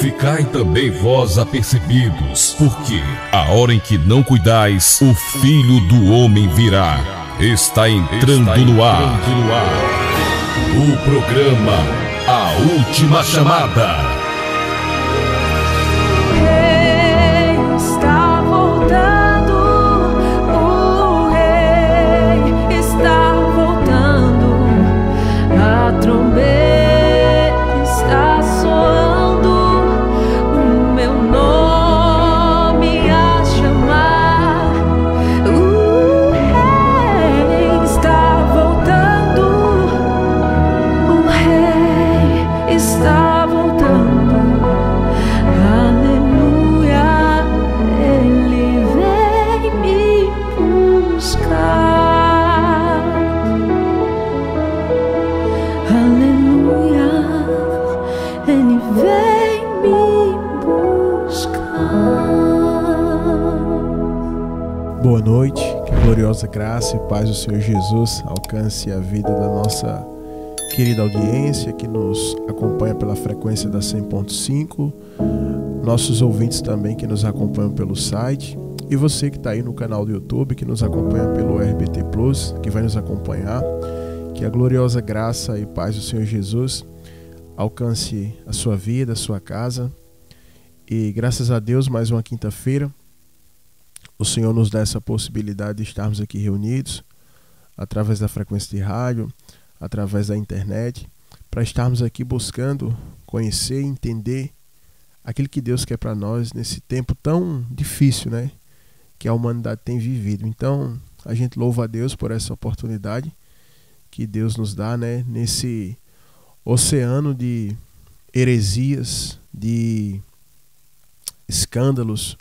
ficai também vós apercebidos, porque a hora em que não cuidais, o Filho do Homem virá. Está entrando no ar o programa A Última Chamada. Boa noite, que a gloriosa graça e paz do Senhor Jesus alcance a vida da nossa querida audiência que nos acompanha pela frequência da 100.5, nossos ouvintes também que nos acompanham pelo site e você que está aí no canal do YouTube, que nos acompanha pelo RBT Plus, que vai nos acompanhar, que a gloriosa graça e paz do Senhor Jesus alcance a sua vida, a sua casa e graças a Deus mais uma quinta-feira o Senhor nos dá essa possibilidade de estarmos aqui reunidos através da frequência de rádio, através da internet, para estarmos aqui buscando conhecer e entender aquilo que Deus quer para nós nesse tempo tão difícil, né, que a humanidade tem vivido. Então, a gente louva a Deus por essa oportunidade que Deus nos dá, né, nesse oceano de heresias, de escândalos,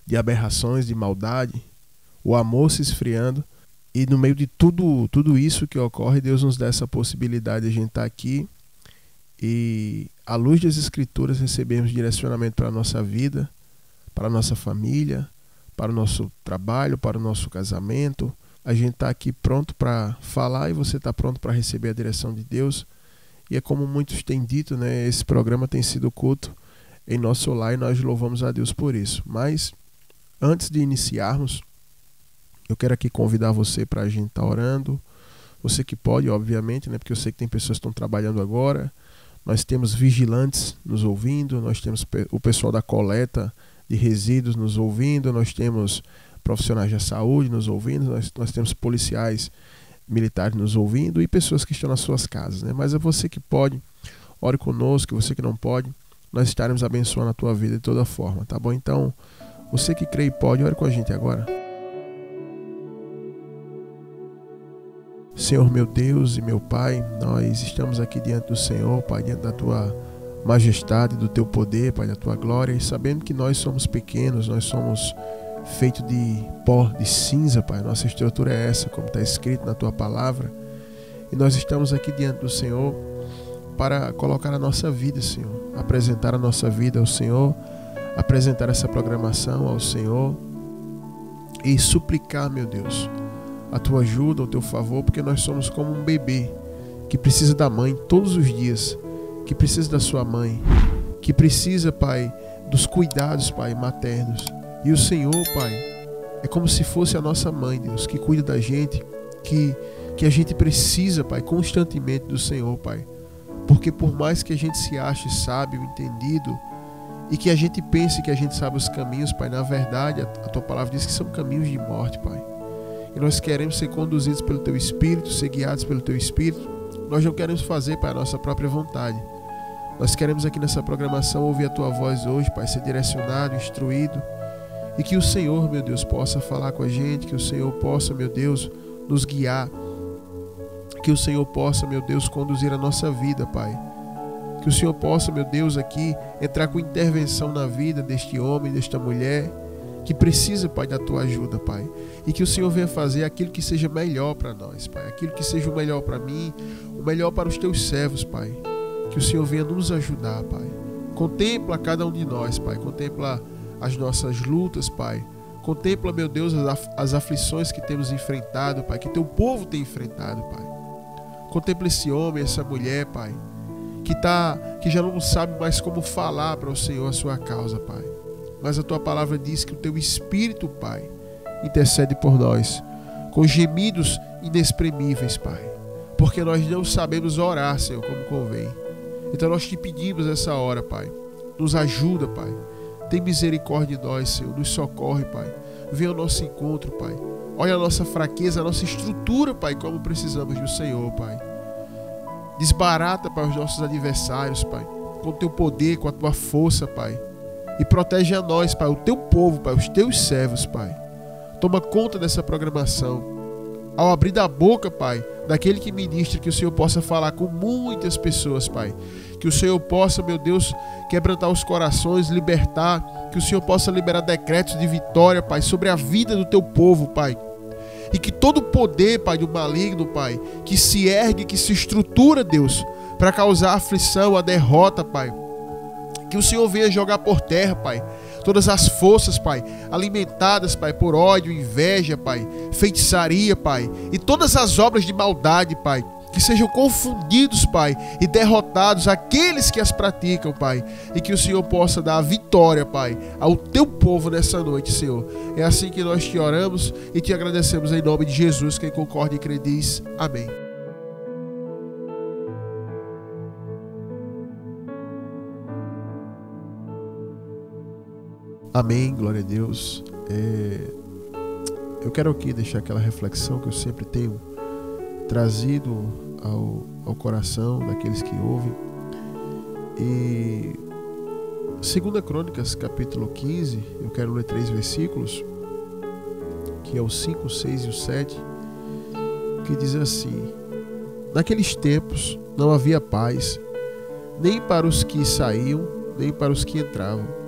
de aberrações, de maldade, o amor se esfriando, e no meio de tudo isso que ocorre, Deus nos dá essa possibilidade de a gente estar aqui e à luz das Escrituras recebemos direcionamento para a nossa vida, para a nossa família, para o nosso trabalho, para o nosso casamento. A gente está aqui pronto para falar e você está pronto para receber a direção de Deus. E é como muitos têm dito, né, esse programa tem sido culto em nosso lar e nós louvamos a Deus por isso. Mas antes de iniciarmos, eu quero aqui convidar você para a gente estar orando. Você que pode, obviamente, né? Porque eu sei que tem pessoas que estão trabalhando agora. Nós temos vigilantes nos ouvindo, nós temos o pessoal da coleta de resíduos nos ouvindo, nós temos profissionais da saúde nos ouvindo, nós temos policiais militares nos ouvindo e pessoas que estão nas suas casas, né? Mas é você que pode, ore conosco, você que não pode, nós estaremos abençoando a tua vida de toda forma, tá bom? Então, você que crê e pode, ore com a gente agora. Senhor meu Deus e meu Pai, nós estamos aqui diante do Senhor, Pai, diante da Tua majestade, do Teu poder, Pai, da Tua glória, e sabendo que nós somos pequenos, nós somos feitos de pó, de cinza, Pai. Nossa estrutura é essa, como está escrito na Tua palavra, e nós estamos aqui diante do Senhor para colocar a nossa vida, Senhor, apresentar a nossa vida ao Senhor, apresentar essa programação ao Senhor e suplicar, meu Deus, a Tua ajuda, o Teu favor, porque nós somos como um bebê que precisa da mãe todos os dias, que precisa da sua mãe, que precisa, Pai, dos cuidados, Pai, maternos. E o Senhor, Pai, é como se fosse a nossa mãe, Deus, que cuida da gente, que a gente precisa, Pai, constantemente do Senhor, Pai. Porque por mais que a gente se ache sábio, entendido, e que a gente pense que a gente sabe os caminhos, Pai, na verdade, a Tua palavra diz que são caminhos de morte, Pai. E nós queremos ser conduzidos pelo Teu Espírito, ser guiados pelo Teu Espírito. Nós não queremos fazer, Pai, a nossa própria vontade. Nós queremos aqui nessa programação ouvir a Tua voz hoje, Pai, ser direcionado, instruído. E que o Senhor, meu Deus, possa falar com a gente, que o Senhor possa, meu Deus, nos guiar. Que o Senhor possa, meu Deus, conduzir a nossa vida, Pai. Que o Senhor possa, meu Deus, aqui entrar com intervenção na vida deste homem, desta mulher, que precisa, Pai, da Tua ajuda, Pai. E que o Senhor venha fazer aquilo que seja melhor para nós, Pai. Aquilo que seja o melhor para mim, o melhor para os Teus servos, Pai. Que o Senhor venha nos ajudar, Pai. Contempla cada um de nós, Pai. Contempla as nossas lutas, Pai. Contempla, meu Deus, as aflições que temos enfrentado, Pai. Que Teu povo tem enfrentado, Pai. Contempla esse homem, essa mulher, Pai. que já não sabe mais como falar para o Senhor a sua causa, Pai. Mas a tua palavra diz que o teu Espírito, Pai, intercede por nós com gemidos inexprimíveis, Pai, porque nós não sabemos orar, Senhor, como convém. Então nós te pedimos essa hora, Pai, nos ajuda, Pai, tem misericórdia de nós, Senhor, nos socorre, Pai, vem ao nosso encontro, Pai, olha a nossa fraqueza, a nossa estrutura, Pai, como precisamos do Senhor, Pai. Desbarata, Pai, os nossos adversários, Pai, com o teu poder, com a tua força, Pai, e protege a nós, Pai, o teu povo, Pai, os teus servos, Pai. Toma conta dessa programação. Ao abrir da boca, Pai, daquele que ministra, que o Senhor possa falar com muitas pessoas, Pai. Que o Senhor possa, meu Deus, quebrantar os corações, libertar. Que o Senhor possa liberar decretos de vitória, Pai, sobre a vida do teu povo, Pai. E que todo o poder, Pai, do maligno, Pai, que se ergue, que se estrutura, Deus, para causar a aflição, a derrota, Pai. Que o Senhor venha jogar por terra, Pai, todas as forças, Pai, alimentadas, Pai, por ódio, inveja, Pai, feitiçaria, Pai, e todas as obras de maldade, Pai, que sejam confundidos, Pai, e derrotados aqueles que as praticam, Pai, e que o Senhor possa dar a vitória, Pai, ao teu povo nessa noite, Senhor. É assim que nós te oramos e te agradecemos em nome de Jesus. Quem concorda e crê diz amém. Amém, glória a Deus. Eu quero aqui deixar aquela reflexão que eu sempre tenho trazido ao coração daqueles que ouvem. E 2 Crônicas, capítulo 15, eu quero ler 3 versículos, que é o 5, 6 e o 7, que diz assim: naqueles tempos não havia paz, nem para os que saíam, nem para os que entravam,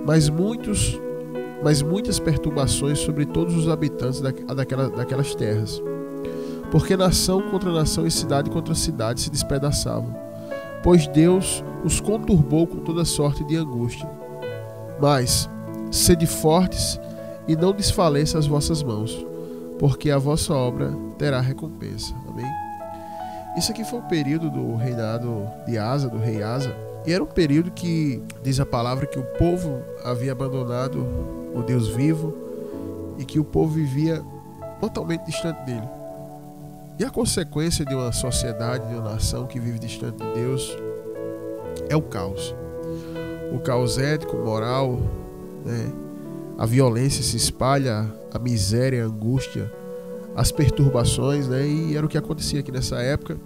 mas muitas perturbações sobre todos os habitantes daquelas terras, porque nação contra nação e cidade contra cidade se despedaçavam, pois Deus os conturbou com toda sorte de angústia. Mas sede fortes e não desfaleça as vossas mãos, porque a vossa obra terá recompensa. Amém? Isso aqui foi o período do reinado de Asa, do rei Asa. E era um período que, diz a palavra, que o povo havia abandonado o Deus vivo e que o povo vivia totalmente distante dele. E a consequência de uma sociedade, de uma nação que vive distante de Deus é o caos. O caos ético, moral, né? A violência se espalha, a miséria, a angústia, as perturbações, né? E era o que acontecia aqui nessa época.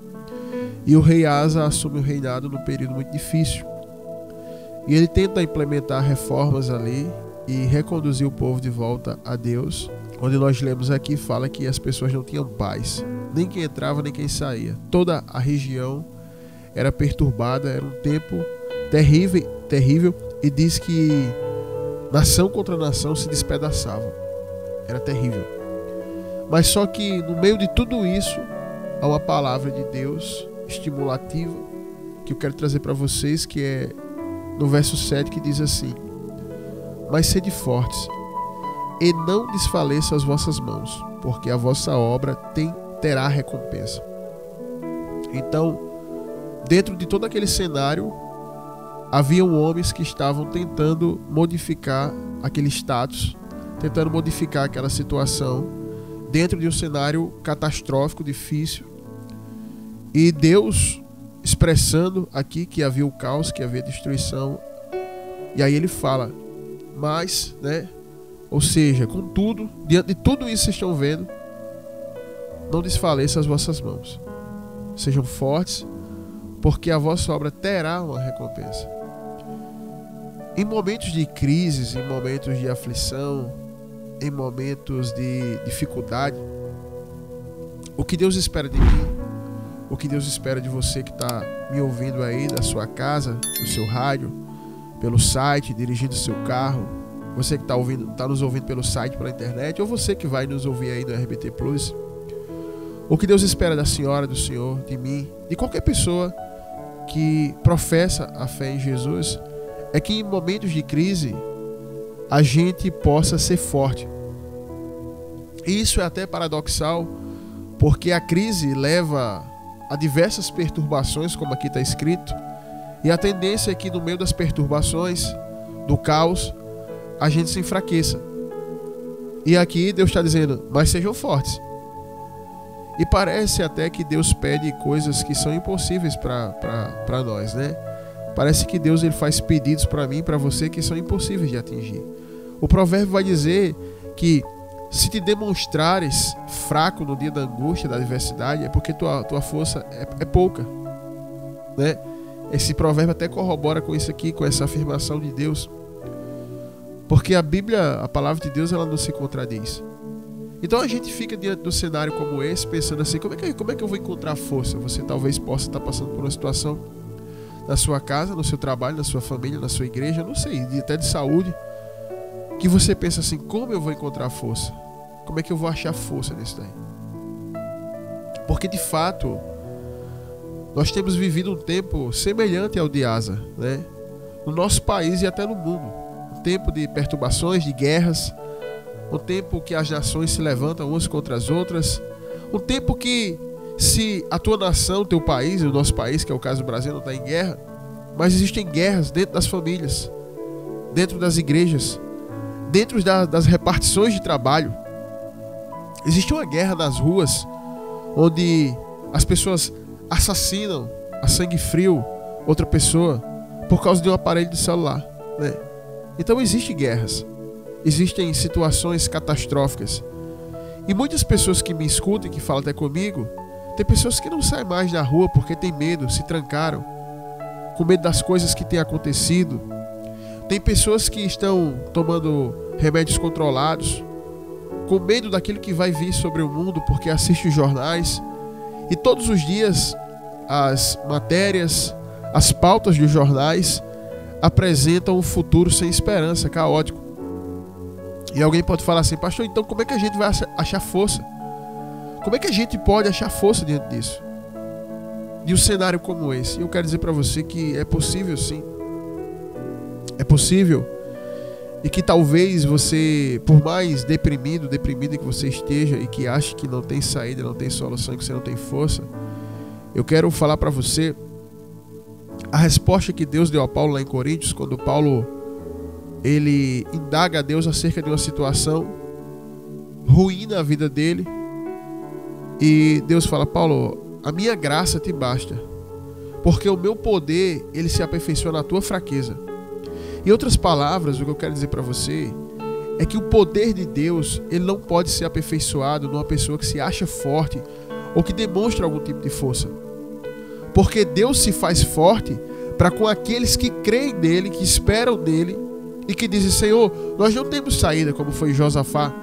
E o rei Asa assume o reinado num período muito difícil. E ele tenta implementar reformas ali e reconduzir o povo de volta a Deus. Onde nós lemos aqui, fala que as pessoas não tinham paz, nem quem entrava, nem quem saía. Toda a região era perturbada, era um tempo terrível, e diz que nação contra nação se despedaçavam. Era terrível. Mas só que no meio de tudo isso, há uma palavra de Deus estimulativa que eu quero trazer para vocês, que é no verso 7, que diz assim: mas sede fortes e não desfaleça as vossas mãos, porque a vossa obra terá recompensa. Então, dentro de todo aquele cenário, haviam homens que estavam tentando modificar aquele status, tentando modificar aquela situação, dentro de um cenário catastrófico, difícil. E Deus expressando aqui que havia o caos, que havia destruição. E aí ele fala: mas, né? Ou seja, contudo, diante de tudo isso que vocês estão vendo, não desfaleça as vossas mãos. Sejam fortes, porque a vossa obra terá uma recompensa. Em momentos de crises, em momentos de aflição, em momentos de dificuldade, o que Deus espera de mim, o que Deus espera de você que está me ouvindo aí da sua casa, do seu rádio, pelo site, dirigindo o seu carro, você que está nos ouvindo pelo site, pela internet, ou você que vai nos ouvir aí no RBT Plus, o que Deus espera da senhora, do senhor, de mim, de qualquer pessoa que professa a fé em Jesus, é que em momentos de crise a gente possa ser forte. E isso é até paradoxal, porque a crise leva a diversas perturbações, como aqui está escrito, E a tendência é que no meio das perturbações, do caos, a gente se enfraqueça. E aqui Deus está dizendo, mas sejam fortes. E parece até que Deus pede coisas que são impossíveis para nós, né? Parece que Deus ele faz pedidos para mim e para você que são impossíveis de atingir. O provérbio vai dizer que se te demonstrares fraco no dia da angústia, da adversidade, é porque tua força é pouca, né? Esse provérbio até corrobora com isso aqui, com essa afirmação de Deus. Porque a Bíblia, a palavra de Deus, ela não se contradiz. Então a gente fica diante de um cenário como esse, pensando assim, como é que eu vou encontrar força? Você talvez possa estar passando por uma situação na sua casa, no seu trabalho, na sua família, na sua igreja, não sei, até de saúde, que você pensa assim, como eu vou encontrar força? Como é que eu vou achar força nisso daí? Porque de fato, nós temos vivido um tempo semelhante ao de Asa, né? No nosso país e até no mundo. Um tempo de perturbações, de guerras, um tempo que as nações se levantam umas contra as outras, um tempo que se a tua nação, o teu país, o nosso país, que é o caso do Brasil, não está em guerra, mas existem guerras dentro das famílias, dentro das igrejas, dentro das repartições de trabalho. Existe uma guerra nas ruas, onde as pessoas assassinam a sangue frio outra pessoa por causa de um aparelho de celular, né? Então existem guerras, existem situações catastróficas. E muitas pessoas que me escutam, que falam até comigo, tem pessoas que não saem mais na rua porque tem medo, se trancaram, com medo das coisas que têm acontecido. Tem pessoas que estão tomando remédios controlados, com medo daquilo que vai vir sobre o mundo, porque assiste os jornais. E todos os dias as matérias, as pautas dos jornais apresentam um futuro sem esperança, caótico. E alguém pode falar assim, pastor, então como é que a gente vai achar força? Como é que a gente pode achar força diante disso? De um cenário como esse? Eu quero dizer para você que é possível sim. É possível. E que talvez você, por mais deprimida que você esteja e que ache que não tem saída, não tem solução, que você não tem força, eu quero falar para você a resposta que Deus deu a Paulo lá em Coríntios, quando Paulo ele indaga a Deus acerca de uma situação ruim na vida dele. E Deus fala, Paulo, a minha graça te basta, porque o meu poder ele se aperfeiçoa na tua fraqueza. Em outras palavras, o que eu quero dizer para você é que o poder de Deus ele não pode ser aperfeiçoado numa pessoa que se acha forte ou que demonstra algum tipo de força. Porque Deus se faz forte para com aqueles que creem nele, que esperam nele e que dizem, Senhor, nós não temos saída, como foi Josafá.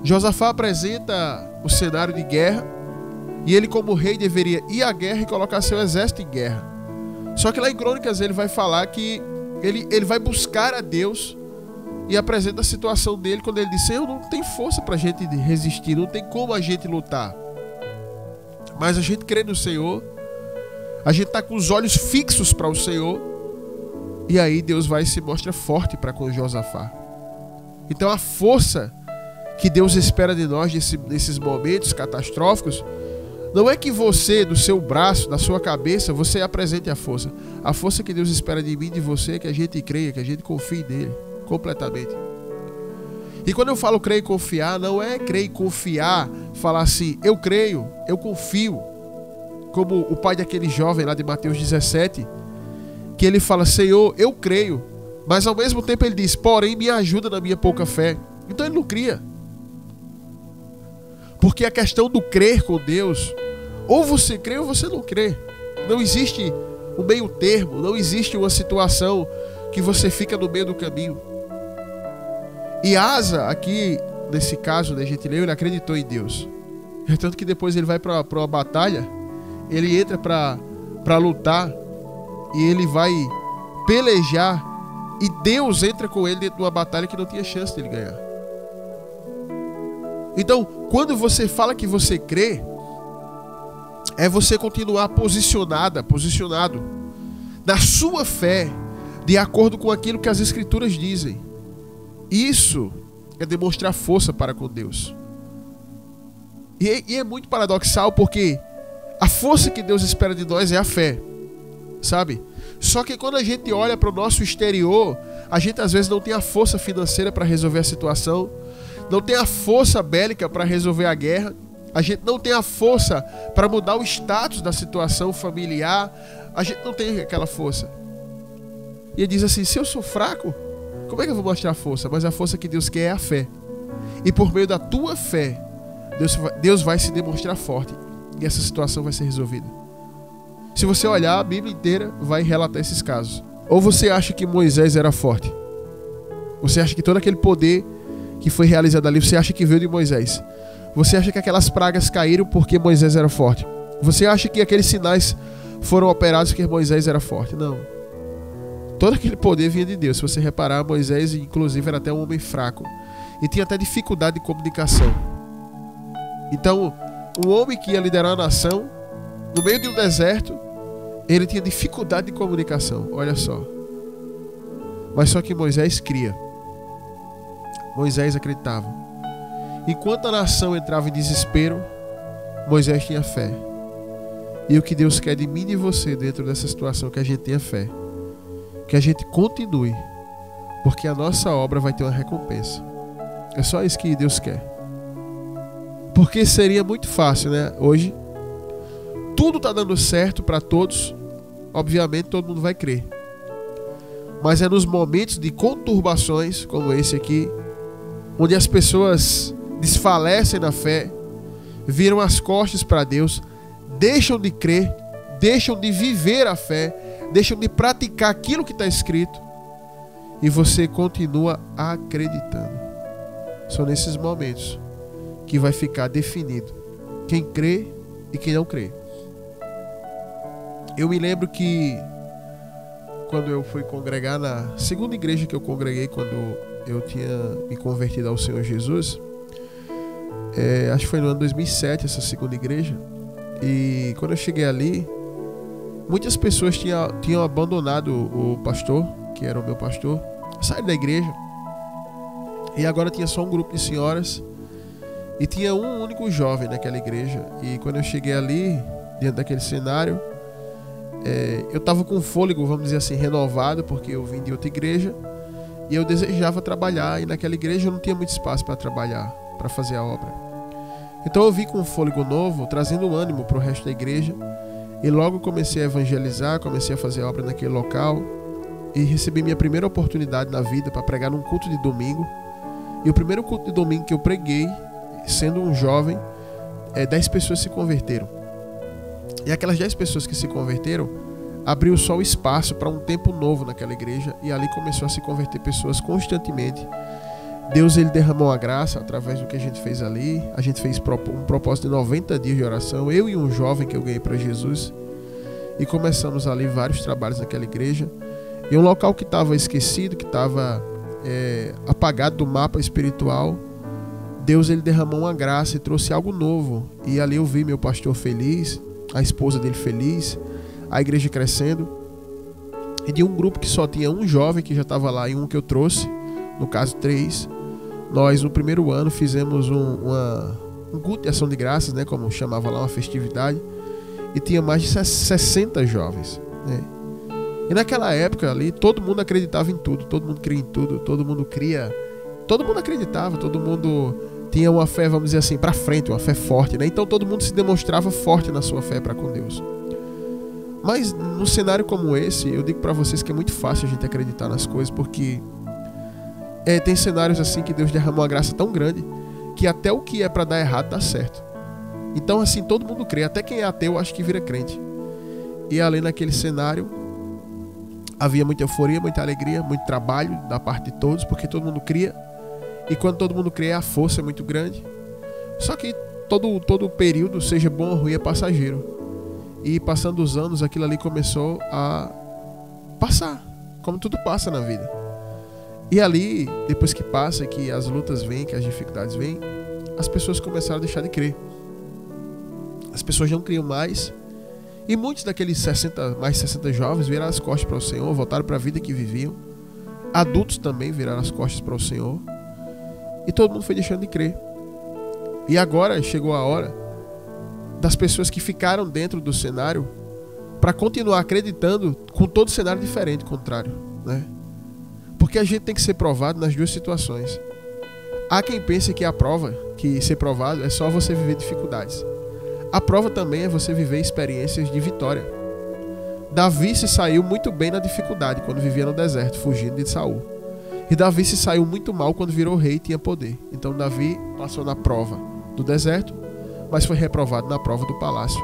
Josafá apresenta o cenário de guerra e ele como rei deveria ir à guerra e colocar seu exército em guerra. Só que lá em Crônicas ele vai falar que ele vai buscar a Deus e apresenta a situação dele quando ele diz, Senhor, não tem força para a gente resistir, não tem como a gente lutar. Mas a gente crê no Senhor, a gente está com os olhos fixos para o Senhor, e aí Deus vai e se mostra forte para com Josafá. Então a força que Deus espera de nós nesses momentos catastróficos não é que você, do seu braço, da sua cabeça, você apresente a força. A força que Deus espera de mim e de você é que a gente creia, que a gente confie nele completamente. E quando eu falo crer e confiar, não é crer e confiar, falar assim, eu creio, eu confio. Como o pai daquele jovem lá de Mateus 17, que ele fala, Senhor, eu creio, mas ao mesmo tempo ele diz, porém me ajuda na minha pouca fé. Então ele não cria. Porque a questão do crer com Deus, ou você crê ou você não crê. Não existe um meio termo, não existe uma situação que você fica no meio do caminho. E Asa, aqui, nesse caso, né, a gente leu, ele acreditou em Deus. É tanto que depois ele vai para uma batalha, ele entra para lutar, e ele vai pelejar, e Deus entra com ele dentro de uma batalha que não tinha chance de ele ganhar. Então, quando você fala que você crê, é você continuar posicionado na sua fé, de acordo com aquilo que as Escrituras dizem. Isso é demonstrar força para com Deus. E é muito paradoxal, porque a força que Deus espera de nós é a fé, sabe? Só que quando a gente olha para o nosso exterior, a gente às vezes não tem a força financeira para resolver a situação, não tem a força bélica para resolver a guerra, a gente não tem a força para mudar o status da situação familiar, a gente não tem aquela força. E ele diz assim: se eu sou fraco, como é que eu vou mostrar a força? Mas a força que Deus quer é a fé. E por meio da tua fé, Deus vai se demonstrar forte e essa situação vai ser resolvida. Se você olhar, a Bíblia inteira vai relatar esses casos. Ou você acha que Moisés era forte? Você acha que todo aquele poder que foi realizado ali, você acha que veio de Moisés? Você acha que aquelas pragas caíram porque Moisés era forte? Você acha que aqueles sinais foram operados porque Moisés era forte? Não. Todo aquele poder vinha de Deus. Se você reparar, Moisés inclusive era até um homem fraco e tinha até dificuldade de comunicação. Então, um homem que ia liderar a nação no meio de um deserto, ele tinha dificuldade de comunicação. Olha só. Mas só que Moisés cria. Moisés acreditava. Enquanto a nação entrava em desespero, Moisés tinha fé. E o que Deus quer de mim e de você dentro dessa situação é que a gente tenha fé, que a gente continue, porque a nossa obra vai ter uma recompensa. É só isso que Deus quer. Porque seria muito fácil, né? Hoje tudo está dando certo para todos. Obviamente todo mundo vai crer. Mas é nos momentos de conturbações como esse aqui, onde as pessoas desfalecem na fé, viram as costas para Deus, deixam de crer, deixam de viver a fé, deixam de praticar aquilo que está escrito, e você continua acreditando. São nesses momentos que vai ficar definido quem crê e quem não crê. Eu me lembro que quando eu fui congregar na segunda igreja que eu congreguei quando eu tinha me convertido ao Senhor Jesus, acho que foi no ano 2007 essa segunda igreja, e quando eu cheguei ali, muitas pessoas tinham abandonado o pastor, que era o meu pastor, saíram da igreja, e agora tinha só um grupo de senhoras e tinha um único jovem naquela igreja. E quando eu cheguei ali, dentro daquele cenário, eu estava com fôlego, vamos dizer assim, renovado, porque eu vim de outra igreja e eu desejava trabalhar, e naquela igreja eu não tinha muito espaço para trabalhar, para fazer a obra. Então eu vim com um fôlego novo, trazendo ânimo para o resto da igreja, e logo comecei a evangelizar, comecei a fazer a obra naquele local, e recebi minha primeira oportunidade na vida para pregar num culto de domingo. E o primeiro culto de domingo que eu preguei, sendo um jovem, 10 pessoas se converteram. E aquelas 10 pessoas que se converteram, abriu só o espaço para um tempo novo naquela igreja, e ali começou a se converter pessoas constantemente. Deus, ele derramou a graça através do que a gente fez ali. A gente fez um propósito de 90 dias de oração, eu e um jovem que eu ganhei para Jesus, e começamos ali vários trabalhos naquela igreja. E um local que estava esquecido, que estava apagado do mapa espiritual, Deus, ele derramou uma graça e trouxe algo novo. E ali eu vi meu pastor feliz, a esposa dele feliz, a igreja crescendo. E de um grupo que só tinha um jovem que já estava lá e um que eu trouxe, no caso 3, nós no primeiro ano fizemos um culto de ação de graças, né, como chamava lá, uma festividade, e tinha mais de 60 jovens, né? E naquela época ali, todo mundo acreditava em tudo, todo mundo cria em tudo, todo mundo acreditava, todo mundo tinha uma fé, vamos dizer assim, para frente, uma fé forte, né? Então todo mundo se demonstrava forte na sua fé para com Deus. Mas num cenário como esse, eu digo para vocês que é muito fácil a gente acreditar nas coisas, porque tem cenários assim que Deus derramou uma graça tão grande que até o que é para dar errado dá certo. Então assim, todo mundo crê, até quem é ateu acho que vira crente. E ali naquele cenário havia muita euforia, muita alegria, muito trabalho da parte de todos, porque todo mundo cria. E quando todo mundo crê, a força é muito grande. Só que todo período, seja bom ou ruim, é passageiro. E passando os anos, aquilo ali começou a passar, como tudo passa na vida. E ali, depois que passa, que as lutas vêm, que as dificuldades vêm, as pessoas começaram a deixar de crer. As pessoas não criam mais. E muitos daqueles mais 60 jovens viraram as costas para o Senhor, voltaram para a vida que viviam. Adultos também viraram as costas para o Senhor. E todo mundo foi deixando de crer. E agora chegou a hora das pessoas que ficaram dentro do cenário para continuar acreditando com todo cenário diferente, contrário, né? Porque a gente tem que ser provado nas duas situações. Há quem pense que a prova, que ser provado, é só você viver dificuldades. A prova também é você viver experiências de vitória. Davi se saiu muito bem na dificuldade quando vivia no deserto, fugindo de Saul. E Davi se saiu muito mal quando virou rei e tinha poder. Então Davi passou na prova do deserto, mas foi reprovado na prova do palácio.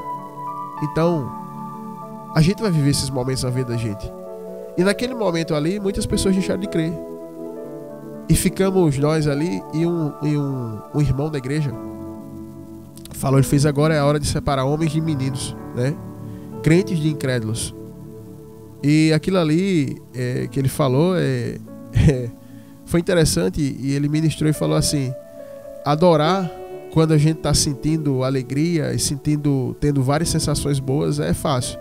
Então, a gente vai viver esses momentos na vida da gente. E naquele momento ali, muitas pessoas deixaram de crer. E ficamos nós ali e um irmão da igreja falou, ele fez: agora é a hora de separar homens de meninos, né? Crentes de incrédulos. E aquilo ali que ele falou foi interessante, e ele ministrou e falou assim: adorar quando a gente está sentindo alegria e tendo várias sensações boas é fácil.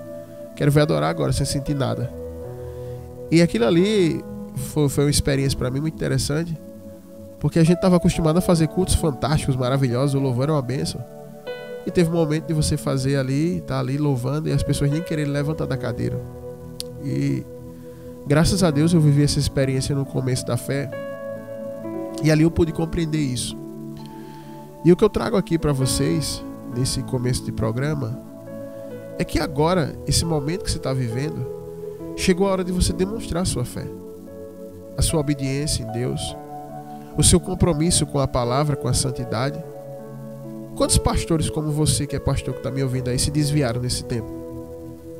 Quero ver adorar agora sem sentir nada. E aquilo ali foi uma experiência para mim muito interessante, porque a gente estava acostumado a fazer cultos fantásticos, maravilhosos, o louvor era uma bênção. E teve um momento de você fazer ali, tá ali louvando, e as pessoas nem quererem levantar da cadeira. E graças a Deus eu vivi essa experiência no começo da fé, e ali eu pude compreender isso. E o que eu trago aqui para vocês nesse começo de programa é que agora, esse momento que você está vivendo, chegou a hora de você demonstrar a sua fé, a sua obediência em Deus, o seu compromisso com a palavra, com a santidade. Quantos pastores como você, que é pastor, que está me ouvindo aí, se desviaram nesse tempo?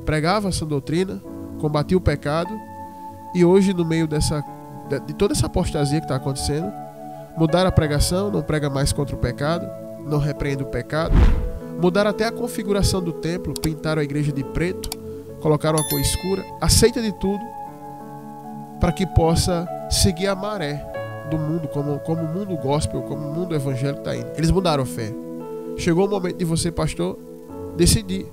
Pregava essa doutrina, combatia o pecado, e hoje, no meio de toda essa apostasia que está acontecendo, mudaram a pregação, não prega mais contra o pecado, não repreende o pecado, mudaram até a configuração do templo, pintaram a igreja de preto, colocaram uma cor escura, aceita de tudo para que possa seguir a maré do mundo, como o mundo gospel, como o mundo evangélico está indo. Eles mudaram a fé. Chegou o momento de você, pastor, decidir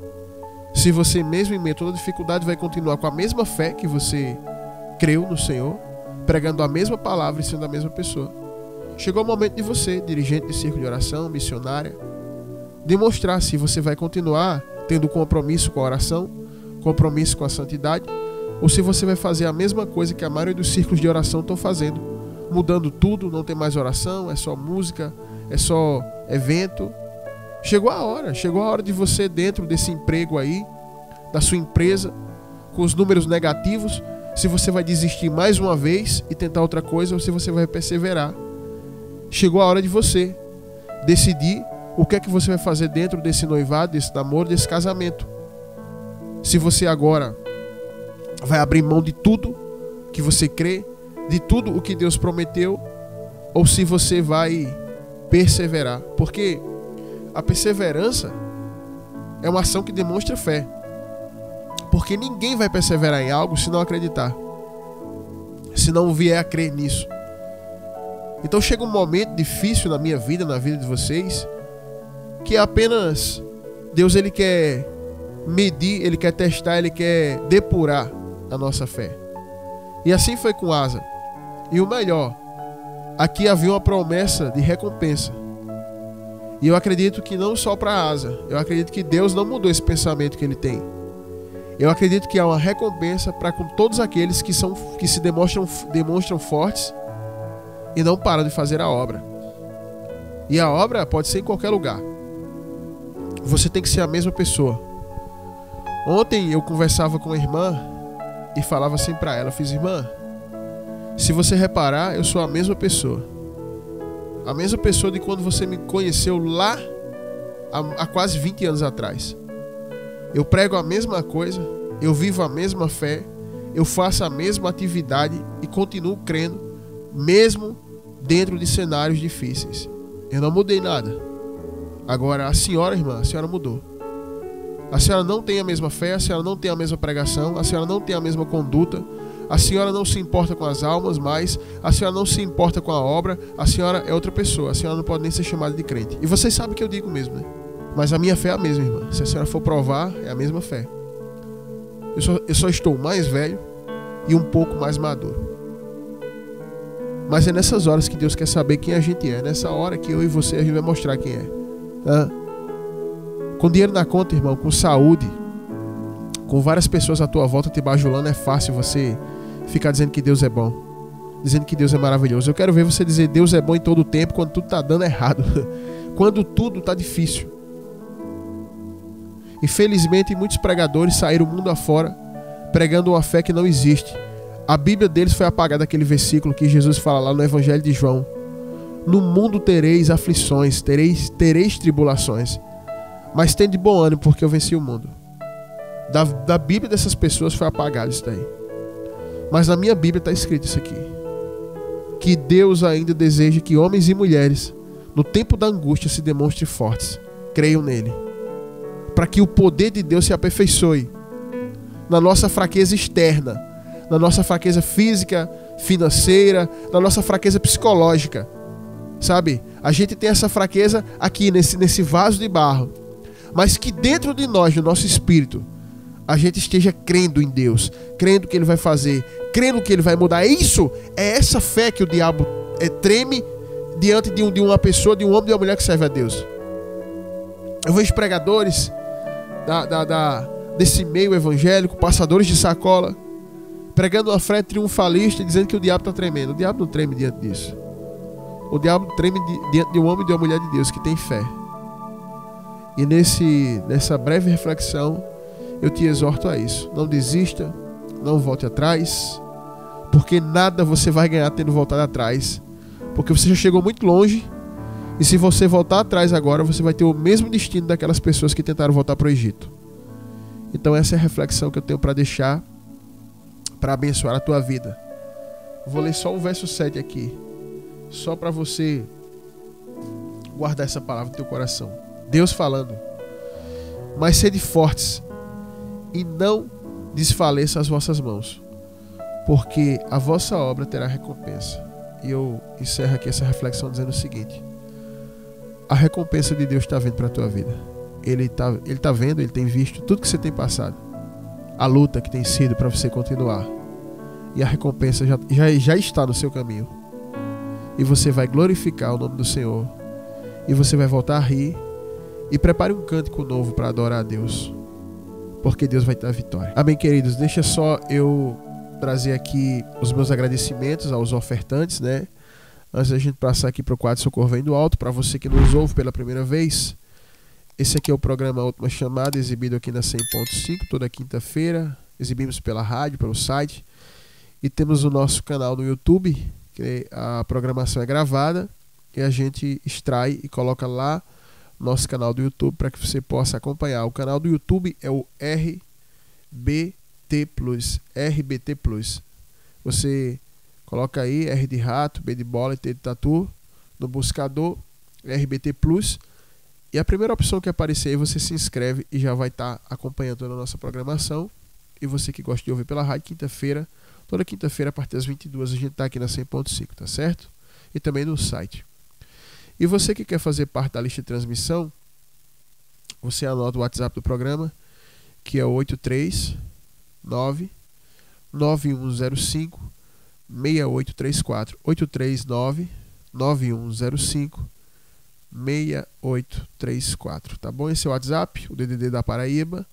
se você mesmo em meio a toda dificuldade vai continuar com a mesma fé que você creu no Senhor, pregando a mesma palavra e sendo a mesma pessoa. Chegou o momento de você, dirigente de círculo de oração, missionária, demonstrar se você vai continuar tendo compromisso com a oração, compromisso com a santidade, ou se você vai fazer a mesma coisa que a maioria dos círculos de oração estão fazendo, mudando tudo, não tem mais oração, é só música, é só evento. Chegou a hora de você, dentro desse emprego aí, da sua empresa, com os números negativos, se você vai desistir mais uma vez e tentar outra coisa, ou se você vai perseverar. Chegou a hora de você decidir o que é que você vai fazer dentro desse noivado, desse namoro, desse casamento. Se você agora vai abrir mão de tudo que você crê, de tudo o que Deus prometeu, ou se você vai perseverar. Porque a perseverança é uma ação que demonstra fé. Porque ninguém vai perseverar em algo se não acreditar, se não vier a crer nisso. Então chega um momento difícil na minha vida, na vida de vocês, que apenas Deus, ele quer medir, ele quer testar, ele quer depurar a nossa fé. E assim foi com Asa. E o melhor, aqui havia uma promessa de recompensa. E eu acredito que não só para Asa, eu acredito que Deus não mudou esse pensamento que ele tem. Eu acredito que há uma recompensa para com todos aqueles que se demonstram fortes e não param de fazer a obra. E a obra pode ser em qualquer lugar. Você tem que ser a mesma pessoa. Ontem eu conversava com a irmã e falava assim para ela, eu fiz: irmã, se você reparar, eu sou a mesma pessoa. A mesma pessoa de quando você me conheceu lá há quase 20 anos atrás. Eu prego a mesma coisa, eu vivo a mesma fé, eu faço a mesma atividade e continuo crendo, mesmo dentro de cenários difíceis. Eu não mudei nada. Agora, a senhora, irmã, a senhora mudou. A senhora não tem a mesma fé, a senhora não tem a mesma pregação, a senhora não tem a mesma conduta, a senhora não se importa com as almas mais, a senhora não se importa com a obra, a senhora é outra pessoa, a senhora não pode nem ser chamada de crente. E vocês sabem que eu digo mesmo, né? Mas a minha fé é a mesma, irmã. Se a senhora for provar, é a mesma fé. Eu só estou mais velho e um pouco mais maduro. Mas é nessas horas que Deus quer saber quem a gente é. Nessa hora que eu e você, a gente vai mostrar quem é. Com dinheiro na conta, irmão, com saúde, com várias pessoas à tua volta te bajulando, é fácil você ficar dizendo que Deus é bom, dizendo que Deus é maravilhoso. Eu quero ver você dizer Deus é bom em todo o tempo, quando tudo está dando errado, quando tudo está difícil. Infelizmente, muitos pregadores saíram o mundo afora pregando uma fé que não existe. A Bíblia deles foi apagada, aquele versículo que Jesus fala lá no Evangelho de João: no mundo tereis aflições, tereis tribulações, mas tende bom ânimo, porque eu venci o mundo. Da Bíblia dessas pessoas foi apagado isso daí. Mas na minha Bíblia está escrito isso aqui: que Deus ainda deseja que homens e mulheres, no tempo da angústia, se demonstrem fortes, creiam nele, para que o poder de Deus se aperfeiçoe na nossa fraqueza externa, na nossa fraqueza física, financeira, na nossa fraqueza psicológica. Sabe? A gente tem essa fraqueza aqui nesse vaso de barro, mas que dentro de nós, no nosso espírito, a gente esteja crendo em Deus, crendo que Ele vai fazer, crendo que Ele vai mudar. É essa fé que o diabo treme diante de uma pessoa, de um homem e de uma mulher que serve a Deus. Eu vejo pregadores desse meio evangélico, passadores de sacola, pregando uma fé triunfalista e dizendo que o diabo está tremendo. O diabo não treme diante disso. O diabo treme diante de um homem e de uma mulher de Deus que tem fé. E nessa breve reflexão, eu te exorto a isso. Não desista, não volte atrás, porque nada você vai ganhar tendo voltado atrás, porque você já chegou muito longe, e se você voltar atrás agora, você vai ter o mesmo destino daquelas pessoas que tentaram voltar para o Egito. Então essa é a reflexão que eu tenho para deixar, para abençoar a tua vida. Vou ler só o verso 7 aqui, só para você guardar essa palavra no teu coração. Deus falando: mas sede fortes e não desfaleça as vossas mãos, porque a vossa obra terá recompensa. E eu encerro aqui essa reflexão dizendo o seguinte: a recompensa de Deus está vindo para a tua vida. Ele tá vendo, Ele tem visto tudo que você tem passado, a luta que tem sido para você continuar, e a recompensa já está no seu caminho, e você vai glorificar o nome do Senhor, e você vai voltar a rir, e prepare um cântico novo para adorar a Deus, porque Deus vai dar vitória. Amém, queridos? Deixa só eu trazer aqui os meus agradecimentos aos ofertantes, né? Antes da gente passar aqui para o quadro Socorro Vem do Alto. Para você que nos ouve pela primeira vez, esse aqui é o programa Última Chamada, exibido aqui na 100.5 toda quinta-feira. Exibimos pela rádio, pelo site, e temos o nosso canal no YouTube, que a programação é gravada e a gente extrai e coloca lá no nosso canal do YouTube para que você possa acompanhar. O canal do YouTube é o RBT Plus. Você coloca aí R de rato, B de bola e T de tatu no buscador RBT Plus, e a primeira opção que aparecer aí você se inscreve e já vai estar acompanhando toda a nossa programação. E você que gosta de ouvir pela rádio, toda quinta-feira a partir das 22 a gente está aqui na 100.5, tá certo? E também no site. E você que quer fazer parte da lista de transmissão, você anota o WhatsApp do programa, que é o 839-9105-6834. 839-9105-6834. Tá bom? Esse é o WhatsApp, o DDD da Paraíba.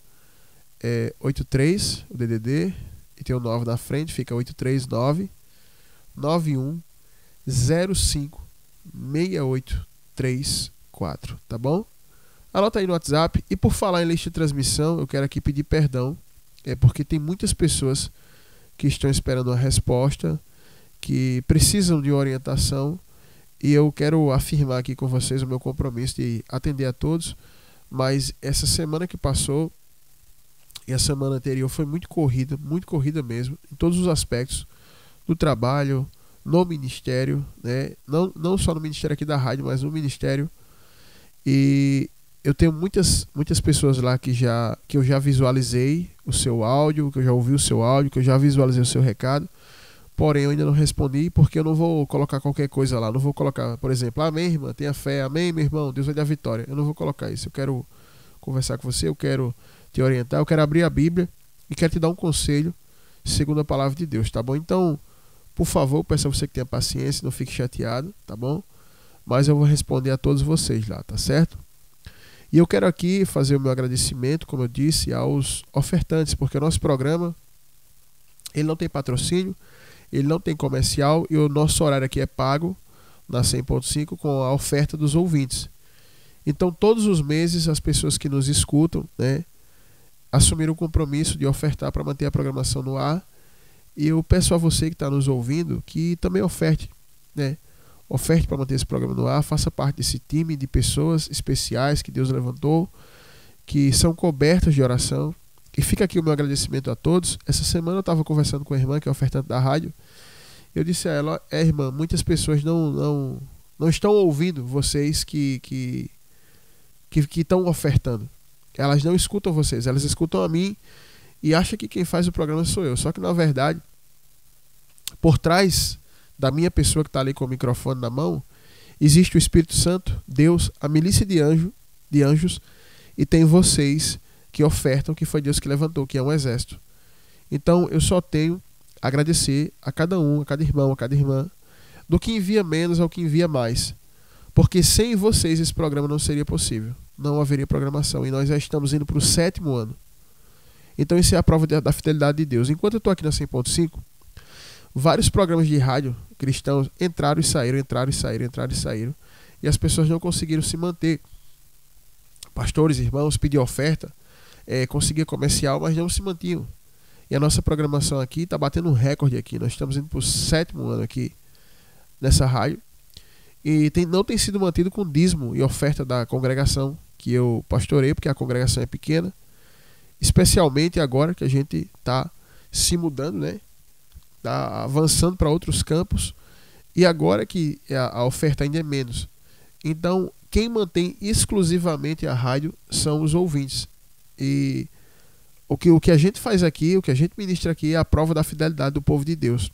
É 83, o DDD, e tem o 9 na frente, fica 839-9105-6834, tá bom? Anota aí no WhatsApp. E por falar em lista de transmissão, eu quero aqui pedir perdão, porque tem muitas pessoas que estão esperando uma resposta, que precisam de orientação, e eu quero afirmar aqui com vocês o meu compromisso de atender a todos, mas essa semana que passou e a semana anterior foi muito corrida mesmo, em todos os aspectos do trabalho, no ministério, né? Não só no ministério aqui da rádio, mas no ministério. E eu tenho muitas pessoas lá que eu já visualizei o seu áudio, que eu já ouvi o seu áudio, que eu já visualizei o seu recado, porém eu ainda não respondi, porque eu não vou colocar qualquer coisa lá. Não vou colocar, por exemplo, amém, irmã, tenha fé, amém, meu irmão, Deus vai dar vitória. Eu não vou colocar isso. Eu quero conversar com você, eu quero te orientar, eu quero abrir a Bíblia e quero te dar um conselho segundo a palavra de Deus, tá bom? Então, por favor, peço a você que tenha paciência, não fique chateado, tá bom? Mas eu vou responder a todos vocês lá, tá certo? E eu quero aqui fazer o meu agradecimento, como eu disse, aos ofertantes, porque o nosso programa ele não tem patrocínio, ele não tem comercial e o nosso horário aqui é pago na 100.5 com a oferta dos ouvintes. Então todos os meses as pessoas que nos escutam, né, assumiram o compromisso de ofertar para manter a programação no ar. E eu peço a você que está nos ouvindo que também oferte, né? Oferte para manter esse programa no ar, faça parte desse time de pessoas especiais que Deus levantou, que são cobertas de oração. E fica aqui o meu agradecimento a todos. Essa semana eu estava conversando com a irmã, que é ofertante da rádio. Eu disse a ela, irmã, muitas pessoas não estão ouvindo vocês que estão ofertando. Elas não escutam vocês, elas escutam a mim e acham que quem faz o programa sou eu. Só que na verdade, por trás da minha pessoa que está ali com o microfone na mão, existe o Espírito Santo, Deus, a milícia de anjos, e tem vocês que ofertam, que foi Deus que levantou, que é um exército. Então eu só tenho a agradecer a cada um, a cada irmão, a cada irmã, do que envia menos ao que envia mais. Porque sem vocês esse programa não seria possível. Não haveria programação. E nós já estamos indo para o 7º ano. Então isso é a prova da fidelidade de Deus. Enquanto eu estou aqui na 100.5, vários programas de rádio cristãos entraram e saíram, entraram e saíram, entraram e saíram. E as pessoas não conseguiram se manter. Pastores, irmãos, pediam oferta, conseguia comercial, mas não se mantinham. E a nossa programação aqui está batendo um recorde aqui. Nós estamos indo para o 7º ano aqui nessa rádio. E não tem sido mantido com dízimo e oferta da congregação que eu pastorei, porque a congregação é pequena. Especialmente agora que a gente está se mudando, né? Está avançando para outros campos. E agora que a oferta ainda é menos. Então, quem mantém exclusivamente a rádio são os ouvintes. E o que a gente faz aqui, o que a gente ministra aqui é a prova da fidelidade do povo de Deus.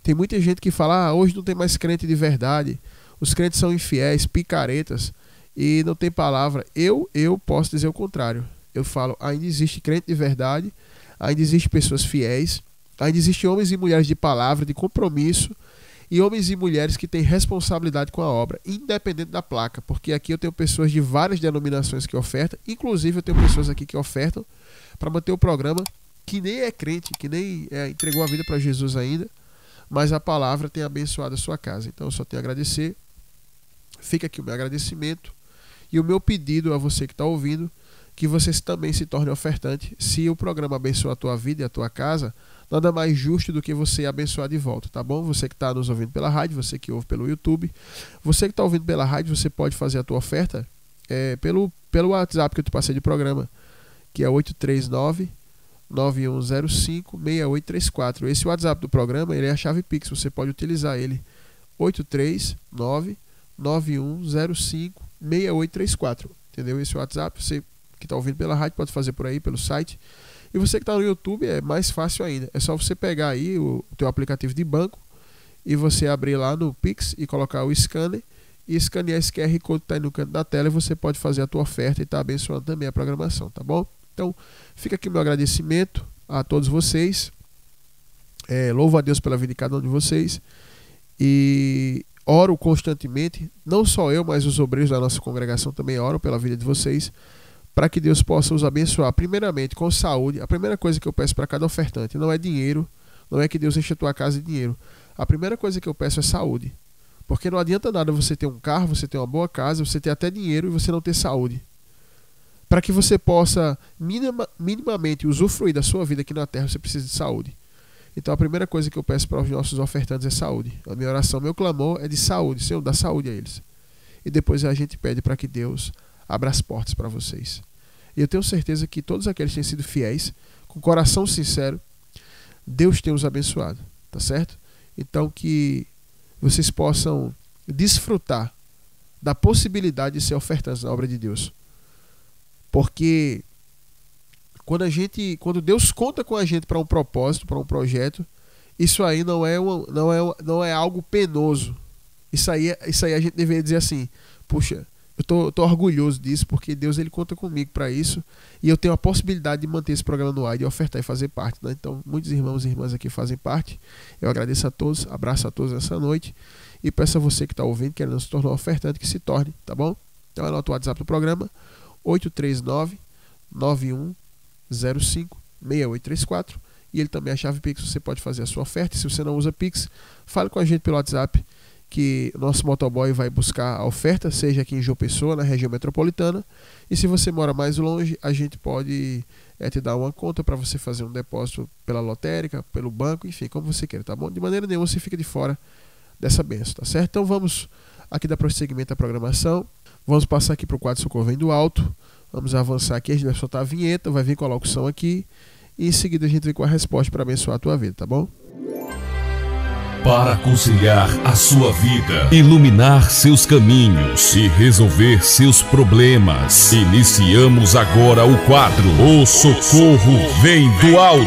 Tem muita gente que fala, hoje não tem mais crente de verdade, os crentes são infiéis, picaretas, e não tem palavra. Eu posso dizer o contrário. Eu falo, ainda existe crente de verdade, ainda existe pessoas fiéis, ainda existem homens e mulheres de palavra, de compromisso, e homens e mulheres que têm responsabilidade com a obra, independente da placa, porque aqui eu tenho pessoas de várias denominações que ofertam, inclusive eu tenho pessoas aqui que ofertam para manter o programa, que nem é crente, que nem entregou a vida para Jesus ainda, mas a palavra tem abençoado a sua casa. Então eu só tenho a agradecer. Fica aqui o meu agradecimento e o meu pedido a você que está ouvindo, que você também se torne ofertante. Se o programa abençoa a tua vida e a tua casa, nada mais justo do que você abençoar de volta, tá bom? Você que está nos ouvindo pela rádio, você que ouve pelo YouTube, você que está ouvindo pela rádio, você pode fazer a tua oferta pelo WhatsApp que eu te passei de programa, que é 839-9105-6834. Esse WhatsApp do programa, ele é a chave Pix, você pode utilizar ele, 839-9105-6834. Entendeu? Esse WhatsApp, você que está ouvindo pela rádio pode fazer por aí, pelo site. E você que está no YouTube é mais fácil ainda. É só você pegar aí o teu aplicativo de banco e você abrir lá no Pix e colocar o scanner e escanear esse QR Code que está aí no canto da tela e você pode fazer a tua oferta e estar abençoando também a programação, tá bom? Então, fica aqui o meu agradecimento a todos vocês. Louvo a Deus pela vida de cada um de vocês. E oro constantemente, não só eu, mas os obreiros da nossa congregação também oram pela vida de vocês, para que Deus possa os abençoar, primeiramente com saúde. A primeira coisa que eu peço para cada ofertante não é dinheiro, não é que Deus enche a tua casa de dinheiro. A primeira coisa que eu peço é saúde, porque não adianta nada você ter um carro, você ter uma boa casa, você ter até dinheiro e você não ter saúde. Para que você possa minimamente usufruir da sua vida aqui na terra, você precisa de saúde. Então a primeira coisa que eu peço para os nossos ofertantes é saúde. A minha oração, meu clamor é de saúde. Senhor, dá saúde a eles. E depois a gente pede para que Deus abra as portas para vocês. E eu tenho certeza que todos aqueles que têm sido fiéis, com coração sincero, Deus tem os abençoado. Tá certo? Então que vocês possam desfrutar da possibilidade de ser ofertantes na obra de Deus. Porque quando Deus conta com a gente para um propósito, para um projeto, isso aí não é algo penoso. Isso aí a gente deveria dizer assim, puxa, eu tô orgulhoso disso, porque Deus ele conta comigo para isso, e eu tenho a possibilidade de manter esse programa no ar, de ofertar e fazer parte, né? Então, muitos irmãos e irmãs aqui fazem parte. Eu agradeço a todos, abraço a todos essa noite, e peço a você que está ouvindo, querendo se tornar ofertante, que se torne, tá bom? Então anota o WhatsApp do programa, 839-9105-6834. E ele também é a chave Pix, você pode fazer a sua oferta. Se você não usa Pix, fale com a gente pelo WhatsApp, que o nosso motoboy vai buscar a oferta, seja aqui em João Pessoa, na região metropolitana. E se você mora mais longe, a gente pode te dar uma conta para você fazer um depósito pela lotérica, pelo banco, enfim, como você queira, tá bom? De maneira nenhuma você fica de fora dessa bênção, tá certo? Então vamos aqui dar prosseguimento à programação. Vamos passar aqui para o quadro Socorro Vem do Alto. Vamos avançar aqui, a gente vai soltar a vinheta, vai vir com a locução aqui. E em seguida a gente vem com a resposta para abençoar a tua vida, tá bom? Para aconselhar a sua vida, iluminar seus caminhos e resolver seus problemas, iniciamos agora o quadro O Socorro Vem do Alto.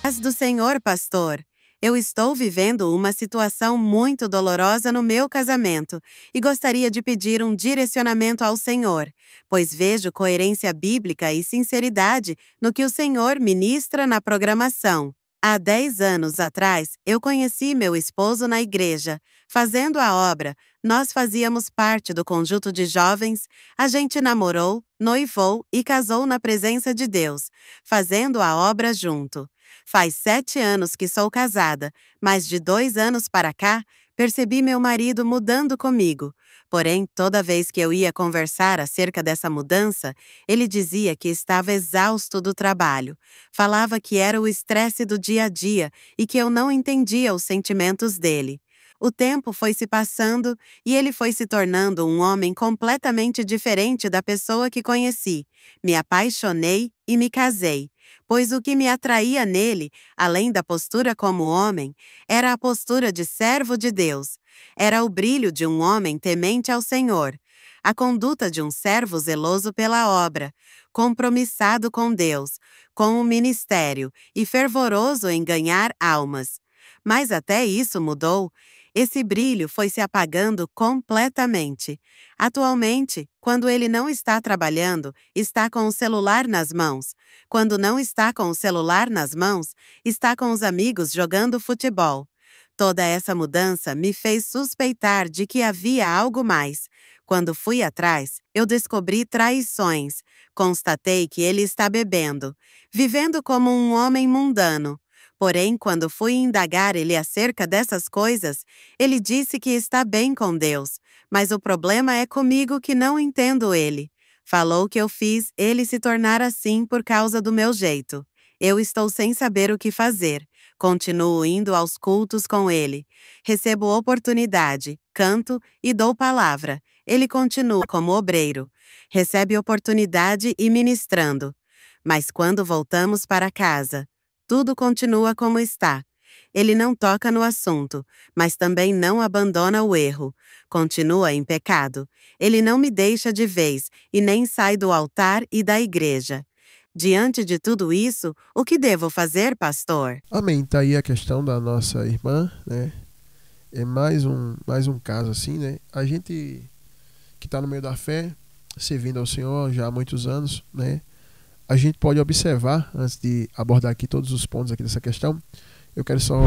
Paz do Senhor, pastor. Eu estou vivendo uma situação muito dolorosa no meu casamento e gostaria de pedir um direcionamento ao Senhor, pois vejo coerência bíblica e sinceridade no que o Senhor ministra na programação. Há 10 anos atrás, eu conheci meu esposo na igreja. Fazendo a obra, nós fazíamos parte do conjunto de jovens, a gente namorou, noivou e casou na presença de Deus, fazendo a obra junto. Faz 7 anos que sou casada, mas de 2 anos para cá, percebi meu marido mudando comigo. Porém, toda vez que eu ia conversar acerca dessa mudança, ele dizia que estava exausto do trabalho. Falava que era o estresse do dia a dia e que eu não entendia os sentimentos dele. O tempo foi se passando e ele foi se tornando um homem completamente diferente da pessoa que conheci. Me apaixonei e me casei, pois o que me atraía nele, além da postura como homem, era a postura de servo de Deus. Era o brilho de um homem temente ao Senhor, a conduta de um servo zeloso pela obra, compromissado com Deus, com o ministério e fervoroso em ganhar almas. Mas até isso mudou. Esse brilho foi se apagando completamente. Atualmente, quando ele não está trabalhando, está com o celular nas mãos. Quando não está com o celular nas mãos, está com os amigos jogando futebol. Toda essa mudança me fez suspeitar de que havia algo mais. Quando fui atrás, eu descobri traições. Constatei que ele está bebendo, vivendo como um homem mundano. Porém, quando fui indagar ele acerca dessas coisas, ele disse que está bem com Deus, mas o problema é comigo que não entendo ele. Falou que eu fiz ele se tornar assim por causa do meu jeito. Eu estou sem saber o que fazer. Continuo indo aos cultos com ele. Recebo oportunidade, canto e dou palavra. Ele continua como obreiro. Recebe oportunidade e ministrando. Mas quando voltamos para casa, tudo continua como está. Ele não toca no assunto, mas também não abandona o erro. Continua em pecado. Ele não me deixa de vez e nem sai do altar e da igreja. Diante de tudo isso, o que devo fazer, pastor? Amém. Tá aí a questão da nossa irmã, né? É mais um caso assim, né? A gente que está no meio da fé, servindo ao Senhor já há muitos anos, né? A gente pode observar, antes de abordar aqui todos os pontos aqui dessa questão, eu quero só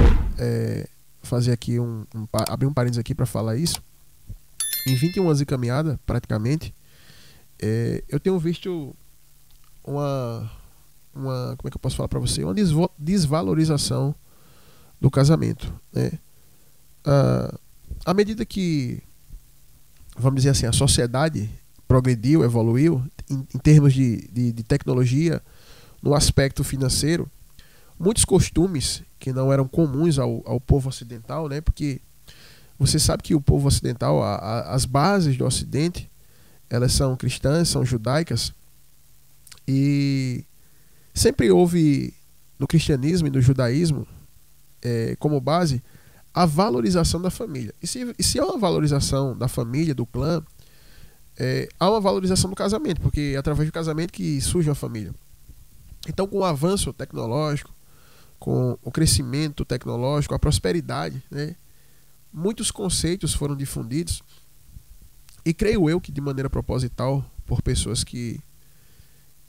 fazer aqui abrir um parênteses aqui para falar isso. Em 21 anos de caminhada, praticamente, eu tenho visto uma como é que eu posso falar para você? Uma desvalorização do casamento, né? À medida que, vamos dizer assim, a sociedade progrediu, evoluiu em termos de tecnologia, no aspecto financeiro, muitos costumes que não eram comuns ao povo ocidental, né? Porque você sabe que o povo ocidental, as bases do Ocidente, elas são cristãs, são judaicas, e sempre houve no cristianismo e no judaísmo como base a valorização da família. E se há uma valorização da família, do clã, há uma valorização do casamento, porque é através do casamento que surge a família. Então, com o avanço tecnológico, com o crescimento tecnológico, a prosperidade, né, muitos conceitos foram difundidos, e creio eu que de maneira proposital, por pessoas que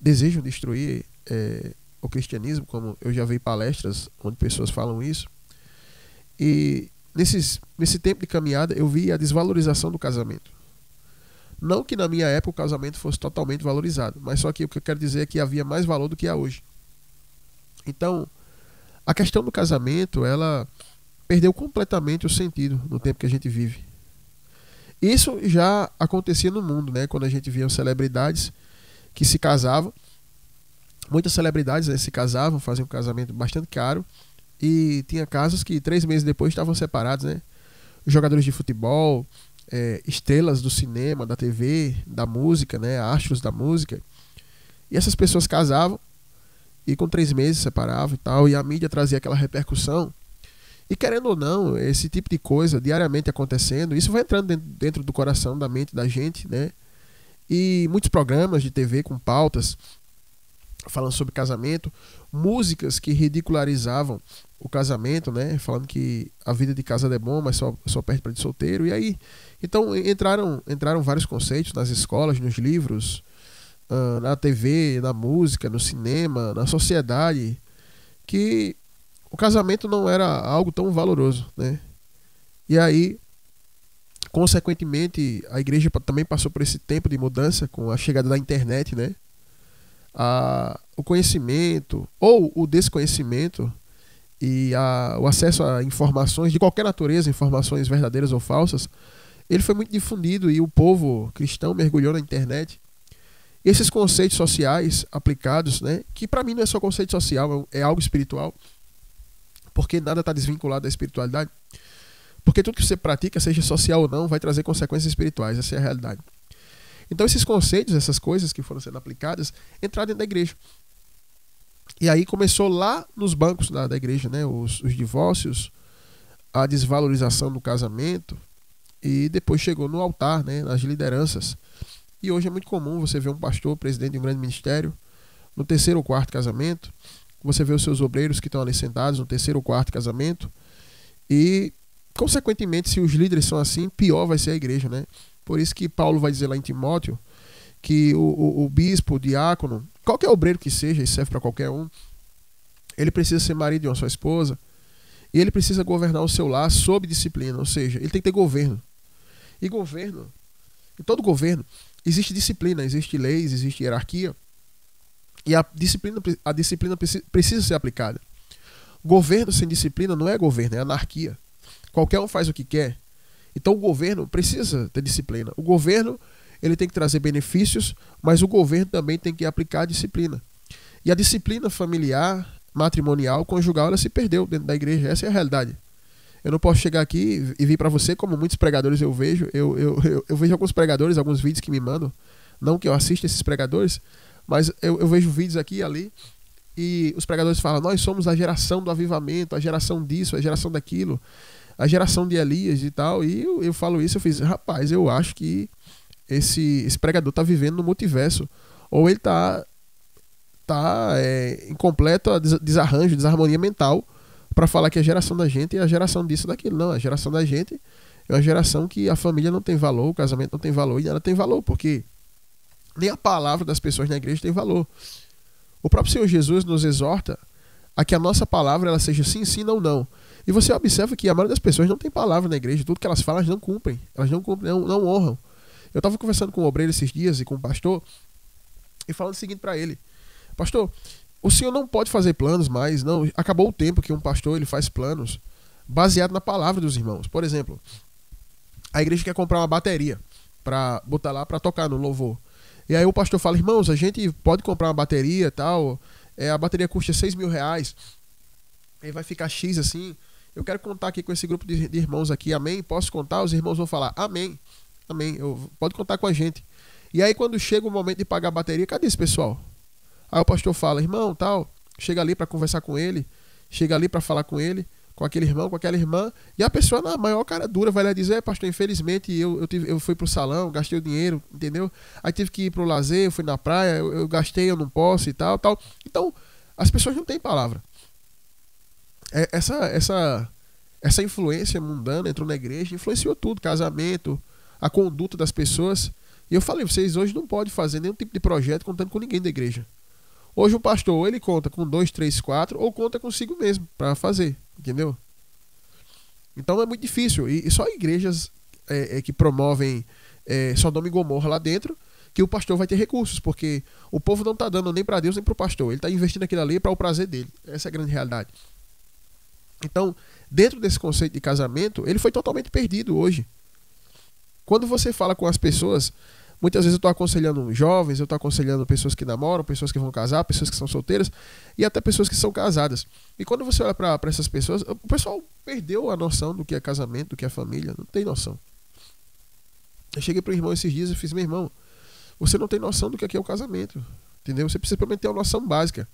desejam destruir o cristianismo, como eu já vi palestras onde pessoas falam isso. E nesse tempo de caminhada, eu vi a desvalorização do casamento. Não que na minha época o casamento fosse totalmente valorizado, mas só que o que eu quero dizer é que havia mais valor do que há hoje. Então, a questão do casamento, ela perdeu completamente o sentido no tempo que a gente vive. Isso já acontecia no mundo, né? Quando a gente via celebridades que se casavam. Muitas celebridades, né, se casavam, faziam um casamento bastante caro. E tinha casos que 3 meses depois estavam separados, né? Jogadores de futebol, estrelas do cinema, da TV, da música, né? Astros da música. E essas pessoas casavam e com 3 meses separavam e tal. E a mídia trazia aquela repercussão. E querendo ou não, esse tipo de coisa diariamente acontecendo, isso vai entrando dentro do coração, da mente da gente, né? E muitos programas de TV com pautas falando sobre casamento, músicas que ridicularizavam o casamento, né? Falando que a vida de casado é bom, mas só perde para de solteiro. E aí, então entraram vários conceitos nas escolas, nos livros, na TV, na música, no cinema, na sociedade, que o casamento não era algo tão valoroso, né? E aí, consequentemente, a igreja também passou por esse tempo de mudança com a chegada da internet, né? O conhecimento ou o desconhecimento e o acesso a informações de qualquer natureza, informações verdadeiras ou falsas, ele foi muito difundido e o povo cristão mergulhou na internet. E esses conceitos sociais aplicados, né? Que para mim não é só conceito social, é algo espiritual, porque nada está desvinculado da espiritualidade. Porque tudo que você pratica, seja social ou não, vai trazer consequências espirituais. Essa é a realidade. Então esses conceitos, essas coisas que foram sendo aplicadas, entraram dentro da igreja. E aí começou lá nos bancos da igreja, né? Os divórcios, a desvalorização do casamento, e depois chegou no altar, né? Nas lideranças. E hoje é muito comum você ver um pastor, presidente de um grande ministério, no 3º ou 4º casamento. Você vê os seus obreiros que estão ali sentados no 3º ou 4º casamento. E, consequentemente, se os líderes são assim, pior vai ser a igreja, né? Por isso que Paulo vai dizer lá em Timóteo que o bispo, o diácono, qualquer obreiro que seja, e serve para qualquer um, ele precisa ser marido de uma só esposa e ele precisa governar o seu lar sob disciplina, ou seja, ele tem que ter governo. E governo, em todo governo, existe disciplina, existe leis, existe hierarquia. E a disciplina precisa ser aplicada. Governo sem disciplina não é governo, é anarquia. Qualquer um faz o que quer. Então o governo precisa ter disciplina. O governo ele tem que trazer benefícios, mas o governo também tem que aplicar a disciplina. E a disciplina familiar, matrimonial, conjugal, ela se perdeu dentro da igreja. Essa é a realidade. Eu não posso chegar aqui e vir para você, como muitos pregadores eu vejo. Eu vejo alguns pregadores, alguns vídeos que me mandam. Não que eu assista esses pregadores, mas eu vejo vídeos aqui e ali. E os pregadores falam, nós somos a geração do avivamento, a geração disso, a geração daquilo, a geração de Elias e tal. E eu falo isso, eu fiz, rapaz, eu acho que esse pregador está vivendo no multiverso. Ou ele está em completo desarranjo, desarmonia mental, para falar que a geração da gente é a geração disso, daquilo. Não, a geração da gente é uma geração que a família não tem valor, o casamento não tem valor e nada tem valor, porque nem a palavra das pessoas na igreja tem valor. O próprio Senhor Jesus nos exorta a que a nossa palavra ela seja sim, sim, não, não. E você observa que a maioria das pessoas não tem palavra na igreja, tudo que elas falam elas não cumprem, não honram. Eu estava conversando com o obreiro esses dias e com o pastor e falando o seguinte para ele: pastor, o senhor não pode fazer planos mais, não. Acabou o tempo que um pastor ele faz planos baseado na palavra dos irmãos. Por exemplo, a igreja quer comprar uma bateria para botar lá para tocar no louvor. E aí o pastor fala, irmãos, a gente pode comprar uma bateria e tal, a bateria custa R$6.000, aí vai ficar X assim, eu quero contar aqui com esse grupo de irmãos aqui, amém? Posso contar? Os irmãos vão falar, amém, amém, pode contar com a gente. E aí quando chega o momento de pagar a bateria, cadê esse pessoal? Aí o pastor fala, irmão, tal, chega ali para conversar com ele, chega ali para falar com ele, com aquele irmão, com aquela irmã, e a pessoa na maior cara dura vai lá dizer, pastor, infelizmente eu fui pro salão, gastei o dinheiro, entendeu? Aí tive que ir pro lazer, eu fui na praia, eu gastei, eu não posso e tal. Então, as pessoas não têm palavra. Essa influência mundana entrou na igreja, influenciou tudo, casamento, a conduta das pessoas. E eu falei, vocês hoje não podem fazer nenhum tipo de projeto contando com ninguém da igreja. Hoje o pastor, ou ele conta com 2, 3, 4, ou conta consigo mesmo para fazer, entendeu? Então é muito difícil. E só igrejas que promovem Sodoma e Gomorra lá dentro, que o pastor vai ter recursos, porque o povo não está dando nem para Deus nem para o pastor. Ele está investindo aquilo ali para o prazer dele. Essa é a grande realidade. Então, dentro desse conceito de casamento, ele foi totalmente perdido hoje. Quando você fala com as pessoas, muitas vezes eu estou aconselhando jovens, eu estou aconselhando pessoas que namoram, pessoas que vão casar, pessoas que são solteiras e até pessoas que são casadas. E quando você olha para essas pessoas, o pessoal perdeu a noção do que é casamento, do que é família, não tem noção. Eu cheguei para o irmão esses dias e fiz: meu irmão, você não tem noção do que é o casamento, entendeu? Você precisa pelo menos ter uma noção básica.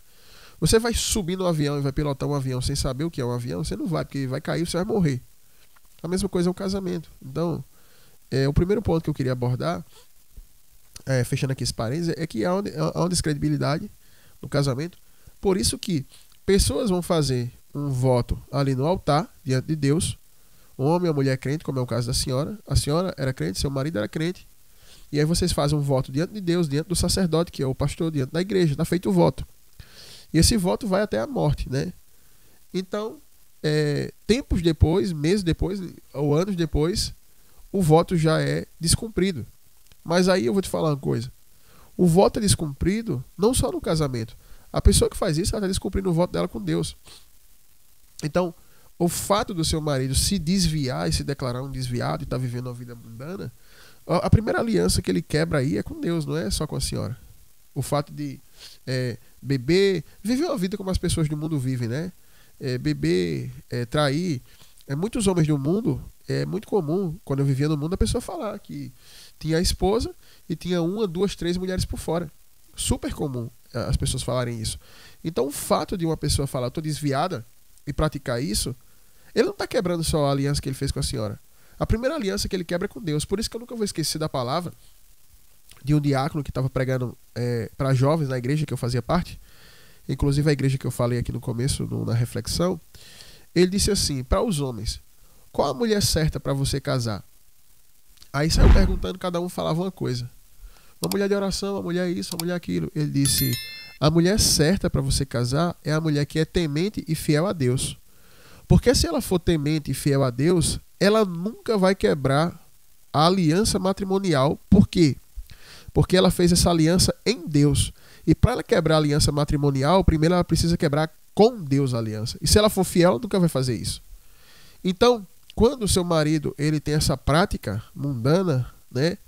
Você vai subir no avião e vai pilotar um avião sem saber o que é um avião? Você não vai, porque vai cair, você vai morrer. A mesma coisa é o casamento. Então, o primeiro ponto que eu queria abordar, fechando aqui esse parênteses, é que há uma descredibilidade no casamento. Por isso que pessoas vão fazer um voto ali no altar, diante de Deus, um homem ou mulher crente, como é o caso da senhora. A senhora era crente, seu marido era crente. E aí vocês fazem um voto diante de Deus, diante do sacerdote, que é o pastor, diante da igreja. Está feito o voto. E esse voto vai até a morte, né? Então, tempos depois, meses depois, ou anos depois, o voto já é descumprido. Mas aí eu vou te falar uma coisa. O voto é descumprido não só no casamento. A pessoa que faz isso, ela está descumprindo o voto dela com Deus. Então, o fato do seu marido se desviar e se declarar um desviado e estar vivendo uma vida mundana, a primeira aliança que ele quebra aí é com Deus, não é só com a senhora. O fato de beber, viver uma vida como as pessoas do mundo vivem, né? Beber, trair. Muitos homens do mundo, é muito comum, quando eu vivia no mundo, a pessoa falar que tinha a esposa e tinha 1, 2, 3 mulheres por fora. Super comum as pessoas falarem isso. Então o fato de uma pessoa falar: estou desviada, e praticar isso, ele não está quebrando só a aliança que ele fez com a senhora. A primeira aliança que ele quebra é com Deus. Por isso que eu nunca vou esquecer da palavra de um diácono que estava pregando para jovens na igreja que eu fazia parte, inclusive a igreja que eu falei aqui no começo, na reflexão. Ele disse assim: para os homens, qual a mulher certa para você casar? Aí saiu perguntando, cada um falava uma coisa. Uma mulher de oração, uma mulher isso, uma mulher aquilo. Ele disse: a mulher certa para você casar é a mulher que é temente e fiel a Deus. Porque se ela for temente e fiel a Deus, ela nunca vai quebrar a aliança matrimonial. Por quê? Porque ela fez essa aliança em Deus. E para ela quebrar a aliança matrimonial, primeiro ela precisa quebrar com Deus a aliança. E se ela for fiel, ela nunca vai fazer isso. Então, quando o seu marido ele tem essa prática mundana, né,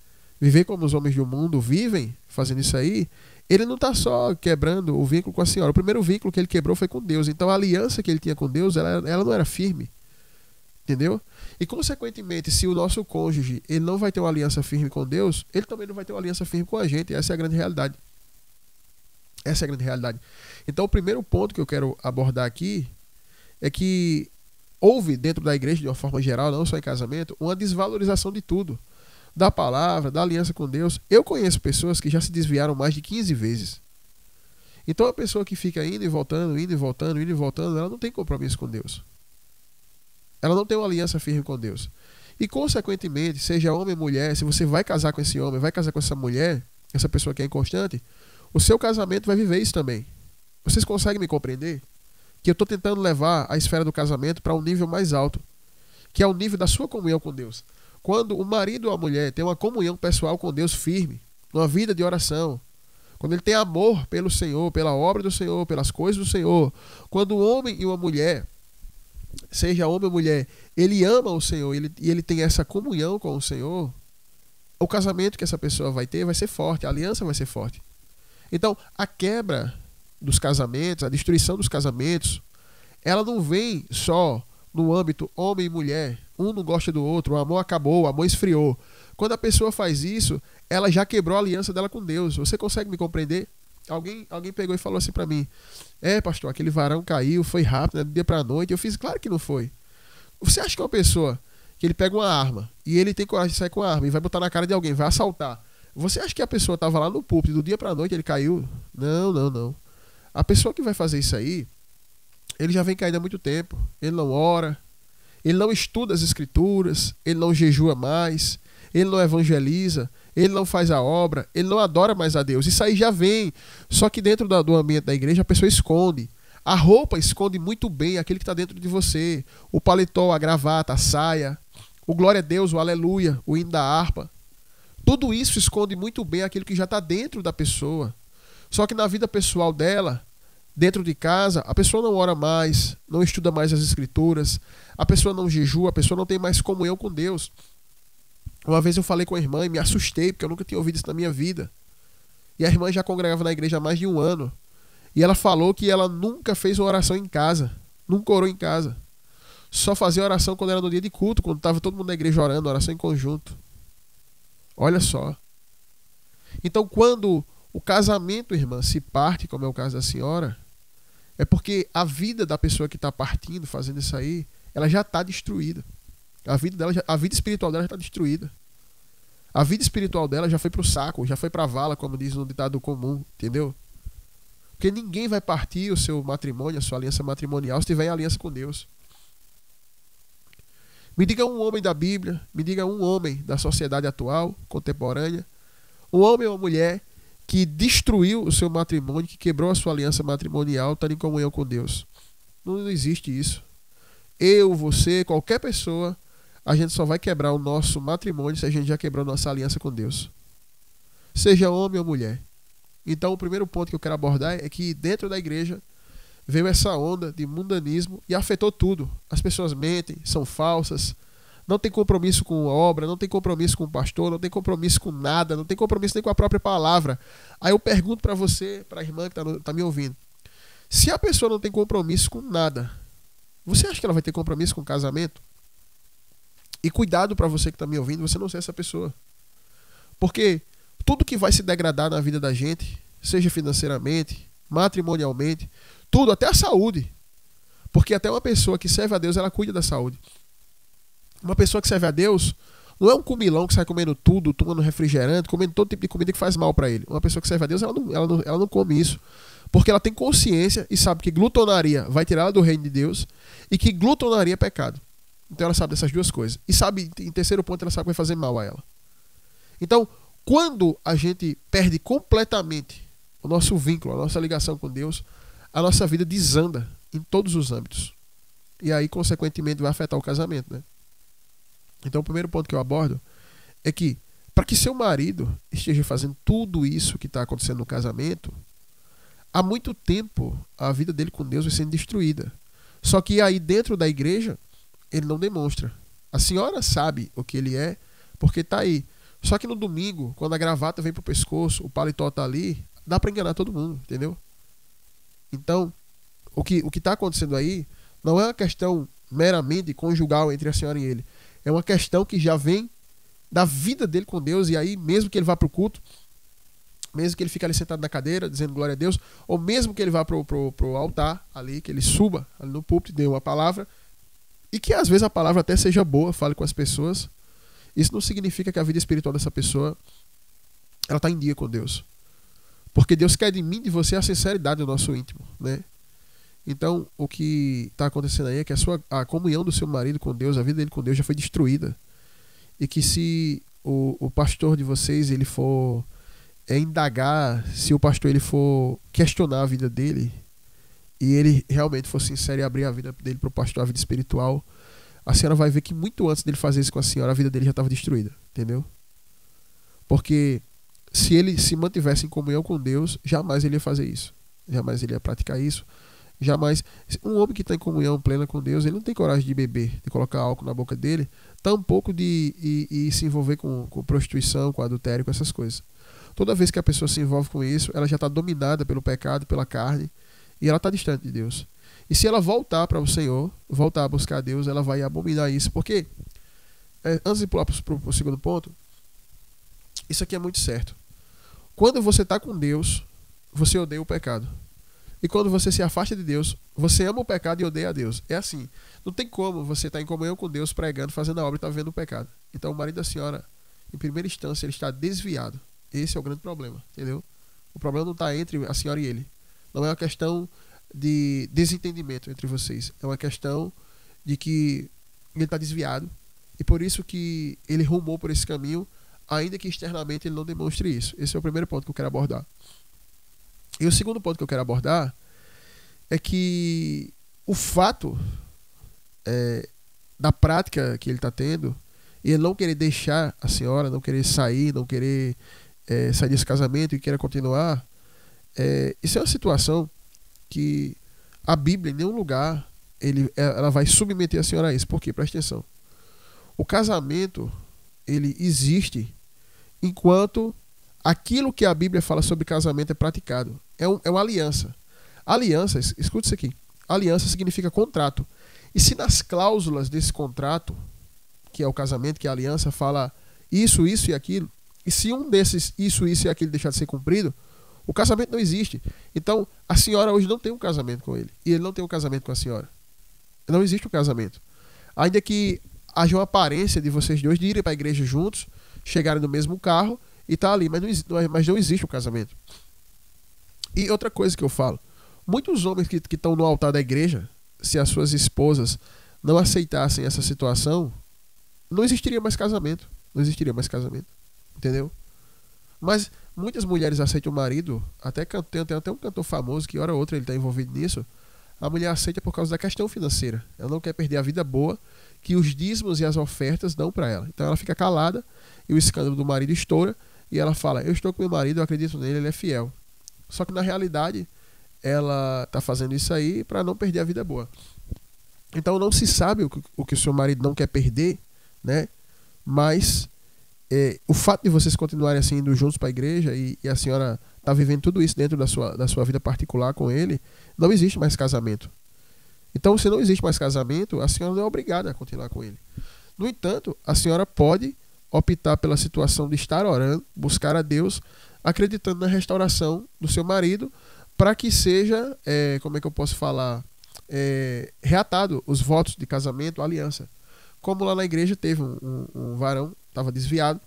viver como os homens do mundo vivem, fazendo isso aí, ele não está só quebrando o vínculo com a senhora. O primeiro vínculo que ele quebrou foi com Deus. Então a aliança que ele tinha com Deus, ela não era firme. Entendeu? E consequentemente, se o nosso cônjuge ele não vai ter uma aliança firme com Deus, ele também não vai ter uma aliança firme com a gente. Essa é a grande realidade. Essa é a grande realidade. Então o primeiro ponto que eu quero abordar aqui é que houve dentro da igreja, de uma forma geral, não só em casamento, uma desvalorização de tudo. Da palavra, da aliança com Deus. Eu conheço pessoas que já se desviaram mais de 15 vezes. Então a pessoa que fica indo e voltando, indo e voltando, indo e voltando, ela não tem compromisso com Deus. Ela não tem uma aliança firme com Deus. E consequentemente, seja homem ou mulher, se você vai casar com esse homem, vai casar com essa mulher, essa pessoa que é inconstante, o seu casamento vai viver isso também. Vocês conseguem me compreender? Que eu estou tentando levar a esfera do casamento para um nível mais alto, que é o nível da sua comunhão com Deus. Quando o marido ou a mulher tem uma comunhão pessoal com Deus firme, uma vida de oração, quando ele tem amor pelo Senhor, pela obra do Senhor, pelas coisas do Senhor, quando o homem e uma mulher, seja homem ou mulher, ele ama o Senhor e ele tem essa comunhão com o Senhor, o casamento que essa pessoa vai ter vai ser forte, a aliança vai ser forte. Então, a quebra dos casamentos, a destruição dos casamentos, ela não vem só no âmbito homem e mulher. Um não gosta do outro, o amor acabou, o amor esfriou. Quando a pessoa faz isso, ela já quebrou a aliança dela com Deus. Você consegue me compreender? Alguém pegou e falou assim pra mim: pastor, aquele varão caiu, foi rápido, né, do dia pra noite. Eu fiz: claro que não foi. Você acha que uma pessoa que ele pega uma arma e ele tem coragem de sair com a arma e vai botar na cara de alguém, vai assaltar, você acha que a pessoa estava lá no púlpito, do dia pra noite ele caiu? Não. A pessoa que vai fazer isso aí, ele já vem caindo há muito tempo. Ele não ora, ele não estuda as escrituras, ele não jejua mais, ele não evangeliza, ele não faz a obra, ele não adora mais a Deus. Isso aí já vem. Só que dentro do ambiente da igreja a pessoa esconde. A roupa esconde muito bem aquilo que está dentro de você. O paletó, a gravata, a saia, o glória a Deus, o aleluia, o hino da harpa. Tudo isso esconde muito bem aquilo que já está dentro da pessoa. Só que na vida pessoal dela, dentro de casa, a pessoa não ora mais, não estuda mais as escrituras, a pessoa não jejua, a pessoa não tem mais comunhão com Deus. Uma vez eu falei com a irmã e me assustei, porque eu nunca tinha ouvido isso na minha vida. E a irmã já congregava na igreja há mais de 1 ano. E ela falou que ela nunca fez uma oração em casa, nunca orou em casa. Só fazia oração quando era no dia de culto, quando estava todo mundo na igreja orando, oração em conjunto. Olha só. Então, quando o casamento, irmã, se parte, como é o caso da senhora, é porque a vida da pessoa que está partindo, fazendo isso aí, ela já está destruída. A vida espiritual dela já está destruída. A vida espiritual dela já foi para o saco, já foi para a vala, como diz no ditado comum, entendeu? Porque ninguém vai partir o seu matrimônio, a sua aliança matrimonial, se tiver em aliança com Deus. Me diga um homem da Bíblia, me diga um homem da sociedade atual, contemporânea, um homem ou uma mulher que destruiu o seu matrimônio, que quebrou a sua aliança matrimonial, está em comunhão com Deus. Não existe isso. Eu, você, qualquer pessoa, a gente só vai quebrar o nosso matrimônio se a gente já quebrou a nossa aliança com Deus. Seja homem ou mulher. Então o primeiro ponto que eu quero abordar é que dentro da igreja veio essa onda de mundanismo e afetou tudo. As pessoas mentem, são falsas, não tem compromisso com a obra, não tem compromisso com o pastor, não tem compromisso com nada, não tem compromisso nem com a própria palavra. Aí eu pergunto para você, para a irmã que está me ouvindo, se a pessoa não tem compromisso com nada, você acha que ela vai ter compromisso com o casamento? E cuidado para você que está me ouvindo, você não ser essa pessoa. Porque tudo que vai se degradar na vida da gente, seja financeiramente, matrimonialmente, tudo, até a saúde. Porque até uma pessoa que serve a Deus, ela cuida da saúde. Uma pessoa que serve a Deus não é um comilão que sai comendo tudo, tomando refrigerante, comendo todo tipo de comida que faz mal para ele. Uma pessoa que serve a Deus, ela não come isso. Porque ela tem consciência e sabe que glutonaria vai tirar ela do reino de Deus e que glutonaria é pecado. Então ela sabe dessas duas coisas. E sabe, em terceiro ponto, ela sabe que vai fazer mal a ela. Então, quando a gente perde completamente o nosso vínculo, a nossa ligação com Deus, a nossa vida desanda em todos os âmbitos. E aí, consequentemente, vai afetar o casamento, né? Então, o primeiro ponto que eu abordo é que, para que seu marido esteja fazendo tudo isso que está acontecendo no casamento, há muito tempo a vida dele com Deus vai sendo destruída. Só que aí, dentro da igreja, ele não demonstra. A senhora sabe o que ele é, porque está aí. Só que no domingo, quando a gravata vem pro pescoço, o paletó tá ali, dá para enganar todo mundo, entendeu? Então, o que está acontecendo aí não é uma questão meramente conjugal entre a senhora e ele. É uma questão que já vem da vida dele com Deus, e aí, mesmo que ele vá pro culto, mesmo que ele fique ali sentado na cadeira, dizendo glória a Deus, ou mesmo que ele vá pro altar ali, que ele suba ali no púlpito, dê uma palavra, e que às vezes a palavra até seja boa, fale com as pessoas, isso não significa que a vida espiritual dessa pessoa ela está em dia com Deus. Porque Deus quer de mim e de você a sinceridade do nosso íntimo, né? Então, o que está acontecendo aí é que a comunhão do seu marido com Deus, a vida dele com Deus já foi destruída. E que se o pastor de vocês ele for indagar, se o pastor ele for questionar a vida dele, e ele realmente for sincero e abrir a vida dele para o pastor, a vida espiritual, a senhora vai ver que muito antes dele fazer isso com a senhora, a vida dele já estava destruída, entendeu? Porque se ele se mantivesse em comunhão com Deus, jamais ele ia fazer isso. Jamais ele ia praticar isso. Jamais. Um homem que está em comunhão plena com Deus, ele não tem coragem de beber, de colocar álcool na boca dele, tampouco de se envolver com prostituição, com adultério, com essas coisas. Toda vez que a pessoa se envolve com isso, ela já está dominada pelo pecado, pela carne, e ela está distante de Deus. E se ela voltar para o Senhor, voltar a buscar a Deus, ela vai abominar isso. Porque, antes de pular para o segundo ponto, isso aqui é muito certo. Quando você está com Deus, você odeia o pecado. E quando você se afasta de Deus, você ama o pecado e odeia a Deus. É assim. Não tem como você estar em comunhão com Deus, pregando, fazendo a obra e estar vendo o pecado. Então o marido da senhora, em primeira instância, ele está desviado. Esse é o grande problema, entendeu? O problema não está entre a senhora e ele. Não é uma questão de desentendimento entre vocês. É uma questão de que ele está desviado. E por isso que ele rumou por esse caminho, ainda que externamente ele não demonstre isso. Esse é o primeiro ponto que eu quero abordar. E o segundo ponto que eu quero abordar é que o fato da prática que ele está tendo, e ele não querer deixar a senhora, não querer sair, não querer sair desse casamento e querer continuar, isso é uma situação que a Bíblia em nenhum lugar ela vai submeter a senhora a isso. Por quê? Presta atenção. O casamento, ele existe enquanto aquilo que a Bíblia fala sobre casamento é praticado. É uma aliança. Aliança, escuta isso aqui. Aliança significa contrato. E se nas cláusulas desse contrato, que é o casamento, que é a aliança, fala isso, isso e aquilo, e se um desses isso e aquilo deixar de ser cumprido, o casamento não existe. Então, a senhora hoje não tem um casamento com ele. E ele não tem um casamento com a senhora. Não existe um casamento. Ainda que haja uma aparência de vocês dois de irem para a igreja juntos, chegarem no mesmo carro e tá ali, mas não existe um casamento. E outra coisa que eu falo, muitos homens que estão no altar da igreja, se as suas esposas não aceitassem essa situação, não existiria mais casamento. Não existiria mais casamento. Entendeu? Mas muitas mulheres aceitam o marido, tem até um cantor famoso que hora ou outra ele está envolvido nisso. A mulher aceita por causa da questão financeira. Ela não quer perder a vida boa que os dízimos e as ofertas dão para ela. Então ela fica calada e o escândalo do marido estoura e ela fala, eu estou com meu marido, eu acredito nele, ele é fiel. Só que na realidade ela está fazendo isso aí para não perder a vida boa. Então não se sabe o que o seu marido não quer perder, né? Mas o fato de vocês continuarem assim indo juntos para a igreja e a senhora está vivendo tudo isso dentro da sua vida particular com ele, não existe mais casamento. Então, se não existe mais casamento, a senhora não é obrigada a continuar com ele. No entanto, a senhora pode optar pela situação de estar orando, buscar a Deus, acreditando na restauração do seu marido, para que seja, como é que eu posso falar, reatado os votos de casamento, aliança. Como lá na igreja teve um varão, estava desviado,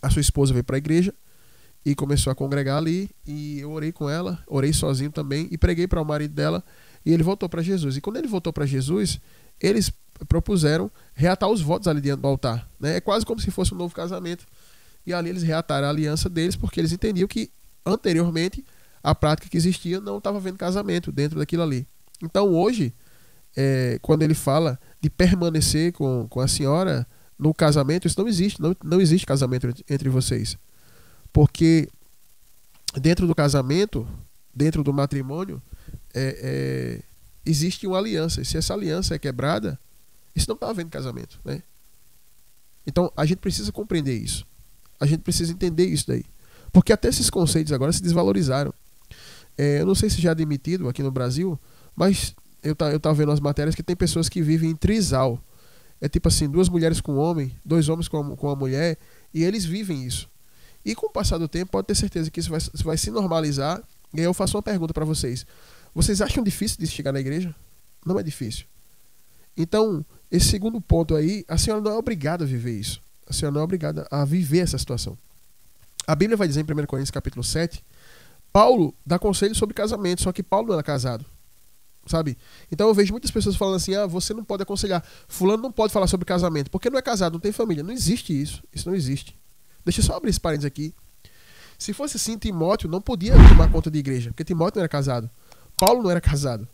a sua esposa veio para a igreja e começou a congregar ali, e eu orei com ela, orei sozinho também, e preguei para o marido dela, e ele voltou para Jesus. E quando ele voltou para Jesus, eles propuseram reatar os votos ali diante do altar, né? É quase como se fosse um novo casamento. E ali eles reataram a aliança deles, porque eles entendiam que anteriormente a prática que existia não estava havendo casamento dentro daquilo ali. Então hoje, quando ele fala de permanecer com a senhora no casamento, isso não existe. Não existe casamento entre vocês. Porque dentro do casamento, dentro do matrimônio, existe uma aliança. E se essa aliança é quebrada, isso não está havendo casamento, né? Então a gente precisa compreender isso. A gente precisa entender isso daí. Porque até esses conceitos agora se desvalorizaram. Eu não sei se já é admitido aqui no Brasil, mas eu tava vendo as matérias que tem pessoas que vivem em trisal. É tipo assim, 2 mulheres com um homem, 2 homens com uma mulher, e eles vivem isso. E com o passar do tempo, pode ter certeza que isso vai se normalizar. E aí eu faço uma pergunta para vocês. Vocês acham difícil de chegar na igreja? Não é difícil. Então, esse segundo ponto aí, a senhora não é obrigada a viver isso. A senhora não é obrigada a viver essa situação. A Bíblia vai dizer em 1 Coríntios capítulo 7, Paulo dá conselho sobre casamento, só que Paulo não era casado. Sabe? Então eu vejo muitas pessoas falando assim, você não pode aconselhar, fulano não pode falar sobre casamento, porque não é casado, não tem família. Não existe isso. Isso não existe. Deixa eu só abrir esse parênteses aqui. Se fosse assim, Timóteo não podia tomar conta de igreja, porque Timóteo não era casado. Paulo não era casado.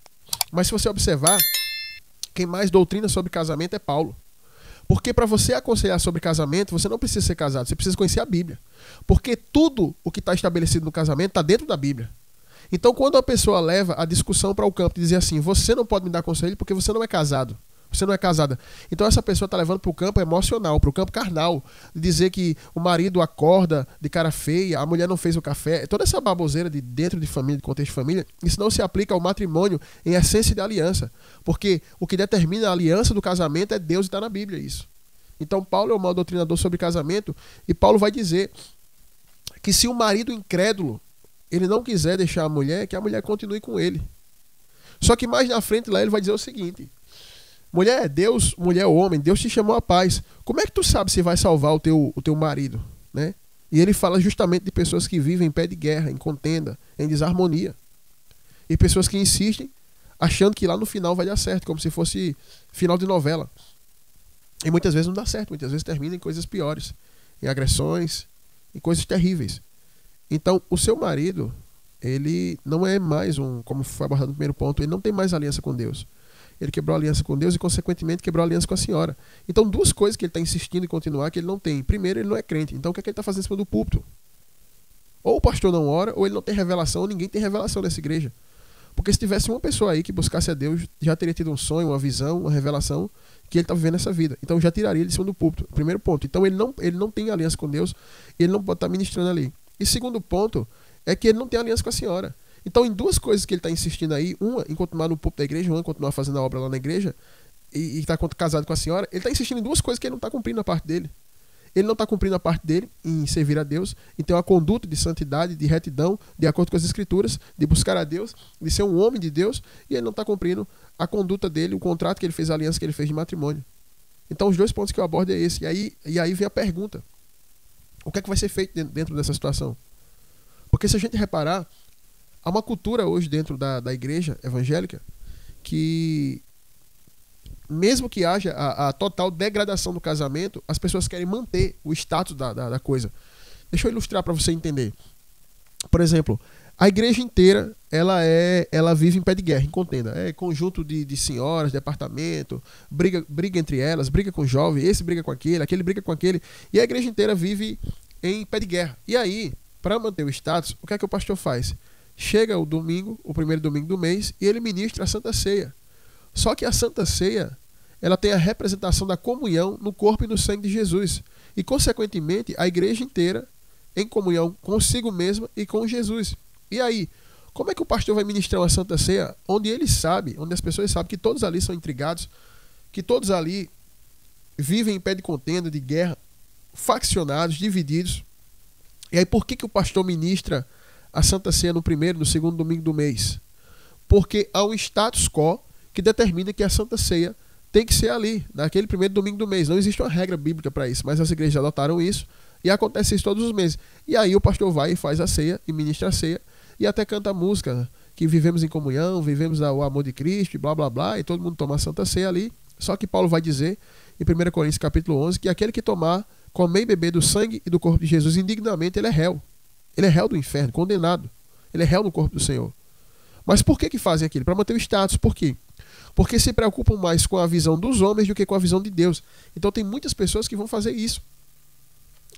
Mas se você observar, quem mais doutrina sobre casamento é Paulo. Porque para você aconselhar sobre casamento, você não precisa ser casado, você precisa conhecer a Bíblia. Porque tudo o que está estabelecido no casamento está dentro da Bíblia. Então quando a pessoa leva a discussão para o campo e dizer assim, você não pode me dar conselho porque você não é casado. Você não é casada. Então essa pessoa está levando para o campo emocional, para o campo carnal. De dizer que o marido acorda de cara feia, a mulher não fez o café. Toda essa baboseira de dentro de família, de contexto de família, isso não se aplica ao matrimônio em essência de aliança. Porque o que determina a aliança do casamento é Deus e está na Bíblia isso. Então Paulo é o maior doutrinador sobre casamento e Paulo vai dizer que se o marido incrédulo ele não quiser deixar a mulher, que a mulher continue com ele. Só que mais na frente lá ele vai dizer o seguinte: mulher, Deus, mulher ou homem, Deus te chamou à paz. Como é que tu sabe se vai salvar o teu marido, né? E ele fala justamente de pessoas que vivem em pé de guerra, em contenda, em desarmonia. E pessoas que insistem achando que lá no final vai dar certo, como se fosse final de novela. E muitas vezes não dá certo, muitas vezes termina em coisas piores, em agressões, em coisas terríveis. Então, o seu marido, ele não é mais como foi abordado no primeiro ponto, ele não tem mais aliança com Deus. Ele quebrou a aliança com Deus e, consequentemente, quebrou a aliança com a senhora. Então, duas coisas que ele está insistindo em continuar que ele não tem. Primeiro, ele não é crente. Então, o que é que ele está fazendo em cima do púlpito? Ou o pastor não ora, ou ele não tem revelação, ou ninguém tem revelação nessa igreja. Porque se tivesse uma pessoa aí que buscasse a Deus, já teria tido um sonho, uma visão, uma revelação que ele está vivendo nessa vida. Então, já tiraria ele de cima do púlpito. Primeiro ponto. Então, ele não tem aliança com Deus, ele não pode estar ministrando ali. E segundo ponto é que ele não tem aliança com a senhora. Então, em duas coisas que ele está insistindo aí, uma em continuar no púlpito da igreja, uma em continuar fazendo a obra lá na igreja, e está casado com a senhora, ele está insistindo em duas coisas que ele não está cumprindo a parte dele. Ele não está cumprindo a parte dele em servir a Deus, em ter uma conduta de santidade, de retidão, de acordo com as Escrituras, de buscar a Deus, de ser um homem de Deus, e ele não está cumprindo a conduta dele, o contrato que ele fez, a aliança que ele fez de matrimônio. Então, os dois pontos que eu abordo é esse. E aí vem a pergunta: o que é que vai ser feito dentro dessa situação? Porque se a gente reparar, há uma cultura hoje dentro da igreja evangélica que, mesmo que haja a total degradação do casamento, as pessoas querem manter o status da coisa. Deixa eu ilustrar para você entender. Por exemplo, a igreja inteira ela vive em pé de guerra, em contenda. É conjunto de senhoras, departamento, briga entre elas, briga com o jovem, esse briga com aquele briga com aquele. E a igreja inteira vive em pé de guerra. E aí, para manter o status, o que é que o pastor faz? Chega o domingo, o primeiro domingo do mês, e ele ministra a Santa Ceia. Só que a Santa Ceia, ela tem a representação da comunhão no corpo e no sangue de Jesus. E, consequentemente, a igreja inteira em comunhão consigo mesma e com Jesus. E aí, como é que o pastor vai ministrar uma Santa Ceia onde ele sabe, onde as pessoas sabem que todos ali são intrigados, que todos ali vivem em pé de contenda, de guerra, faccionados, divididos? E aí, por que o pastor ministra a Santa Ceia no primeiro, no segundo domingo do mês? Porque há um status quo que determina que a Santa Ceia tem que ser ali, naquele primeiro domingo do mês. Não existe uma regra bíblica para isso, mas as igrejas adotaram isso e acontece isso todos os meses. E aí o pastor vai e faz a ceia e ministra a ceia e até canta a música que vivemos em comunhão, vivemos o amor de Cristo e blá blá blá, e todo mundo toma a Santa Ceia ali. Só que Paulo vai dizer em 1 Coríntios capítulo 11 que aquele que tomar, comer e beber do sangue e do corpo de Jesus indignamente, ele é réu. Ele é réu do inferno, condenado. Ele é réu no corpo do Senhor. Mas por que fazem aquilo? Para manter o status. Por quê? Porque se preocupam mais com a visão dos homens do que com a visão de Deus. Então tem muitas pessoas que vão fazer isso.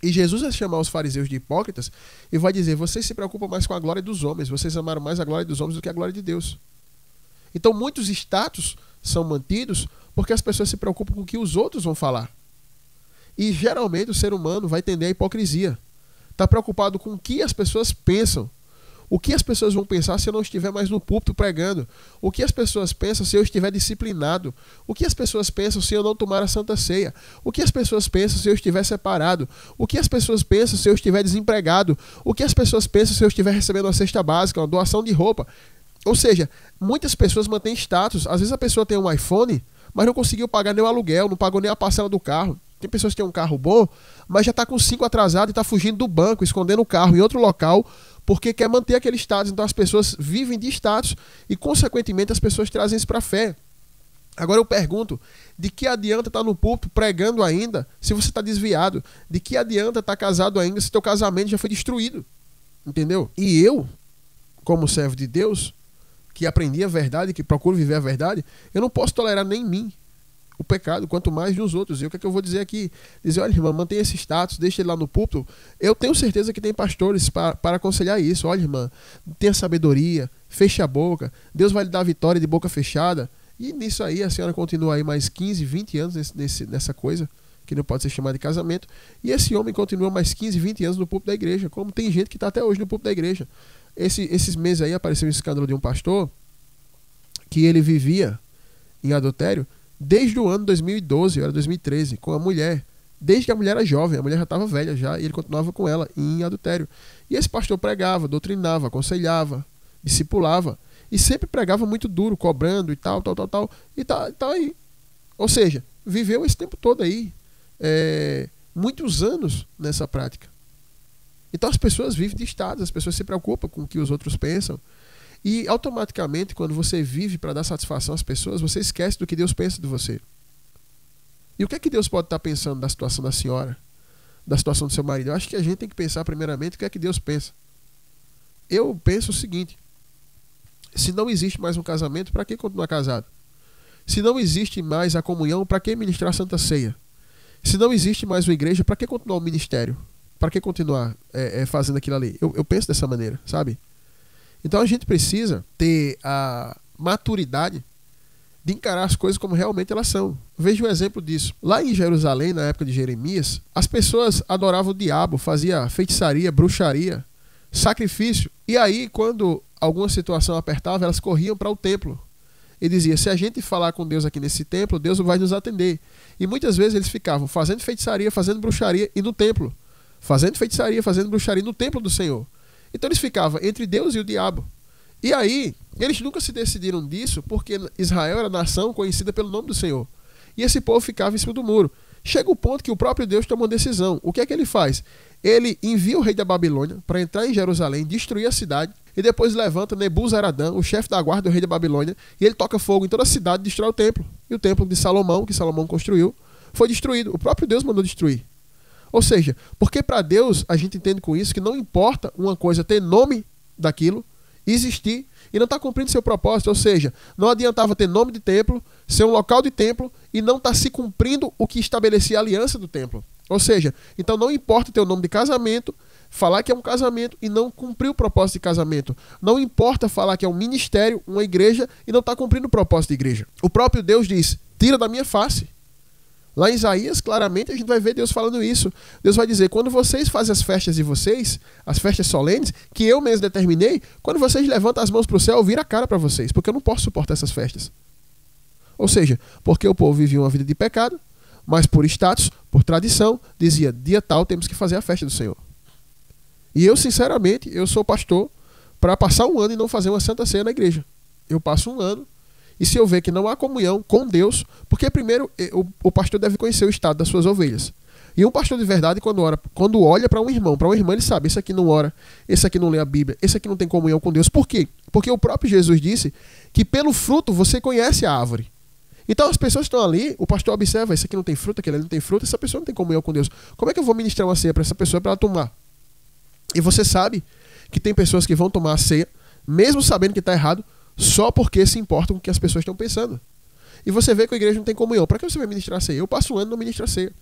E Jesus vai chamar os fariseus de hipócritas e vai dizer: vocês se preocupam mais com a glória dos homens, vocês amaram mais a glória dos homens do que a glória de Deus. Então muitos status são mantidos porque as pessoas se preocupam com o que os outros vão falar. E geralmente o ser humano vai tender à hipocrisia. Está preocupado com o que as pessoas pensam. O que as pessoas vão pensar se eu não estiver mais no púlpito pregando? O que as pessoas pensam se eu estiver disciplinado? O que as pessoas pensam se eu não tomar a Santa Ceia? O que as pessoas pensam se eu estiver separado? O que as pessoas pensam se eu estiver desempregado? O que as pessoas pensam se eu estiver recebendo uma cesta básica, uma doação de roupa? Ou seja, muitas pessoas mantêm status. Às vezes a pessoa tem um iPhone, mas não conseguiu pagar nem o aluguel, não pagou nem a parcela do carro. Tem pessoas que têm um carro bom, mas já está com 5 atrasado e está fugindo do banco, escondendo o carro em outro local, porque quer manter aquele status. Então as pessoas vivem de status e, consequentemente, as pessoas trazem isso para a fé. Agora eu pergunto, de que adianta estar no púlpito pregando ainda se você está desviado? De que adianta estar casado ainda se teu casamento já foi destruído? Entendeu? E eu, como servo de Deus, que aprendi a verdade, que procuro viver a verdade, eu não posso tolerar nem em mim o pecado, quanto mais nos outros. E o que é que eu vou dizer aqui? Dizer: olha, irmã, mantenha esse status, deixa ele lá no púlpito. Eu tenho certeza que tem pastores para aconselhar isso. Olha, irmã, tenha sabedoria, feche a boca, Deus vai lhe dar vitória de boca fechada. E nisso aí a senhora continua aí mais 15, 20 anos nessa coisa, que não pode ser chamada de casamento. E esse homem continua mais 15, 20 anos no púlpito da igreja, como tem gente que está até hoje no púlpito da igreja. Esses meses aí apareceu um escândalo de um pastor que ele vivia em adultério desde o ano 2012, era 2013, com a mulher. Desde que a mulher era jovem, a mulher já estava velha já, e ele continuava com ela em adultério. E esse pastor pregava, doutrinava, aconselhava, discipulava, e sempre pregava muito duro, cobrando e tal. E tá aí. Ou seja, viveu esse tempo todo aí, muitos anos nessa prática. Então as pessoas vivem de status, as pessoas se preocupam com o que os outros pensam. E automaticamente, quando você vive para dar satisfação às pessoas, você esquece do que Deus pensa de você. E o que é que Deus pode estar pensando da situação da senhora, da situação do seu marido? Eu acho que a gente tem que pensar primeiramente o que é que Deus pensa. eu penso o seguinte: se não existe mais um casamento, para que continuar casado? Se não existe mais a comunhão, para que ministrar a Santa Ceia? Se não existe mais uma igreja, para que continuar o ministério? Para que continuar fazendo aquilo ali? Eu penso dessa maneira, sabe? Então a gente precisa ter a maturidade de encarar as coisas como realmente elas são. Veja um exemplo disso. Lá em Jerusalém, na época de Jeremias, as pessoas adoravam o diabo, faziam feitiçaria, bruxaria, sacrifício. E aí, quando alguma situação apertava, elas corriam para o templo. E dizia: se a gente falar com Deus aqui nesse templo, Deus vai nos atender. E muitas vezes eles ficavam fazendo feitiçaria, fazendo bruxaria e no templo. Fazendo feitiçaria, fazendo bruxaria no templo do Senhor. Então eles ficavam entre Deus e o diabo. E aí, eles nunca se decidiram disso, porque Israel era a nação conhecida pelo nome do Senhor. E esse povo ficava em cima do muro. Chega o ponto que o próprio Deus toma uma decisão. O que é que ele faz? Ele envia o rei da Babilônia para entrar em Jerusalém, destruir a cidade, e depois levanta Nebuzaradã, o chefe da guarda do rei da Babilônia, e ele toca fogo em toda a cidade e destrói o templo. E o templo de Salomão, que Salomão construiu, foi destruído. O próprio Deus mandou destruir. Ou seja, porque para Deus, a gente entende com isso que não importa uma coisa ter nome daquilo, existir e não está cumprindo seu propósito. Ou seja, não adiantava ter nome de templo, ser um local de templo e não estar se cumprindo o que estabelecia a aliança do templo. Ou seja, então não importa ter o nome de casamento, falar que é um casamento e não cumprir o propósito de casamento. Não importa falar que é um ministério, uma igreja e não estar cumprindo o propósito de igreja. O próprio Deus diz: tira da minha face. Lá em Isaías, claramente, a gente vai ver Deus falando isso. Deus vai dizer: quando vocês fazem as festas de vocês, as festas solenes, que eu mesmo determinei, quando vocês levantam as mãos para o céu, eu viro a cara para vocês, porque eu não posso suportar essas festas. Ou seja, porque o povo vivia uma vida de pecado, mas por status, por tradição, dizia: dia tal temos que fazer a festa do Senhor. E eu, sinceramente, eu sou pastor para passar um ano e não fazer uma santa ceia na igreja. Eu passo um ano. E se eu ver que não há comunhão com Deus, porque primeiro o pastor deve conhecer o estado das suas ovelhas. E um pastor de verdade, quando olha para um irmão, ele sabe: esse aqui não ora, esse aqui não lê a Bíblia, esse aqui não tem comunhão com Deus. Por quê? Porque o próprio Jesus disse que pelo fruto você conhece a árvore. Então as pessoas estão ali, o pastor observa: esse aqui não tem fruta, aquele ali não tem fruta, essa pessoa não tem comunhão com Deus. Como é que eu vou ministrar uma ceia para essa pessoa para ela tomar? E você sabe que tem pessoas que vão tomar a ceia, mesmo sabendo que está errado, só porque se importam com o que as pessoas estão pensando. E você vê que a igreja não tem comunhão. Para que você vai ministrar a ceia? Eu passo um ano e não ministro a ceia.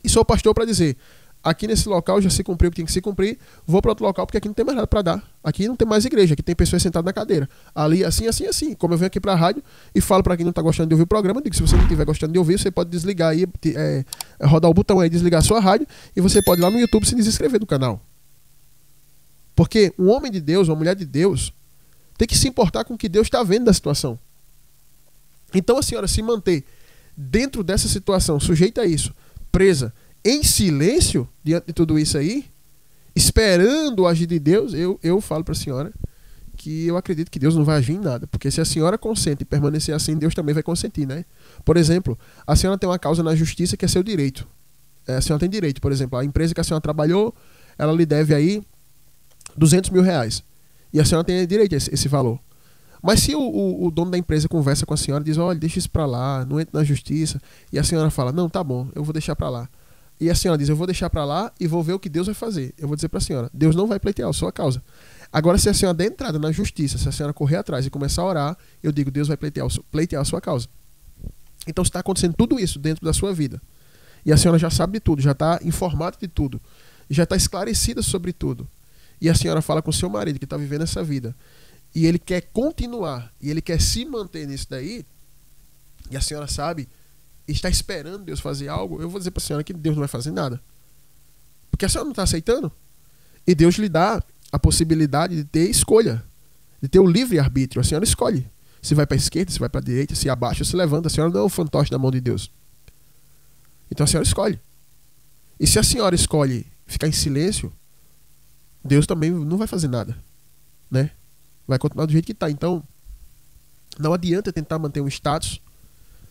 E sou pastor para dizer: aqui nesse local já se cumpriu o que tem que se cumprir, vou para outro local porque aqui não tem mais nada para dar. Aqui não tem mais igreja, aqui tem pessoas sentadas na cadeira. Ali, assim, assim, assim. Como eu venho aqui para a rádio e falo para quem não está gostando de ouvir o programa, digo: se você não estiver gostando de ouvir, você pode desligar aí, rodar o botão aí, desligar a sua rádio, e você pode ir lá no YouTube se desinscrever do canal. Porque um homem de Deus, uma mulher de Deus, tem que se importar com o que Deus está vendo da situação. Então a senhora se manter dentro dessa situação, sujeita a isso, presa, em silêncio, diante de tudo isso aí, esperando o agir de Deus, eu falo para a senhora que eu acredito que Deus não vai agir em nada. Porque se a senhora consente e permanecer assim, Deus também vai consentir, né? Por exemplo, a senhora tem uma causa na justiça que é seu direito. A senhora tem direito, por exemplo, a empresa que a senhora trabalhou, ela lhe deve aí 200 mil reais. E a senhora tem direito a esse valor. Mas se o dono da empresa conversa com a senhora e diz: olha, deixa isso para lá, não entra na justiça, e a senhora fala: não, tá bom, eu vou deixar para lá. E a senhora diz: eu vou deixar para lá e vou ver o que Deus vai fazer. Eu vou dizer para a senhora: Deus não vai pleitear a sua causa. Agora, se a senhora der entrada na justiça, se a senhora correr atrás e começar a orar, eu digo: Deus vai pleitear a sua causa. Então está acontecendo tudo isso dentro da sua vida. E a senhora já sabe de tudo, já está informada de tudo, já está esclarecida sobre tudo. E a senhora fala com o seu marido que está vivendo essa vida, e ele quer continuar, e ele quer se manter nisso daí, e a senhora sabe, está esperando Deus fazer algo, eu vou dizer para a senhora que Deus não vai fazer nada. Porque a senhora não está aceitando. E Deus lhe dá a possibilidade de ter escolha, de ter o livre-arbítrio. A senhora escolhe se vai para a esquerda, se vai para a direita, se abaixa, se levanta. A senhora não é um fantoche na mão de Deus. Então a senhora escolhe. E se a senhora escolhe ficar em silêncio, Deus também não vai fazer nada, né? Vai continuar do jeito que está. Então, não adianta tentar manter um status,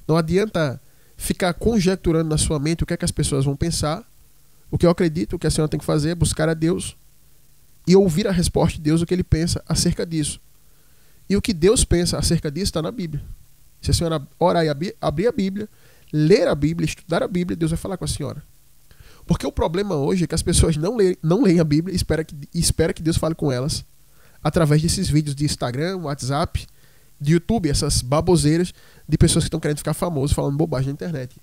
não adianta ficar conjecturando na sua mente o que é que as pessoas vão pensar. O que eu acredito, o que a senhora tem que fazer é buscar a Deus e ouvir a resposta de Deus, o que ele pensa acerca disso. E o que Deus pensa acerca disso está na Bíblia. Se a senhora orar e abrir a Bíblia, ler a Bíblia, estudar a Bíblia, Deus vai falar com a senhora. Porque o problema hoje é que as pessoas não leem a Bíblia e espera que Deus fale com elas através desses vídeos de Instagram, WhatsApp, de YouTube, essas baboseiras de pessoas que estão querendo ficar famosas falando bobagem na internet.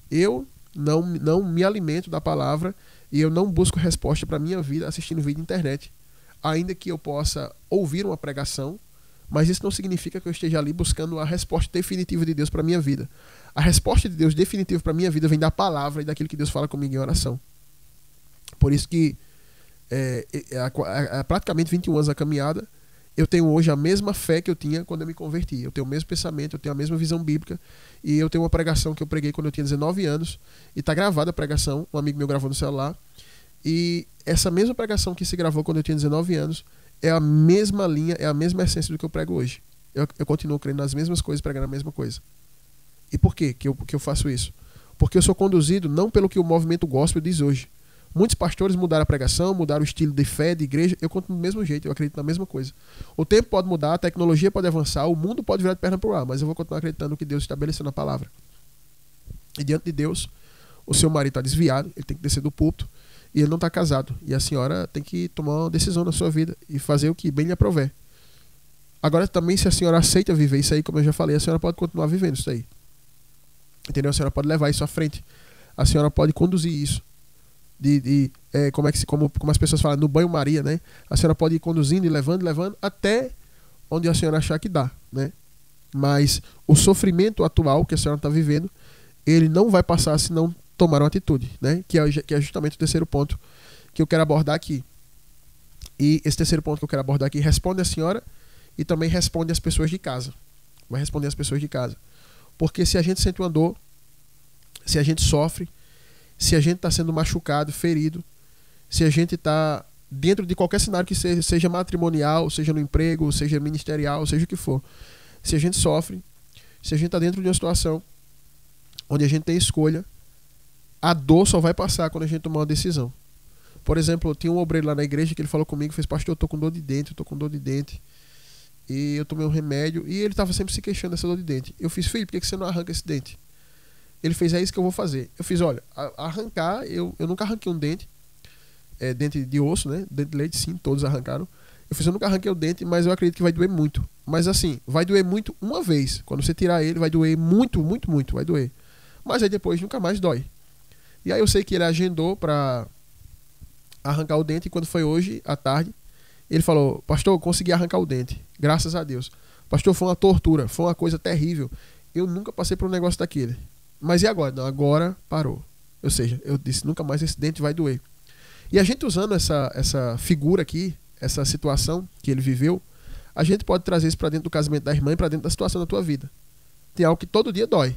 Eu não me alimento da palavra e eu não busco resposta para a minha vida assistindo vídeo na internet. Ainda que eu possa ouvir uma pregação, mas isso não significa que eu esteja ali buscando a resposta definitiva de Deus para a minha vida. A resposta de Deus definitiva para a minha vida vem da palavra e daquilo que Deus fala comigo em oração. Por isso que há praticamente 21 anos a caminhada, eu tenho hoje a mesma fé que eu tinha quando eu me converti. Eu tenho o mesmo pensamento, eu tenho a mesma visão bíblica. E eu tenho uma pregação que eu preguei quando eu tinha 19 anos. E está gravada a pregação, um amigo meu gravou no celular. E essa mesma pregação que se gravou quando eu tinha 19 anos é a mesma linha, é a mesma essência do que eu prego hoje. Eu continuo crendo nas mesmas coisas, pregando a mesma coisa. E por quê que eu faço isso? Porque eu sou conduzido não pelo que o movimento gospel diz hoje. Muitos pastores mudaram a pregação, mudaram o estilo de fé, de igreja. Eu continuo do mesmo jeito, eu acredito na mesma coisa. O tempo pode mudar, a tecnologia pode avançar, o mundo pode virar de perna pro ar, mas eu vou continuar acreditando no que Deus estabeleceu na palavra. E diante de Deus, o seu marido está desviado, ele tem que descer do púlpito, e ele não está casado. E a senhora tem que tomar uma decisão na sua vida e fazer o que bem lhe aprover. Agora também, se a senhora aceita viver isso aí, como eu já falei, a senhora pode continuar vivendo isso aí. Entendeu? A senhora pode levar isso à frente. A senhora pode conduzir isso. Como as pessoas falam, no banho-maria, né? A senhora pode ir conduzindo e levando até onde a senhora achar que dá, né? Mas o sofrimento atual que a senhora está vivendo, ele não vai passar se não tomar uma atitude, né? Que é justamente o terceiro ponto que eu quero abordar aqui. E esse terceiro ponto que eu quero abordar aqui responde a senhora e também responde as pessoas de casa. Vai responder as pessoas de casa. Porque se a gente sente uma dor, se a gente sofre, se a gente está sendo machucado, ferido, se a gente está dentro de qualquer cenário que seja matrimonial, seja no emprego, seja ministerial, seja o que for, se a gente sofre, se a gente está dentro de uma situação onde a gente tem escolha, a dor só vai passar quando a gente tomar uma decisão. Por exemplo, tinha um obreiro lá na igreja que ele falou comigo, fez: pastor, eu tô com dor de dente, e eu tomei um remédio, e ele estava sempre se queixando dessa dor de dente. Eu fiz: filho, por que você não arranca esse dente? Ele fez: é isso que eu vou fazer. Eu fiz: olha, arrancar, eu nunca arranquei um dente, dente de osso, né? Dente de leite, sim, todos arrancaram. Eu fiz: eu nunca arranquei o dente, mas eu acredito que vai doer muito. Mas assim, vai doer muito uma vez. Quando você tirar ele, vai doer muito, muito, muito, vai doer. Mas aí depois nunca mais dói. E aí eu sei que ele agendou para arrancar o dente, e quando foi hoje, à tarde, ele falou: pastor, eu consegui arrancar o dente, graças a Deus. Pastor, foi uma tortura, foi uma coisa terrível. Eu nunca passei por um negócio daquele. Mas e agora? Não, agora parou. Ou seja, eu disse: nunca mais esse dente vai doer. E a gente usando essa figura aqui, essa situação que ele viveu, a gente pode trazer isso para dentro do casamento da irmã e para dentro da situação da tua vida. Tem algo que todo dia dói.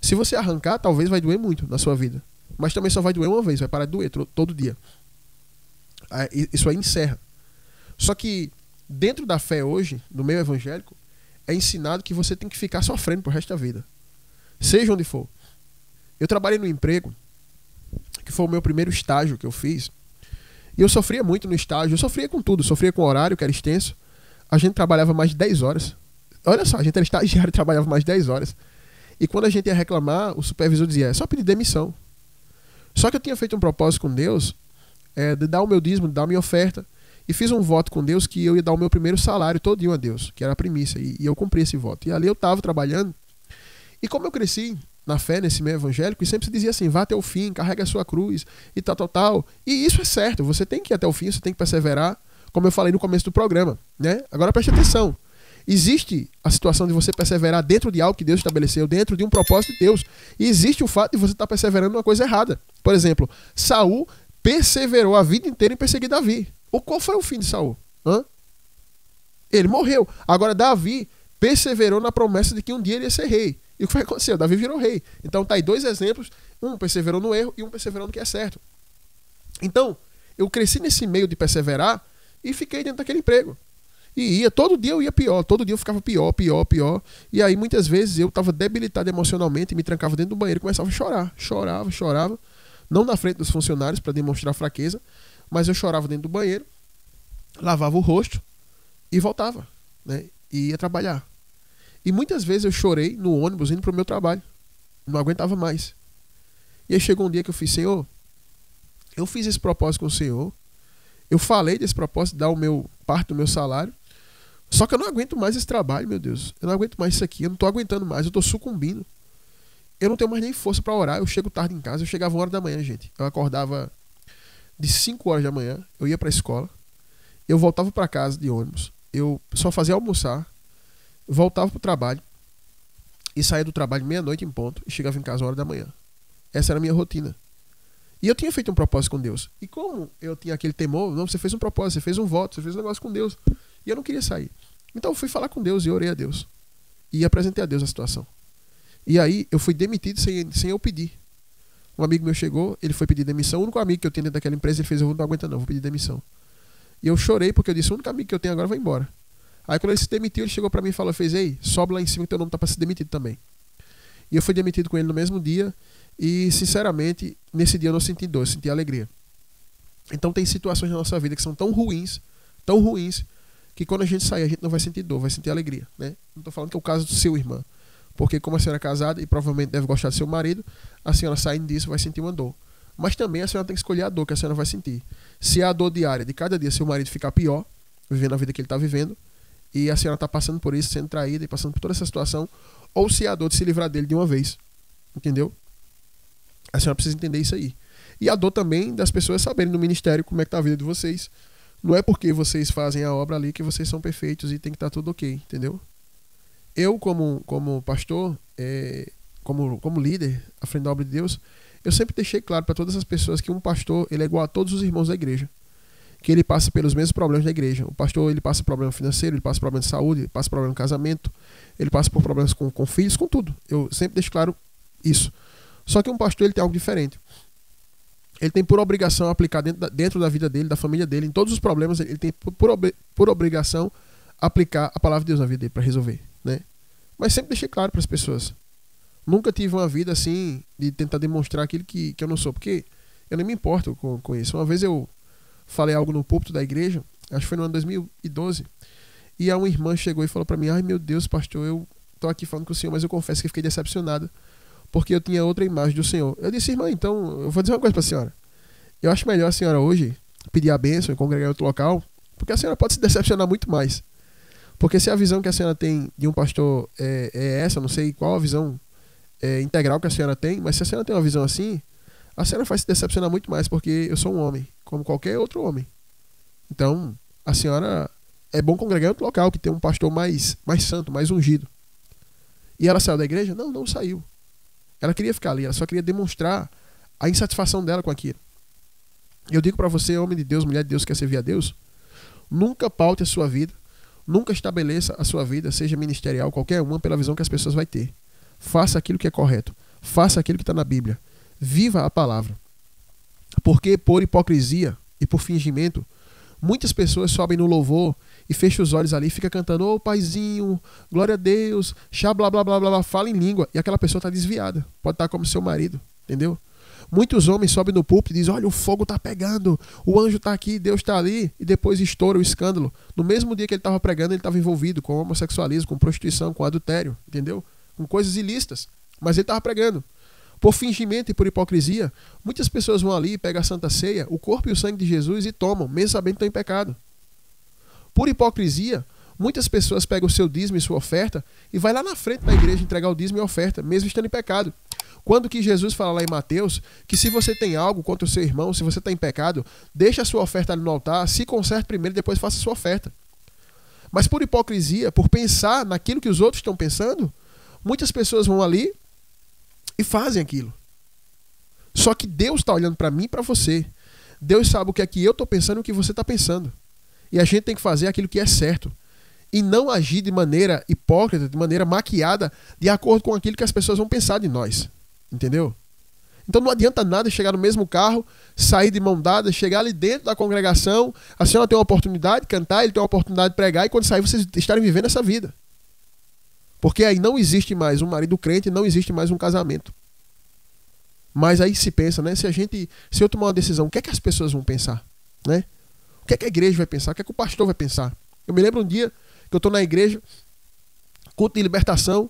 Se você arrancar, talvez vai doer muito na sua vida. Mas também só vai doer uma vez, vai parar de doer todo dia. Isso aí encerra. Só que dentro da fé hoje, no meio evangélico, é ensinado que você tem que ficar sofrendo pro resto da vida. Seja onde for. Eu trabalhei no emprego, que foi o meu primeiro estágio que eu fiz, e eu sofria muito no estágio. Eu sofria com tudo, sofria com o horário, que era extenso. A gente trabalhava mais de 10 horas. Olha só, a gente era estagiário e trabalhava mais de 10 horas. E quando a gente ia reclamar, o supervisor dizia: é só pedir demissão. Só que eu tinha feito um propósito com Deus, de dar o meu dízimo, de dar a minha oferta, e fiz um voto com Deus que eu ia dar o meu primeiro salário todinho a Deus, que era a primícia, e eu cumpri esse voto. E ali eu estava trabalhando, e como eu cresci na fé, nesse meio evangélico, e sempre se dizia assim: vá até o fim, carregue a sua cruz, e tal. E isso é certo, você tem que ir até o fim, você tem que perseverar, como eu falei no começo do programa, né? Agora preste atenção. Existe a situação de você perseverar dentro de algo que Deus estabeleceu, dentro de um propósito de Deus. E existe o fato de você estar perseverando numa coisa errada. Por exemplo, Saul perseverou a vida inteira em perseguir Davi. Qual foi o fim de Saul? Ele morreu. Agora Davi perseverou na promessa de que um dia ele ia ser rei. E o que foi que aconteceu? Davi virou rei. Então tá aí dois exemplos. Um perseverou no erro e um perseverou no que é certo. Então, eu cresci nesse meio de perseverar e fiquei dentro daquele emprego. E todo dia eu ia pior, todo dia eu ficava pior. E aí muitas vezes eu estava debilitado emocionalmente, me trancava dentro do banheiro e começava a chorar. Chorava. Não na frente dos funcionários para demonstrar fraqueza, mas eu chorava dentro do banheiro, lavava o rosto e voltava, né? E ia trabalhar. E muitas vezes eu chorei no ônibus indo para o meu trabalho. Não aguentava mais. E aí chegou um dia que eu fiz: Senhor, Eu fiz esse propósito com o Senhor. Eu falei desse propósito, dar parte do meu salário. Só que eu não aguento mais esse trabalho, meu Deus. Eu não aguento mais isso aqui. Eu não tô aguentando mais. Eu tô sucumbindo. Eu não tenho mais nem força para orar. Eu chego tarde em casa. Eu chegava 1 hora da manhã, gente. Eu acordava de 5 horas da manhã. Eu ia pra escola. Eu voltava para casa de ônibus. Eu só fazia almoçar. Voltava pro trabalho. E saía do trabalho meia-noite em ponto. E chegava em casa 1 hora da manhã. Essa era a minha rotina. E eu tinha feito um propósito com Deus. E como eu tinha aquele temor, não, você fez um propósito, você fez um voto, você fez um negócio com Deus. E eu não queria sair. Então eu fui falar com Deus e orei a Deus. E apresentei a Deus a situação. E aí eu fui demitido sem eu pedir. Um amigo meu chegou, ele foi pedir demissão. O único amigo que eu tinha dentro daquela empresa, ele fez, eu não aguento não, vou pedir demissão. E eu chorei porque eu disse, o único amigo que eu tenho agora vai embora. Aí quando ele se demitiu, ele chegou pra mim e falou, ei, sobe lá em cima que teu nome tá pra ser demitido também. E eu fui demitido com ele no mesmo dia. E sinceramente, nesse dia eu não senti dor, eu senti alegria. Então tem situações na nossa vida que são tão ruins, que quando a gente sair, a gente não vai sentir dor, vai sentir alegria, né? Não estou falando que é o caso do seu irmão, porque como a senhora é casada e provavelmente deve gostar do seu marido, a senhora saindo disso vai sentir uma dor. Mas também a senhora tem que escolher a dor que a senhora vai sentir. Se é a dor diária de cada dia seu marido ficar pior, vivendo a vida que ele está vivendo, e a senhora está passando por isso, sendo traída e passando por toda essa situação, ou se é a dor de se livrar dele de uma vez, entendeu? A senhora precisa entender isso aí. E a dor também das pessoas saberem no ministério como é que está a vida de vocês. Não é porque vocês fazem a obra ali que vocês são perfeitos e tem que estar tudo ok, entendeu? Eu, como pastor, como líder à frente da obra de Deus, eu sempre deixei claro para todas as pessoas que um pastor ele é igual a todos os irmãos da igreja. Que ele passa pelos mesmos problemas da igreja. O pastor ele passa problema financeiro, ele passa problema de saúde, ele passa problema de casamento, ele passa por problemas com filhos, com tudo. Eu sempre deixo claro isso. Só que um pastor ele tem algo diferente. Ele tem por obrigação aplicar dentro da vida dele, da família dele, em todos os problemas, ele tem por obrigação aplicar a palavra de Deus na vida dele para resolver, né? Mas sempre deixei claro para as pessoas. Nunca tive uma vida assim de tentar demonstrar aquilo que eu não sou, porque eu nem me importo com isso. Uma vez eu falei algo no púlpito da igreja, acho que foi no ano 2012, e uma irmã chegou e falou para mim, ai meu Deus, pastor, eu tô aqui falando com o senhor, mas eu confesso que fiquei decepcionada, porque eu tinha outra imagem do Senhor. Eu disse, irmã, então, eu vou dizer uma coisa para a senhora. Eu acho melhor a senhora hoje pedir a bênção e congregar em outro local, porque a senhora pode se decepcionar muito mais. Porque se a visão que a senhora tem de um pastor é essa, não sei qual a visão integral que a senhora tem, mas se a senhora tem uma visão assim, a senhora vai se decepcionar muito mais, porque eu sou um homem, como qualquer outro homem. Então, a senhora é bom congregar em outro local, que tem um pastor mais santo, mais ungido. E ela saiu da igreja? Não, não saiu. Ela queria ficar ali, ela só queria demonstrar a insatisfação dela com aquilo. Eu digo para você, homem de Deus, mulher de Deus que quer servir a Deus, nunca paute a sua vida, nunca estabeleça a sua vida, seja ministerial, qualquer uma, pela visão que as pessoas vão ter. Faça aquilo que é correto, faça aquilo que está na Bíblia, viva a palavra. Porque por hipocrisia e por fingimento, muitas pessoas sobem no louvor e fecham os olhos ali e ficam cantando, ô paizinho, glória a Deus, xá, blá, blá, blá, blá, blá, fala em língua. E aquela pessoa está desviada. Pode estar como seu marido, entendeu? Muitos homens sobem no púlpito e dizem, olha, o fogo está pegando, o anjo está aqui, Deus está ali. E depois estoura o escândalo. No mesmo dia que ele estava pregando, ele estava envolvido com homossexualismo, com prostituição, com adultério, entendeu? Com coisas ilícitas. Mas ele estava pregando. Por fingimento e por hipocrisia, muitas pessoas vão ali, pegam a Santa Ceia, o corpo e o sangue de Jesus e tomam, mesmo sabendo que estão em pecado. Por hipocrisia, muitas pessoas pegam o seu dízimo e sua oferta e vai lá na frente da igreja entregar o dízimo e a oferta, mesmo estando em pecado. Quando que Jesus fala lá em Mateus que se você tem algo contra o seu irmão, se você está em pecado, deixa a sua oferta ali no altar, se conserte primeiro e depois faça a sua oferta. Mas por hipocrisia, por pensar naquilo que os outros estão pensando, muitas pessoas vão ali e fazem aquilo. Só que Deus está olhando para mim e para você. Deus sabe o que é que eu estou pensando e o que você está pensando. E a gente tem que fazer aquilo que é certo. E não agir de maneira hipócrita, de maneira maquiada, de acordo com aquilo que as pessoas vão pensar de nós. Entendeu? Então não adianta nada chegar no mesmo carro, sair de mão dada, chegar ali dentro da congregação, a senhora tem uma oportunidade de cantar, ele tem uma oportunidade de pregar, e quando sair vocês estarem vivendo essa vida. Porque aí não existe mais um marido crente, não existe mais um casamento. Mas aí se pensa, né? Se eu tomar uma decisão, o que é que as pessoas vão pensar? Né? O que é que a igreja vai pensar? O que é que o pastor vai pensar? Eu me lembro um dia que eu estou na igreja, culto de libertação,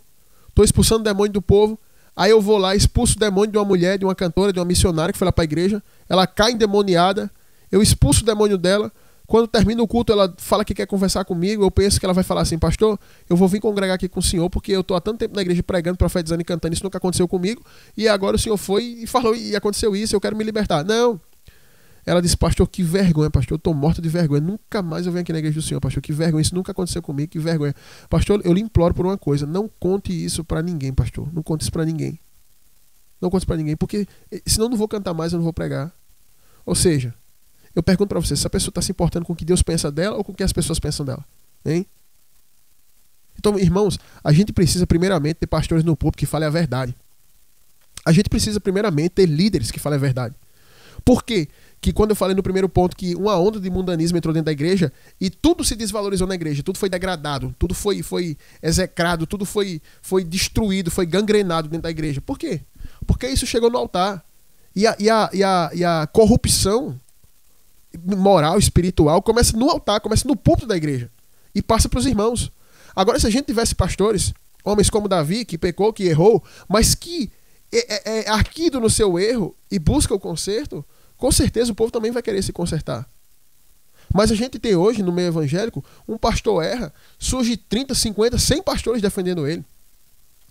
estou expulsando o demônio do povo, Aí eu vou lá, expulso o demônio de uma mulher, de uma cantora, de uma missionária que foi lá para a igreja. Ela cai endemoniada. Eu expulso o demônio dela. Quando termina o culto, ela fala que quer conversar comigo. Eu penso que ela vai falar assim: pastor, eu vou vir congregar aqui com o senhor, porque eu estou há tanto tempo na igreja pregando, profetizando e cantando. Isso nunca aconteceu comigo. E agora o senhor foi e falou e aconteceu isso, eu quero me libertar. Não. Ela disse: pastor, que vergonha, pastor, eu estou morta de vergonha. Nunca mais eu venho aqui na igreja do senhor, pastor. Que vergonha, isso nunca aconteceu comigo, que vergonha. Pastor, eu lhe imploro por uma coisa: não conte isso para ninguém, pastor. Não conte isso para ninguém. Não conte isso para ninguém, porque senão eu não vou cantar mais, eu não vou pregar. Ou seja, eu pergunto para você, se a pessoa está se importando com o que Deus pensa dela ou com o que as pessoas pensam dela? Hein? Então, irmãos, a gente precisa primeiramente ter pastores no púlpito que falem a verdade. A gente precisa primeiramente ter líderes que falem a verdade. Por quê? Que quando eu falei no primeiro ponto que uma onda de mundanismo entrou dentro da igreja e tudo se desvalorizou na igreja, tudo foi degradado, tudo foi execrado, tudo foi destruído, foi gangrenado dentro da igreja. Por quê? Porque isso chegou no altar. E a corrupção moral, espiritual, começa no altar, começa no púlpito da igreja e passa para os irmãos. Agora, se a gente tivesse pastores, homens como Davi, que pecou, que errou, mas que é arquido no seu erro e busca o conserto, com certeza o povo também vai querer se consertar. Mas a gente tem hoje, no meio evangélico, um pastor erra, surge 30, 50, 100 pastores defendendo ele.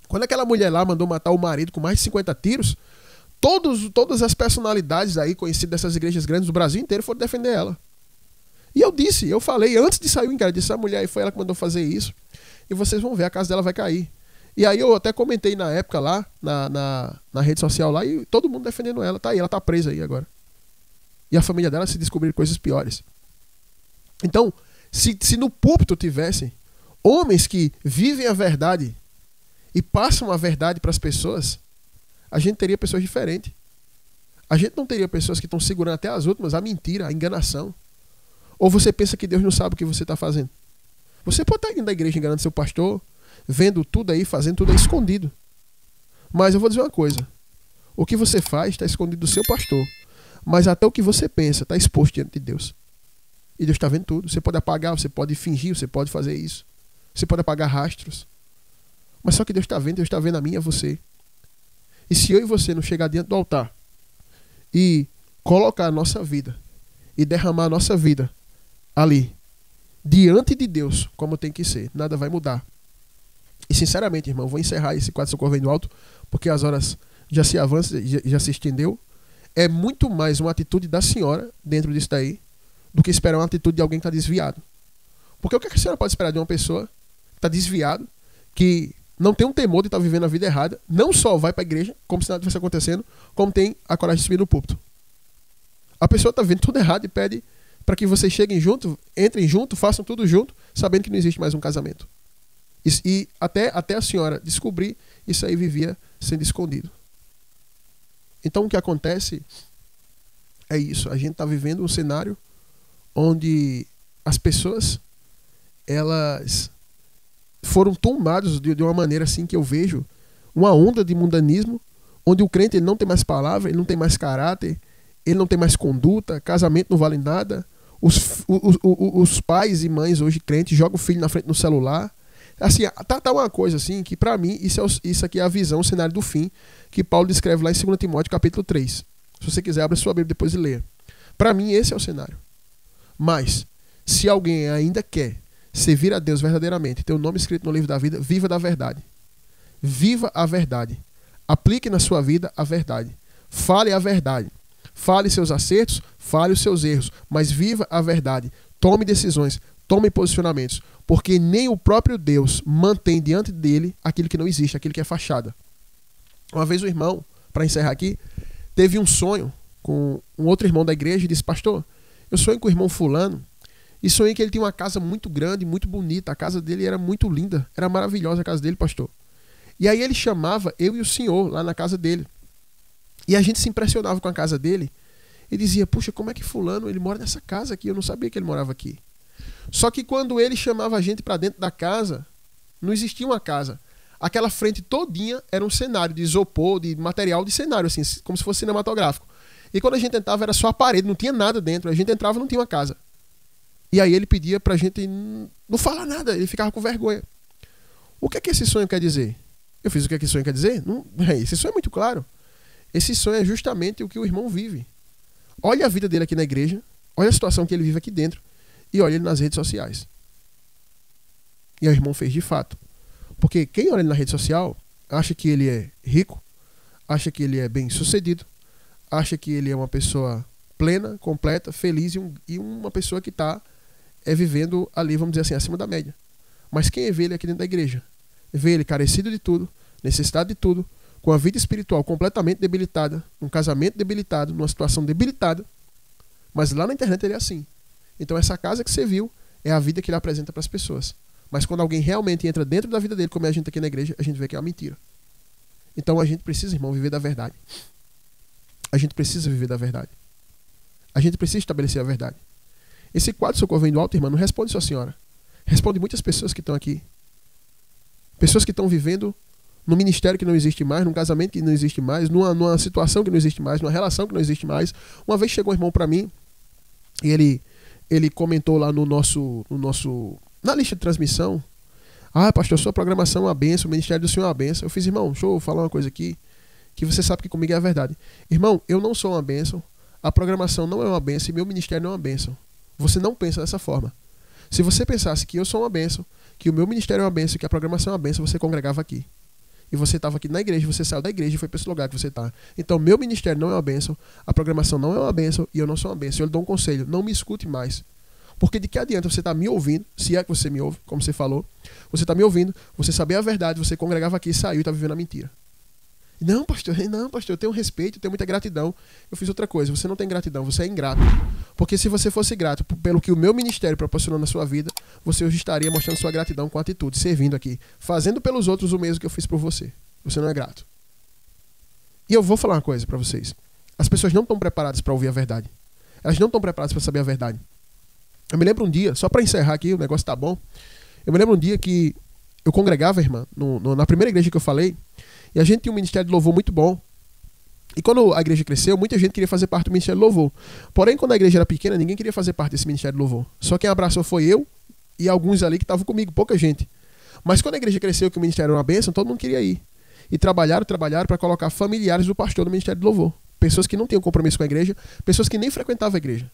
Quando aquela mulher lá mandou matar o marido com mais de 50 tiros, todas as personalidades aí conhecidas dessas igrejas grandes do Brasil inteiro foram defender ela. E eu falei, antes de sair o inquérito, disse: a mulher aí foi ela que mandou fazer isso. E vocês vão ver, a casa dela vai cair. E aí eu até comentei na época lá, na rede social lá, e todo mundo defendendo ela. Tá aí, ela tá presa aí agora. E a família dela se descobriu coisas piores. Então, se no púlpito tivessem homens que vivem a verdade e passam a verdade para as pessoas, a gente teria pessoas diferentes. A gente não teria pessoas que estão segurando até as últimas a mentira, a enganação. Ou você pensa que Deus não sabe o que você está fazendo? Você pode estar indo da igreja enganando seu pastor, vendo tudo aí, fazendo tudo aí escondido. Mas eu vou dizer uma coisa: o que você faz está escondido do seu pastor, mas até o que você pensa está exposto diante de Deus. E Deus está vendo tudo. Você pode apagar, você pode fingir, você pode fazer isso. Você pode apagar rastros. Mas só que Deus está vendo a mim e a você. E se eu e você não chegar diante do altar e colocar a nossa vida e derramar a nossa vida ali, diante de Deus, como tem que ser, nada vai mudar. E sinceramente, irmão, vou encerrar esse quadro Socorro Vem do Alto, porque as horas já se avançam, já se estendeu. É muito mais uma atitude da senhora dentro disso daí do que esperar uma atitude de alguém que está desviado. Porque o que a senhora pode esperar de uma pessoa que está desviado, que não tem um temor de estar vivendo a vida errada, não só vai para a igreja, como se nada estivesse acontecendo, como tem a coragem de subir no púlpito. A pessoa está vendo tudo errado e pede para que vocês cheguem junto, entrem junto, façam tudo junto, sabendo que não existe mais um casamento. E até a senhora descobrir, isso aí vivia sendo escondido. Então o que acontece é isso. A gente está vivendo um cenário onde as pessoas, elas foram tomadas de uma maneira assim que eu vejo uma onda de mundanismo, onde o crente ele não tem mais palavra, ele não tem mais caráter, ele não tem mais conduta, casamento não vale nada. Os pais e mães hoje crentes jogam o filho na frente do celular. Assim, tá uma coisa assim que pra mim isso aqui é a visão, o cenário do fim que Paulo descreve lá em 2 Timóteo capítulo 3. Se você quiser, abra sua Bíblia depois e leia. Pra mim esse é o cenário. Mas se alguém ainda quer servir a Deus verdadeiramente, ter o nome escrito no livro da vida, viva da verdade. Viva a verdade. Aplique na sua vida a verdade. Fale a verdade. Fale seus acertos, fale os seus erros, mas viva a verdade. Tome decisões, tome posicionamentos, porque nem o próprio Deus mantém diante dele aquilo que não existe, aquilo que é fachada. Uma vez o irmão, para encerrar aqui, teve um sonho com um outro irmão da igreja e disse: pastor, eu sonhei com o irmão fulano e sonhei que ele tinha uma casa muito grande, muito bonita, a casa dele era muito linda, era maravilhosa a casa dele, pastor. E aí ele chamava eu e o senhor lá na casa dele. E a gente se impressionava com a casa dele e dizia: puxa, como é que fulano, ele mora nessa casa aqui? Eu não sabia que ele morava aqui. Só que quando ele chamava a gente para dentro da casa, não existia uma casa. Aquela frente todinha era um cenário de isopor, de material de cenário, assim, como se fosse cinematográfico. E quando a gente entrava era só a parede, não tinha nada dentro. A gente entrava e não tinha uma casa. E aí ele pedia pra gente não falar nada, ele ficava com vergonha. O que é que esse sonho quer dizer? Eu fiz o que esse sonho quer dizer? Não, esse sonho é muito claro. Esse sonho é justamente o que o irmão vive. Olha a vida dele aqui na igreja, olha a situação que ele vive aqui dentro e olha ele nas redes sociais. E o irmão fez de fato. Porque quem olha ele na rede social acha que ele é rico, acha que ele é bem sucedido, acha que ele é uma pessoa plena, completa, feliz e uma pessoa que está vivendo ali, vamos dizer assim, acima da média. Mas quem vê ele aqui dentro da igreja? Vê ele carecido de tudo, necessitado de tudo, com a vida espiritual completamente debilitada, um casamento debilitado, numa situação debilitada. Mas lá na internet ele é assim. Então essa casa que você viu é a vida que ele apresenta para as pessoas. Mas quando alguém realmente entra dentro da vida dele, como é a gente aqui na igreja, a gente vê que é uma mentira. Então a gente precisa, irmão, viver da verdade. A gente precisa viver da verdade. A gente precisa estabelecer a verdade. Esse quadro Socorro Vem do Alto, irmão, não responde só a senhora. Responde muitas pessoas que estão aqui. Pessoas que estão vivendo num ministério que não existe mais, num casamento que não existe mais, numa situação que não existe mais, numa relação que não existe mais. Uma vez chegou um irmão para mim e ele comentou lá na lista de transmissão: ah, pastor, sua programação é uma bênção, o ministério do senhor é uma bênção. Eu fiz: irmão, deixa eu falar uma coisa aqui, que você sabe que comigo é a verdade. Irmão, eu não sou uma bênção, a programação não é uma bênção e meu ministério não é uma bênção. Você não pensa dessa forma. Se você pensasse que eu sou uma bênção, que o meu ministério é uma bênção, que a programação é uma bênção, você congregava aqui. E você estava aqui na igreja, você saiu da igreja e foi para esse lugar que você está. Então, meu ministério não é uma bênção, a programação não é uma bênção e eu não sou uma bênção. Eu lhe dou um conselho: não me escute mais. Porque de que adianta você estar me ouvindo, se é que você me ouve, como você falou, você está me ouvindo, você saber a verdade, você congregava aqui, saiu e está vivendo a mentira. Não, pastor, eu tenho respeito, eu tenho muita gratidão. Eu fiz outra coisa: você não tem gratidão, você é ingrato. Porque se você fosse grato pelo que o meu ministério proporcionou na sua vida, você hoje estaria mostrando sua gratidão com atitude, servindo aqui, fazendo pelos outros o mesmo que eu fiz por você. Você não é grato. E eu vou falar uma coisa para vocês: as pessoas não estão preparadas para ouvir a verdade. Elas não estão preparadas para saber a verdade. Eu me lembro um dia, só para encerrar aqui, o negócio tá bom. Eu me lembro um dia que eu congregava, irmã, na primeira igreja que eu falei, e a gente tinha um ministério de louvor muito bom. E quando a igreja cresceu, muita gente queria fazer parte do ministério de louvor. Porém, quando a igreja era pequena, ninguém queria fazer parte desse ministério de louvor. Só quem abraçou foi eu e alguns ali que estavam comigo, pouca gente. Mas quando a igreja cresceu, que o ministério era uma bênção, todo mundo queria ir. E trabalharam para colocar familiares do pastor no ministério de louvor. Pessoas que não tinham compromisso com a igreja, pessoas que nem frequentavam a igreja.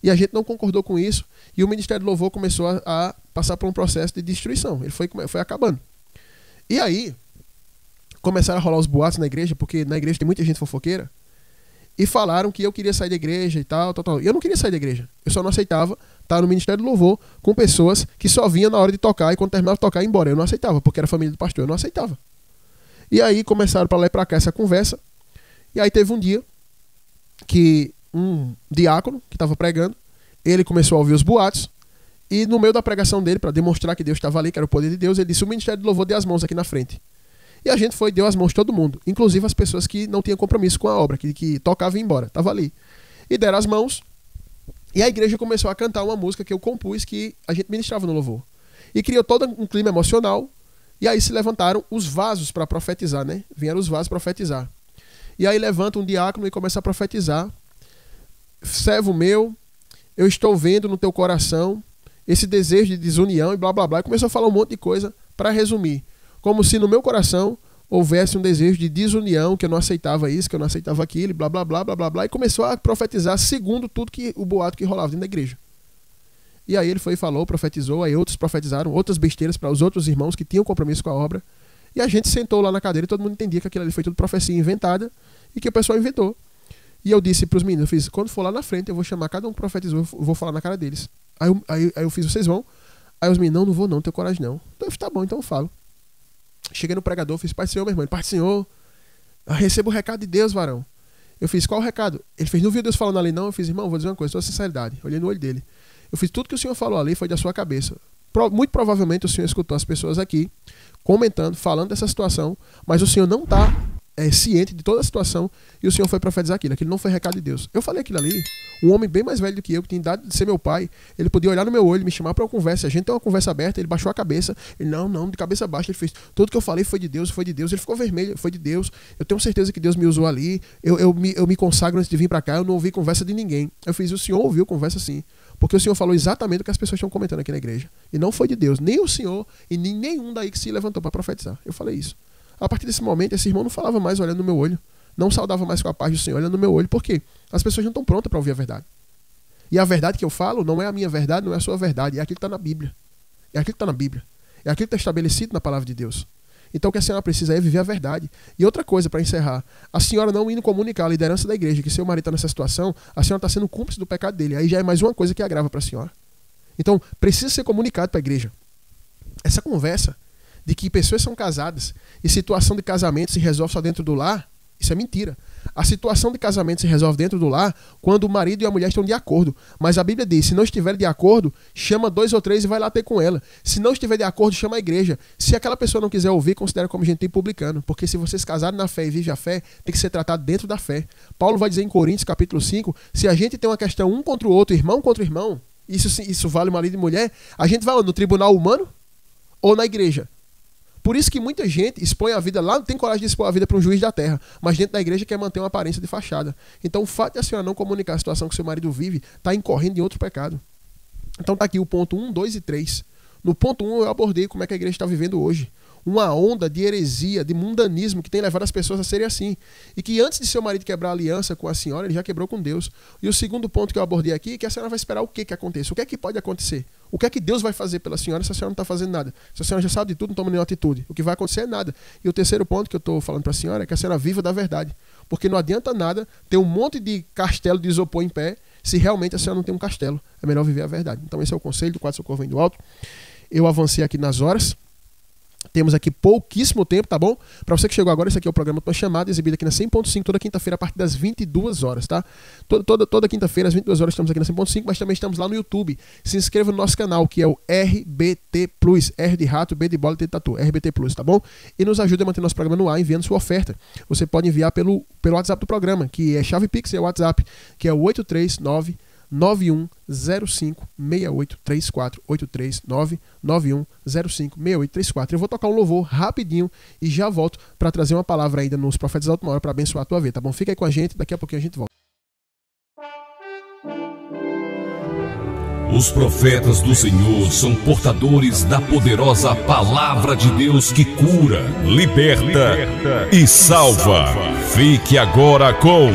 E a gente não concordou com isso, e o ministério de louvor começou a passar por um processo de destruição. Ele foi acabando. E aí começaram a rolar os boatos na igreja, porque na igreja tem muita gente fofoqueira, e falaram que eu queria sair da igreja e tal. E eu não queria sair da igreja. Eu só não aceitava estar no ministério do louvor com pessoas que só vinham na hora de tocar e quando terminava de tocar ia embora. Eu não aceitava, porque era família do pastor, eu não aceitava. E aí começaram para lá e para cá essa conversa. E aí teve um dia que um diácono que estava pregando, ele começou a ouvir os boatos, e no meio da pregação dele, para demonstrar que Deus estava ali, que era o poder de Deus, ele disse: o ministério do louvor dê as mãos aqui na frente. E a gente foi, deu as mãos todo mundo, inclusive as pessoas que não tinham compromisso com a obra, que tocavam e iam embora, estava ali. E deram as mãos, e a igreja começou a cantar uma música que eu compus, que a gente ministrava no louvor. E criou todo um clima emocional, e aí se levantaram os vasos para profetizar, né? Vieram os vasos profetizar. E aí levanta um diácono e começa a profetizar: servo meu, eu estou vendo no teu coração esse desejo de desunião e blá blá blá. E começou a falar um monte de coisa para resumir. Como se no meu coração houvesse um desejo de desunião, que eu não aceitava isso, que eu não aceitava aquilo, blá blá blá blá blá blá. E começou a profetizar segundo tudo que o boato que rolava dentro da igreja. E aí ele foi e falou, profetizou, aí outros profetizaram outras besteiras para os outros irmãos que tinham compromisso com a obra. E a gente sentou lá na cadeira e todo mundo entendia que aquilo ali foi tudo profecia inventada e que o pessoal inventou. E eu disse para os meninos, eu fiz: quando for lá na frente, eu vou chamar cada um que profetizou, eu vou falar na cara deles. Aí eu fiz: vocês vão? Aí os meninos: não vou não, tenho coragem não. Então eu fiz: tá bom, então eu falo. Cheguei no pregador, fiz: Pai do Senhor, meu irmão. Pai do Senhor, receba o recado de Deus, varão. Eu fiz: qual o recado? Ele fez: não viu Deus falando ali não? Eu fiz: irmão, vou dizer uma coisa, toda sinceridade. Olhei no olho dele. Eu fiz: tudo que o Senhor falou ali foi da sua cabeça. Muito provavelmente o Senhor escutou as pessoas aqui comentando, falando dessa situação, mas o Senhor não está ciente de toda a situação, e o Senhor foi profetizar aquilo. Aquilo não foi recado de Deus. Eu falei aquilo ali. Um homem bem mais velho do que eu, que tinha idade de ser meu pai, ele podia olhar no meu olho, me chamar para uma conversa. A gente tem uma conversa aberta, ele baixou a cabeça. Ele: não, de cabeça baixa. Ele fez: tudo que eu falei foi de Deus, foi de Deus. Ele ficou vermelho: foi de Deus. Eu tenho certeza que Deus me usou ali. Eu me consagro antes de vir para cá. Eu não ouvi conversa de ninguém. Eu fiz: o Senhor ouviu conversa sim, porque o Senhor falou exatamente o que as pessoas estão comentando aqui na igreja. E não foi de Deus, nem o Senhor e nem nenhum daí que se levantou para profetizar. Eu falei isso. A partir desse momento, esse irmão não falava mais olhando no meu olho, não saudava mais com a paz do Senhor olhando no meu olho. Por quê? As pessoas não estão prontas para ouvir a verdade. E a verdade que eu falo não é a minha verdade, não é a sua verdade, é aquilo que está na Bíblia. É aquilo que está na Bíblia. É aquilo que está estabelecido na palavra de Deus. Então o que a senhora precisa é viver a verdade. E outra coisa, para encerrar, a senhora não indo comunicar à liderança da igreja que seu marido está nessa situação, a senhora está sendo cúmplice do pecado dele. Aí já é mais uma coisa que agrava para a senhora. Então precisa ser comunicado para a igreja. Essa conversa de que pessoas são casadas e situação de casamento se resolve só dentro do lar, isso é mentira. A situação de casamento se resolve dentro do lar quando o marido e a mulher estão de acordo. Mas a Bíblia diz, se não estiver de acordo, chama 2 ou 3 e vai lá ter com ela. Se não estiver de acordo, chama a igreja. Se aquela pessoa não quiser ouvir, considera como gentil publicano. Porque se vocês casarem na fé e vivem a fé, tem que ser tratado dentro da fé. Paulo vai dizer em Coríntios, capítulo 5, se a gente tem uma questão um contra o outro, irmão contra irmão, isso vale marido e mulher, a gente vai no tribunal humano ou na igreja? Por isso que muita gente expõe a vida lá, não tem coragem de expor a vida para um juiz da terra, mas dentro da igreja quer manter uma aparência de fachada. Então o fato de a senhora não comunicar a situação que seu marido vive está incorrendo em outro pecado. Então está aqui o ponto 1, 2 e 3. No ponto 1 eu abordei como é que a igreja está vivendo hoje. Uma onda de heresia, de mundanismo que tem levado as pessoas a serem assim. E que antes de seu marido quebrar a aliança com a senhora, ele já quebrou com Deus. E o segundo ponto que eu abordei aqui é que a senhora vai esperar o que aconteça. O que é que pode acontecer? O que é que Deus vai fazer pela senhora se a senhora não está fazendo nada? Se a senhora já sabe de tudo, não toma nenhuma atitude. O que vai acontecer é nada. E o terceiro ponto que eu estou falando para a senhora é que a senhora viva da verdade. Porque não adianta nada ter um monte de castelo de isopor em pé se realmente a senhora não tem um castelo. É melhor viver a verdade. Então esse é o conselho do quadro Socorro Vem do Alto. Eu avancei aqui nas horas. Temos aqui pouquíssimo tempo, tá bom? Para você que chegou agora, esse aqui é o programa Tua Chamada, exibido aqui na 100.5 toda quinta-feira a partir das 22 horas, tá? Toda quinta-feira às 22 horas estamos aqui na 100.5, mas também estamos lá no YouTube. Se inscreva no nosso canal, que é o RBT Plus, R de rato, B de bola, T de tatu, RBT Plus, tá bom? E nos ajude a manter nosso programa no ar, enviando sua oferta. Você pode enviar pelo WhatsApp do programa, que é chave Pix, é o WhatsApp, que é o 839 91056834 83991056834. Eu vou tocar um louvor rapidinho e já volto para trazer uma palavra ainda nos Profetas da Última Hora para abençoar a tua vida, tá bom? Fica aí com a gente, daqui a pouquinho a gente volta. Os profetas do Senhor são portadores da poderosa palavra de Deus que cura, liberta e salva. Fique agora com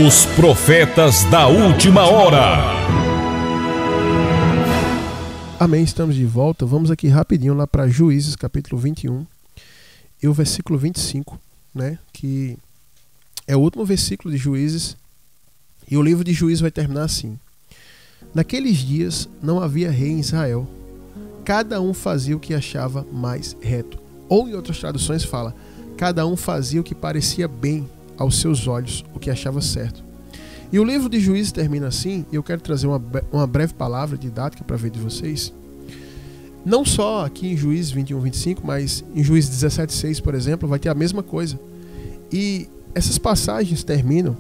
os Profetas da Última Hora. Amém, estamos de volta. Vamos aqui rapidinho lá para Juízes, capítulo 21 e o versículo 25, né? Que é o último versículo de Juízes. E o livro de Juízes vai terminar assim. Naqueles dias não havia rei em Israel. Cada um fazia o que achava mais reto. Ou em outras traduções fala, cada um fazia o que parecia bem aos seus olhos, o que achava certo. E o livro de Juízes termina assim, e eu quero trazer uma breve palavra didática para ver de vocês. Não só aqui em Juízes 21, 25, mas em Juízes 17, 6, por exemplo, vai ter a mesma coisa. E essas passagens terminam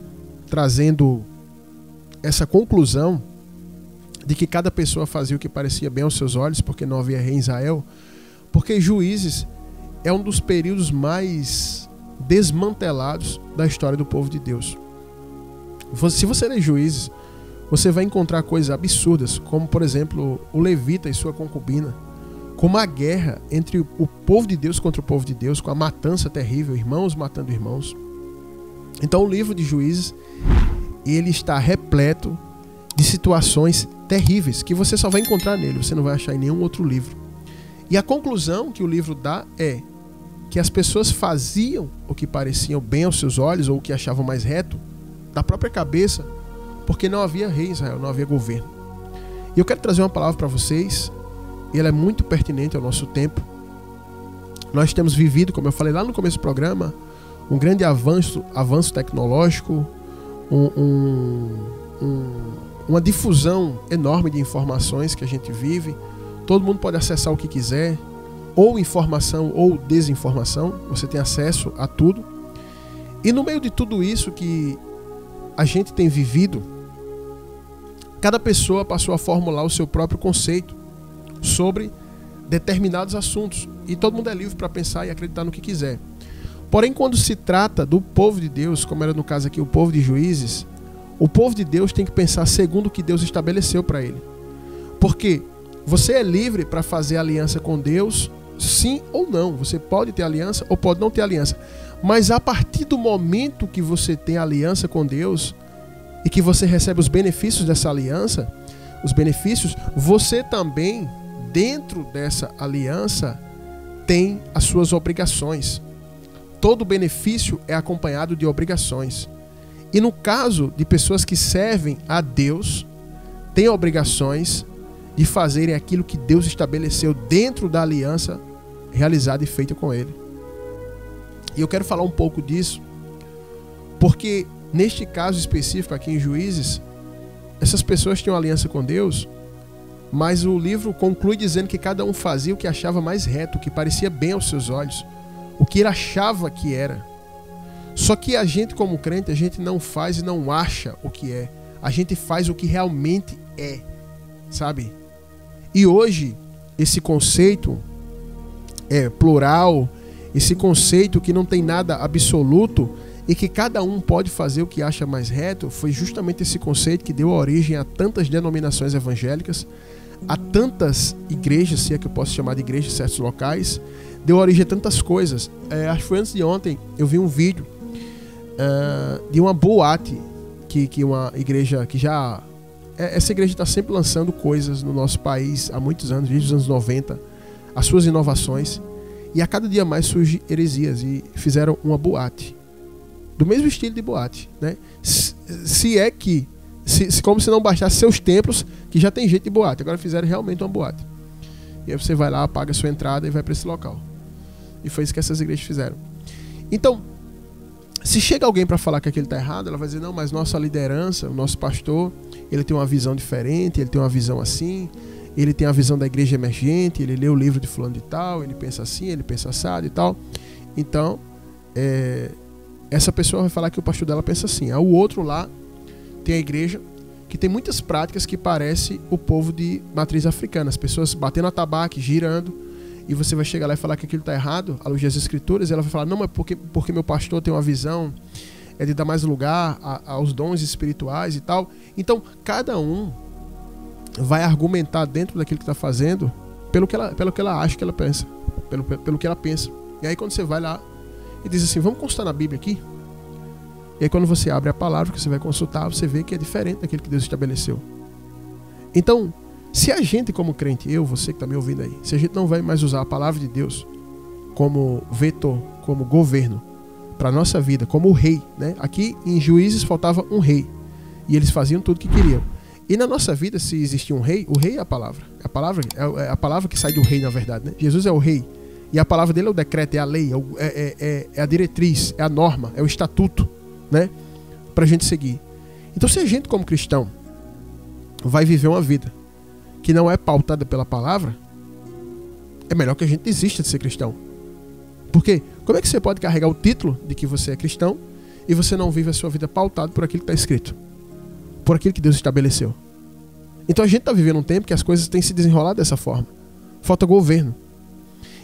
trazendo essa conclusão de que cada pessoa fazia o que parecia bem aos seus olhos, porque não havia rei em Israel, porque Juízes é um dos períodos mais desmantelados da história do povo de Deus. Se você ler Juízes, você vai encontrar coisas absurdas, como por exemplo o levita e sua concubina, como a guerra entre o povo de Deus contra o povo de Deus, com a matança terrível, irmãos matando irmãos. Então o livro de Juízes, ele está repleto de situações terríveis que você só vai encontrar nele, você não vai achar em nenhum outro livro. E a conclusão que o livro dá é que as pessoas faziam o que pareciam bem aos seus olhos ou o que achavam mais reto da própria cabeça, porque não havia rei em Israel, não havia governo. E eu quero trazer uma palavra para vocês, e ela é muito pertinente ao nosso tempo. Nós temos vivido, como eu falei lá no começo do programa, um grande avanço tecnológico, uma difusão enorme de informações que a gente vive. Todo mundo pode acessar o que quiser, ou informação ou desinformação, você tem acesso a tudo. E no meio de tudo isso que a gente tem vivido, cada pessoa passou a formular o seu próprio conceito sobre determinados assuntos, e todo mundo é livre para pensar e acreditar no que quiser. Porém, quando se trata do povo de Deus, como era no caso aqui o povo de Juízes, o povo de Deus tem que pensar segundo o que Deus estabeleceu para ele. Porque você é livre para fazer aliança com Deus sim ou não. Você pode ter aliança ou pode não ter aliança. Mas a partir do momento que você tem aliança com Deus e que você recebe os benefícios dessa aliança, os benefícios, você também, dentro dessa aliança, tem as suas obrigações. Todo benefício é acompanhado de obrigações. E no caso de pessoas que servem a Deus, têm obrigações de fazerem aquilo que Deus estabeleceu dentro da aliança realizada e feita com Ele. E eu quero falar um pouco disso, porque neste caso específico aqui em Juízes, essas pessoas tinham aliança com Deus, mas o livro conclui dizendo que cada um fazia o que achava mais reto, o que parecia bem aos seus olhos, o que ele achava que era. Só que a gente, como crente, a gente não faz e não acha o que é. A gente faz o que realmente é, sabe? E hoje, esse conceito plural, esse conceito que não tem nada absoluto e que cada um pode fazer o que acha mais reto, foi justamente esse conceito que deu origem a tantas denominações evangélicas, a tantas igrejas, se é que eu posso chamar de igreja em certos locais, deu origem a tantas coisas. Acho que foi antes de ontem, eu vi um vídeo de uma boate, que uma igreja que já... Essa igreja está sempre lançando coisas no nosso país há muitos anos, desde os anos 90, as suas inovações, e a cada dia mais surgem heresias, e fizeram uma boate, do mesmo estilo de boate, né? Como se não bastasse seus templos, que já tem jeito de boate, agora fizeram realmente uma boate. E aí você vai lá, paga a sua entrada e vai para esse local. E foi isso que essas igrejas fizeram. Então, se chega alguém para falar que aquilo está errado, ela vai dizer, não, mas nossa liderança, o nosso pastor, ele tem uma visão diferente, ele tem uma visão assim, ele tem a visão da igreja emergente, ele lê o livro de fulano de tal, ele pensa assim, ele pensa assado e tal. Então, essa pessoa vai falar que o pastor dela pensa assim. O outro lá tem a igreja que tem muitas práticas que parece o povo de matriz africana, as pessoas batendo atabaque, girando, e você vai chegar lá e falar que aquilo está errado, à luz das escrituras, e ela vai falar, não, mas porque meu pastor tem uma visão de dar mais lugar aos dons espirituais e tal. Então, cada um vai argumentar dentro daquilo que está fazendo pelo que ela acha que ela pensa, pelo que ela pensa. E aí quando você vai lá e diz assim, vamos consultar na Bíblia aqui? E aí quando você abre a palavra que você vai consultar, você vê que é diferente daquilo que Deus estabeleceu. Então, se a gente como crente, você que está me ouvindo aí, se a gente não vai mais usar a palavra de Deus como vetor, como governo para a nossa vida, como rei, né? Aqui em Juízes faltava um rei e eles faziam tudo o que queriam. E na nossa vida, se existia um rei, o rei é a palavra. É a palavra que sai do rei, na verdade, né? Jesus é o rei. E a palavra dele é o decreto, é a lei, é a diretriz, é a norma, é o estatuto, né? Pra gente seguir. Então, se a gente como cristão vai viver uma vida que não é pautada pela palavra, é melhor que a gente desista de ser cristão. Porque como é que você pode carregar o título de que você é cristão e você não vive a sua vida pautada por aquilo que está escrito, por aquilo que Deus estabeleceu? Então a gente está vivendo um tempo que as coisas têm se desenrolado dessa forma. Falta governo.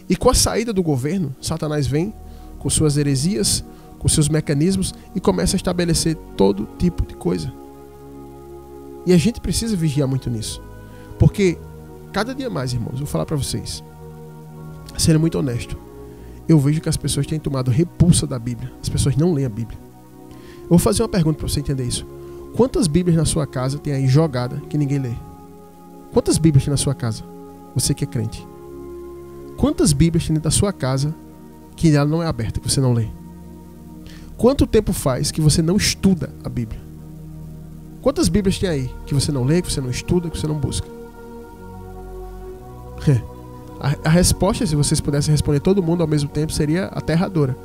E com a saída do governo, Satanás vem com suas heresias, com seus mecanismos e começa a estabelecer todo tipo de coisa. E a gente precisa vigiar muito nisso. Porque cada dia mais, irmãos, vou falar para vocês, sendo muito honesto, eu vejo que as pessoas têm tomado repulsa da Bíblia. As pessoas não leem a Bíblia. Eu vou fazer uma pergunta para você entender isso. Quantas Bíblias na sua casa tem aí jogada que ninguém lê? Quantas Bíblias tem na sua casa? Você que é crente. Quantas Bíblias tem dentro da sua casa que ela não é aberta, que você não lê? Quanto tempo faz que você não estuda a Bíblia? Quantas Bíblias tem aí que você não lê, que você não estuda, que você não busca? A resposta, se vocês pudessem responder todo mundo ao mesmo tempo, seria aterradora.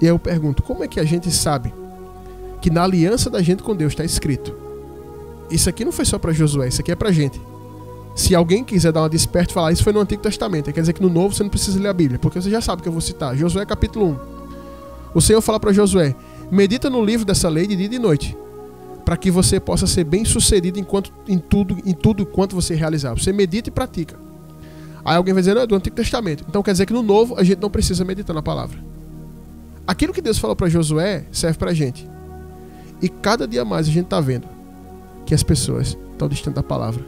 E aí eu pergunto, como é que a gente sabe que na aliança da gente com Deus está escrito? Isso aqui não foi só para Josué, isso aqui é para gente. Se alguém quiser dar uma desperta e falar, isso foi no Antigo Testamento, quer dizer que no Novo você não precisa ler a Bíblia, porque você já sabe que eu vou citar. Josué capítulo 1. O Senhor fala para Josué, medita no livro dessa lei de dia e de noite, para que você possa ser bem sucedido em tudo quanto você realizar. Você medita e pratica. Aí alguém vai dizer, não, é do Antigo Testamento. Então quer dizer que no Novo a gente não precisa meditar na palavra. Aquilo que Deus falou para Josué serve para a gente. E cada dia mais a gente está vendo que as pessoas estão distantes da palavra.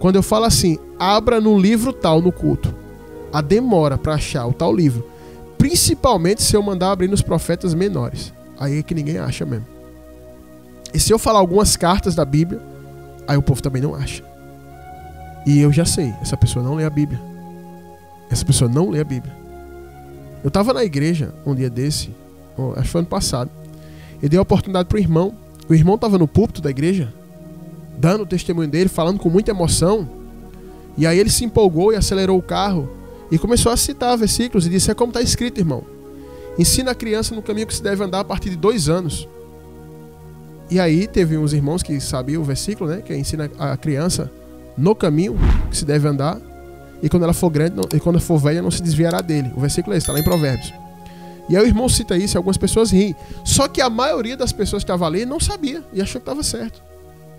Quando eu falo assim, abra no livro tal no culto, a demora para achar o tal livro, principalmente se eu mandar abrir nos profetas menores, aí é que ninguém acha mesmo. E se eu falar algumas cartas da Bíblia, aí o povo também não acha. E eu já sei, essa pessoa não lê a Bíblia. Essa pessoa não lê a Bíblia. Eu estava na igreja um dia desse, acho que foi ano passado, e dei a oportunidade para o irmão. O irmão estava no púlpito da igreja, dando o testemunho dele, falando com muita emoção. E aí ele se empolgou e acelerou o carro e começou a citar versículos e disse: é como está escrito, irmão. Ensina a criança no caminho que se deve andar a partir de 2 anos. E aí teve uns irmãos que sabiam o versículo, né? Que ensina a criança no caminho que se deve andar. E quando ela for grande, e quando for velha, não se desviará dele. O versículo é esse, está lá em Provérbios. E aí o irmão cita isso e algumas pessoas riem. Só que a maioria das pessoas que estavam ali não sabia e achou que estava certo.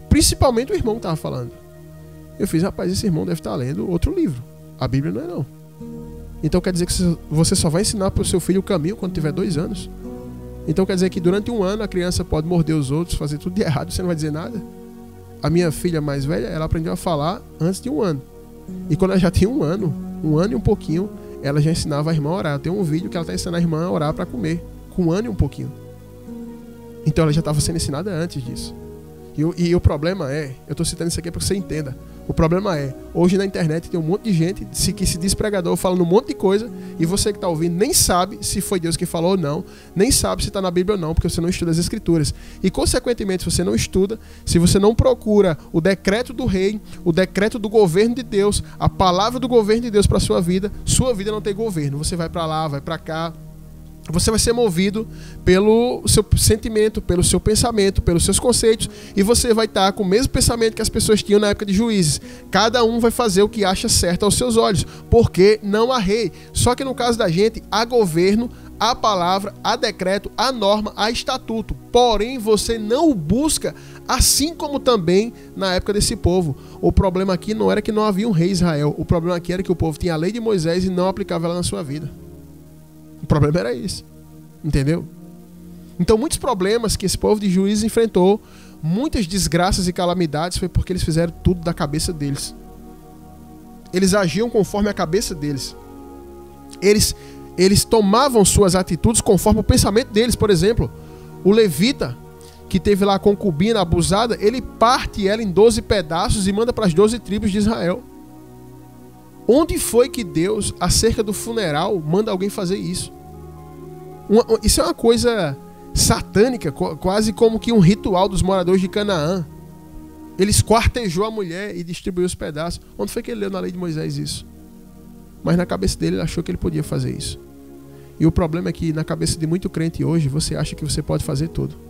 Principalmente o irmão que estava falando. Eu fiz: rapaz, esse irmão deve estar lendo outro livro. A Bíblia não é não. Então quer dizer que você só vai ensinar para o seu filho o caminho quando tiver 2 anos? Então quer dizer que durante 1 ano a criança pode morder os outros, fazer tudo de errado, você não vai dizer nada? A minha filha mais velha, ela aprendeu a falar antes de 1 ano. E quando ela já tinha 1 ano e um pouquinho, ela já ensinava a irmã a orar. Tem um vídeo que ela está ensinando a irmã a orar para comer, com 1 ano e um pouquinho. Então ela já estava sendo ensinada antes disso. E o problema é, eu estou citando isso aqui para que você entenda, o problema é, hoje na internet tem um monte de gente que se diz pregador falando um monte de coisa, e você que está ouvindo nem sabe se foi Deus que falou ou não, nem sabe se está na Bíblia ou não, porque você não estuda as Escrituras. E consequentemente, se você não estuda, se você não procura o decreto do rei, o decreto do governo de Deus, a palavra do governo de Deus para sua vida não tem governo. Você vai para lá, vai para cá. Você vai ser movido pelo seu sentimento, pelo seu pensamento, pelos seus conceitos, e você vai estar com o mesmo pensamento que as pessoas tinham na época de Juízes. Cada um vai fazer o que acha certo aos seus olhos, porque não há rei. Só que no caso da gente, há governo, há palavra, há decreto, há norma, há estatuto. Porém, você não o busca, assim como também na época desse povo. O problema aqui não era que não havia um rei Israel. O problema aqui era que o povo tinha a lei de Moisés e não aplicava ela na sua vida. O problema era esse, entendeu? Então muitos problemas que esse povo de Juízes enfrentou, muitas desgraças e calamidades, foi porque eles fizeram tudo da cabeça deles. Eles agiam conforme a cabeça deles. Eles tomavam suas atitudes conforme o pensamento deles. Por exemplo, o levita que teve lá a concubina abusada, ele parte ela em 12 pedaços e manda para as 12 tribos de Israel. Onde foi que Deus, acerca do funeral, manda alguém fazer isso? Isso é uma coisa satânica, quase como que um ritual dos moradores de Canaã. Ele esquartejou a mulher e distribuiu os pedaços. Onde foi que ele leu na lei de Moisés isso? Mas na cabeça dele ele achou que ele podia fazer isso. E o problema é que na cabeça de muito crente hoje, você acha que você pode fazer tudo.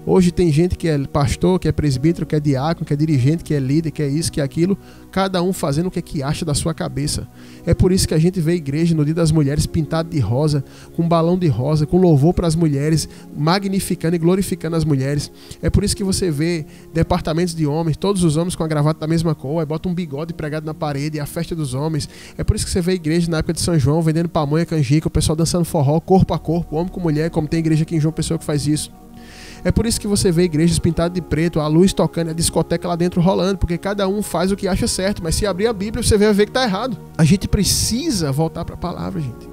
Hoje tem gente que é pastor, que é presbítero, que é diácono, que é dirigente, que é líder, que é isso, que é aquilo, cada um fazendo o que acha da sua cabeça. É por isso que a gente vê a igreja no Dia das Mulheres pintada de rosa, com balão de rosa, com louvor para as mulheres, magnificando e glorificando as mulheres. É por isso que você vê departamentos de homens, todos os homens com a gravata da mesma cor, aí bota um bigode pregado na parede, é a festa dos homens. É por isso que você vê a igreja na época de São João, vendendo pamonha, canjica, o pessoal dançando forró, corpo a corpo, homem com mulher, como tem igreja aqui em João Pessoa que faz isso. É por isso que você vê igrejas pintadas de preto, a luz tocando, a discoteca lá dentro rolando, porque cada um faz o que acha certo, mas se abrir a Bíblia você vai ver que está errado. A gente precisa voltar para a palavra, gente.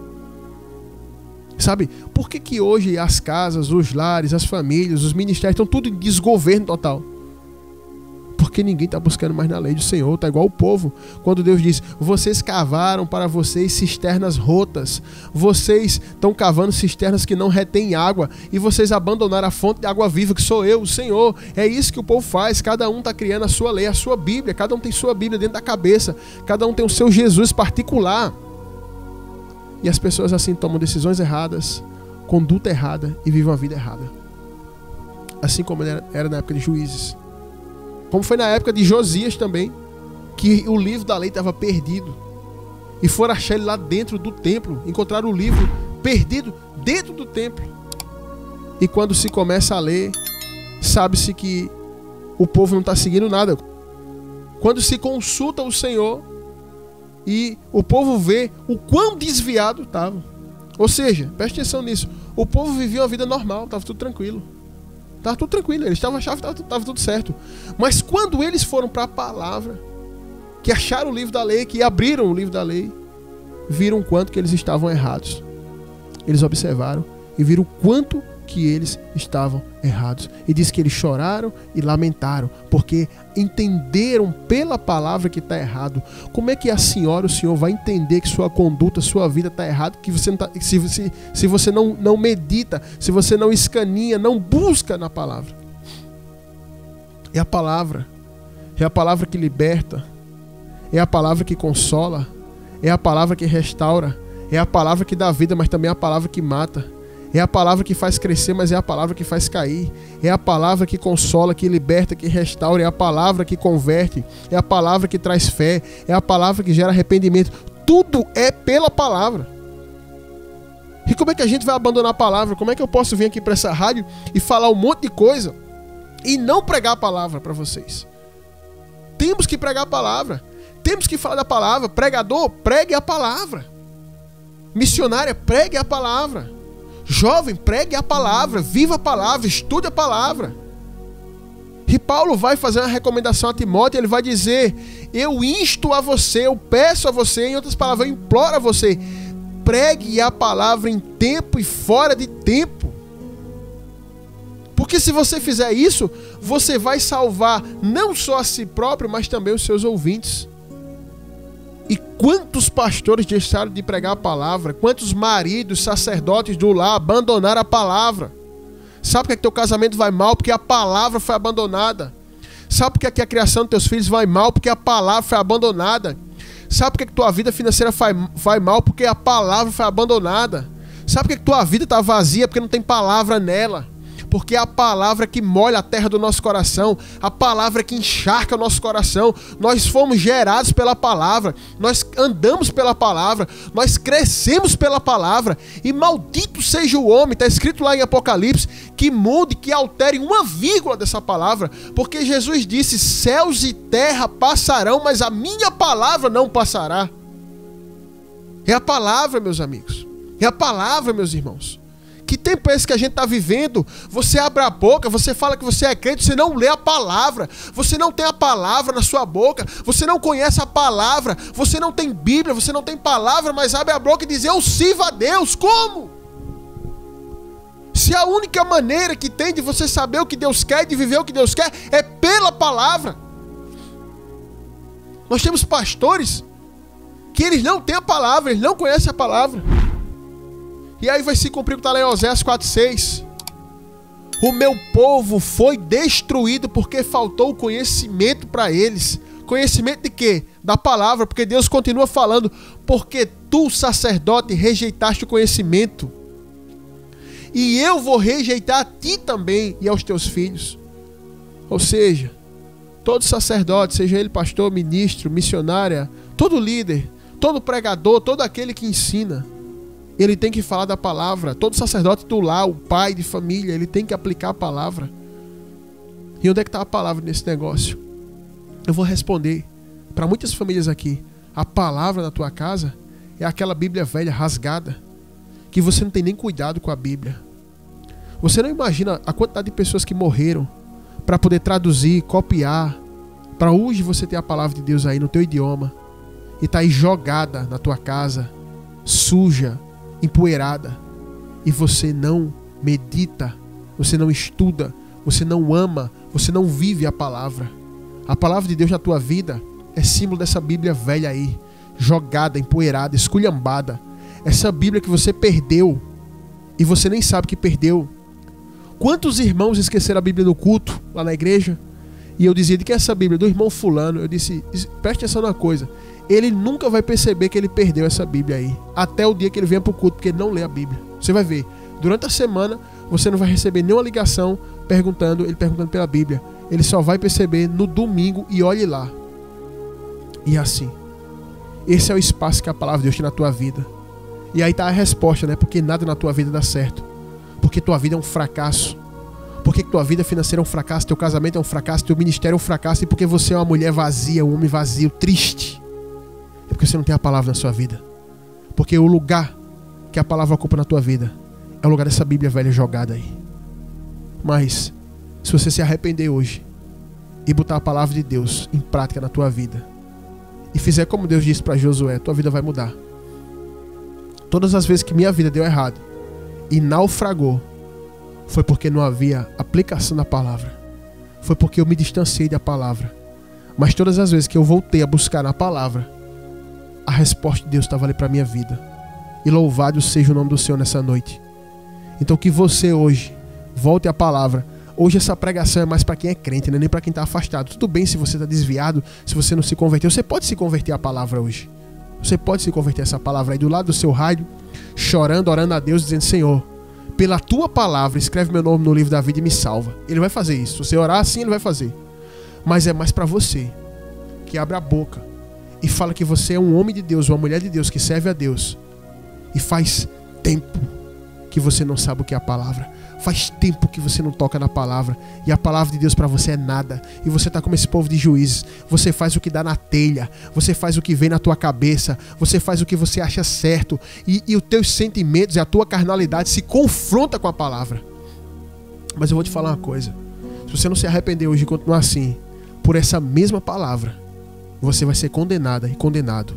Sabe, por que hoje as casas, os lares, as famílias, os ministérios estão tudo em desgoverno total? Porque ninguém está buscando mais na lei do Senhor. Está igual o povo, quando Deus diz: vocês cavaram para vocês cisternas rotas, vocês estão cavando cisternas que não retêm água, e vocês abandonaram a fonte de água viva, que sou eu, o Senhor. É isso que o povo faz. Cada um está criando a sua lei, a sua Bíblia. Cada um tem sua Bíblia dentro da cabeça, cada um tem o seu Jesus particular. E as pessoas assim tomam decisões erradas, conduta errada e vivem uma vida errada, assim como era na época de Juízes. Como foi na época de Josias também, que o livro da lei estava perdido. E foram achar ele lá dentro do templo. Encontraram o livro perdido dentro do templo. E quando se começa a ler, sabe-se que o povo não está seguindo nada. Quando se consulta o Senhor e o povo vê o quão desviado estava. Ou seja, preste atenção nisso. O povo vivia uma vida normal, estava tudo tranquilo. Estava tudo tranquilo, eles estavam achando que estava tudo certo. Mas quando eles foram para a palavra, que acharam o livro da lei, que abriram o livro da lei, viram o quanto que eles estavam errados. Eles observaram e viram o quanto que eles estavam errados. E diz que eles choraram e lamentaram, porque entenderam pela palavra que está errado. Como é que a senhora, o senhor vai entender que sua conduta, sua vida está errada, que você não tá, se você não medita, se você não escaninha, não busca na palavra? É a palavra que liberta, é a palavra que consola, é a palavra que restaura, é a palavra que dá vida, mas também é a palavra que mata. É a palavra que faz crescer, mas é a palavra que faz cair. É a palavra que consola, que liberta, que restaura. É a palavra que converte. É a palavra que traz fé. É a palavra que gera arrependimento. Tudo é pela palavra. E como é que a gente vai abandonar a palavra? Como é que eu posso vir aqui para essa rádio e falar um monte de coisa e não pregar a palavra para vocês? Temos que pregar a palavra. Temos que falar da palavra. Pregador, pregue a palavra. Missionária, pregue a palavra. Jovem, pregue a palavra, viva a palavra, estude a palavra. E Paulo vai fazer uma recomendação a Timóteo, ele vai dizer: eu insto a você, eu peço a você, em outras palavras, eu imploro a você, pregue a palavra em tempo e fora de tempo. Porque se você fizer isso, você vai salvar não só a si próprio, mas também os seus ouvintes. E quantos pastores deixaram de pregar a palavra? Quantos maridos, sacerdotes do lar abandonaram a palavra? Sabe por que teu casamento vai mal? Porque a palavra foi abandonada. Sabe por que a criação dos teus filhos vai mal? Porque a palavra foi abandonada. Sabe por que tua vida financeira vai mal? Porque a palavra foi abandonada. Sabe por que tua vida está vazia? Porque não tem palavra nela. Porque é a palavra que molha a terra do nosso coração, a palavra que encharca o nosso coração. Nós fomos gerados pela palavra, nós andamos pela palavra, nós crescemos pela palavra. E maldito seja o homem, está escrito lá em Apocalipse, que mude, que altere uma vírgula dessa palavra. Porque Jesus disse: céus e terra passarão, mas a minha palavra não passará. É a palavra, meus amigos, é a palavra, meus irmãos. Que tempo é esse que a gente está vivendo? Você abre a boca, você fala que você é crente, você não lê a palavra, você não tem a palavra na sua boca, você não conhece a palavra, você não tem Bíblia, você não tem palavra, mas abre a boca e diz: eu sirvo a Deus. Como? Se a única maneira que tem de você saber o que Deus quer, de viver o que Deus quer, é pela palavra. Nós temos pastores que eles não têm a palavra, eles não conhecem a palavra. E aí vai se cumprir o que está lá em Oséias 4:6. O meu povo foi destruído porque faltou conhecimento para eles. Conhecimento de quê? Da palavra, porque Deus continua falando: porque tu, sacerdote, rejeitaste o conhecimento, e eu vou rejeitar a ti também e aos teus filhos. Ou seja, todo sacerdote, seja ele pastor, ministro, missionária, todo líder, todo pregador, todo aquele que ensina, ele tem que falar da palavra. Todo sacerdote do lar, o pai de família, ele tem que aplicar a palavra. E onde é que está a palavra nesse negócio? Eu vou responder para muitas famílias aqui: a palavra na tua casa é aquela Bíblia velha, rasgada, que você não tem nem cuidado com a Bíblia. Você não imagina a quantidade de pessoas que morreram para poder traduzir, copiar, para hoje você ter a palavra de Deus aí no teu idioma, e está aí jogada na tua casa, suja, empoeirada, e você não medita, você não estuda, você não ama, você não vive a palavra. A palavra de Deus na tua vida é símbolo dessa Bíblia velha aí, jogada, empoeirada, esculhambada. Essa Bíblia que você perdeu e você nem sabe que perdeu. Quantos irmãos esqueceram a Bíblia no culto, lá na igreja? E eu dizia: de que é essa Bíblia? Do irmão fulano. Eu disse: preste atenção numa coisa, ele nunca vai perceber que ele perdeu essa Bíblia aí, até o dia que ele venha para o culto, porque ele não lê a Bíblia. Você vai ver, durante a semana você não vai receber nenhuma ligação ele perguntando pela Bíblia. Ele só vai perceber no domingo, e olhe lá. E assim, esse é o espaço que a palavra de Deus tem na tua vida. E aí está a resposta, né? Porque nada na tua vida dá certo, porque tua vida é um fracasso, porque tua vida financeira é um fracasso, teu casamento é um fracasso, teu ministério é um fracasso, e porque você é uma mulher vazia, um homem vazio, triste, é porque você não tem a palavra na sua vida. Porque o lugar que a palavra ocupa na tua vida é o lugar dessa Bíblia velha jogada aí. Mas se você se arrepender hoje e botar a palavra de Deus em prática na tua vida, e fizer como Deus disse para Josué, tua vida vai mudar. Todas as vezes que minha vida deu errado e naufragou, foi porque não havia aplicação da palavra. Foi porque eu me distanciei da palavra. Mas todas as vezes que eu voltei a buscar na palavra, a resposta de Deus estava ali para a minha vida. E louvado seja o nome do Senhor nessa noite. Então que você hoje volte à palavra. Hoje essa pregação é mais para quem é crente, não é nem para quem está afastado. Tudo bem se você está desviado, se você não se converteu. Você pode se converter à palavra hoje. Você pode se converter a essa palavra aí do lado do seu rádio, chorando, orando a Deus, dizendo: Senhor, pela tua palavra, escreve meu nome no livro da vida e me salva. Ele vai fazer isso. Se você orar assim, ele vai fazer. Mas é mais para você que abre a boca e fala que você é um homem de Deus, uma mulher de Deus, que serve a Deus. E faz tempo que você não sabe o que é a palavra. Faz tempo que você não toca na palavra. E a palavra de Deus para você é nada. E você está como esse povo de juízes. Você faz o que dá na telha. Você faz o que vem na tua cabeça. Você faz o que você acha certo. E os teus sentimentos e a tua carnalidade se confronta com a palavra. Mas eu vou te falar uma coisa. Se você não se arrepender hoje e continuar assim, por essa mesma palavra, você vai ser condenada e condenado.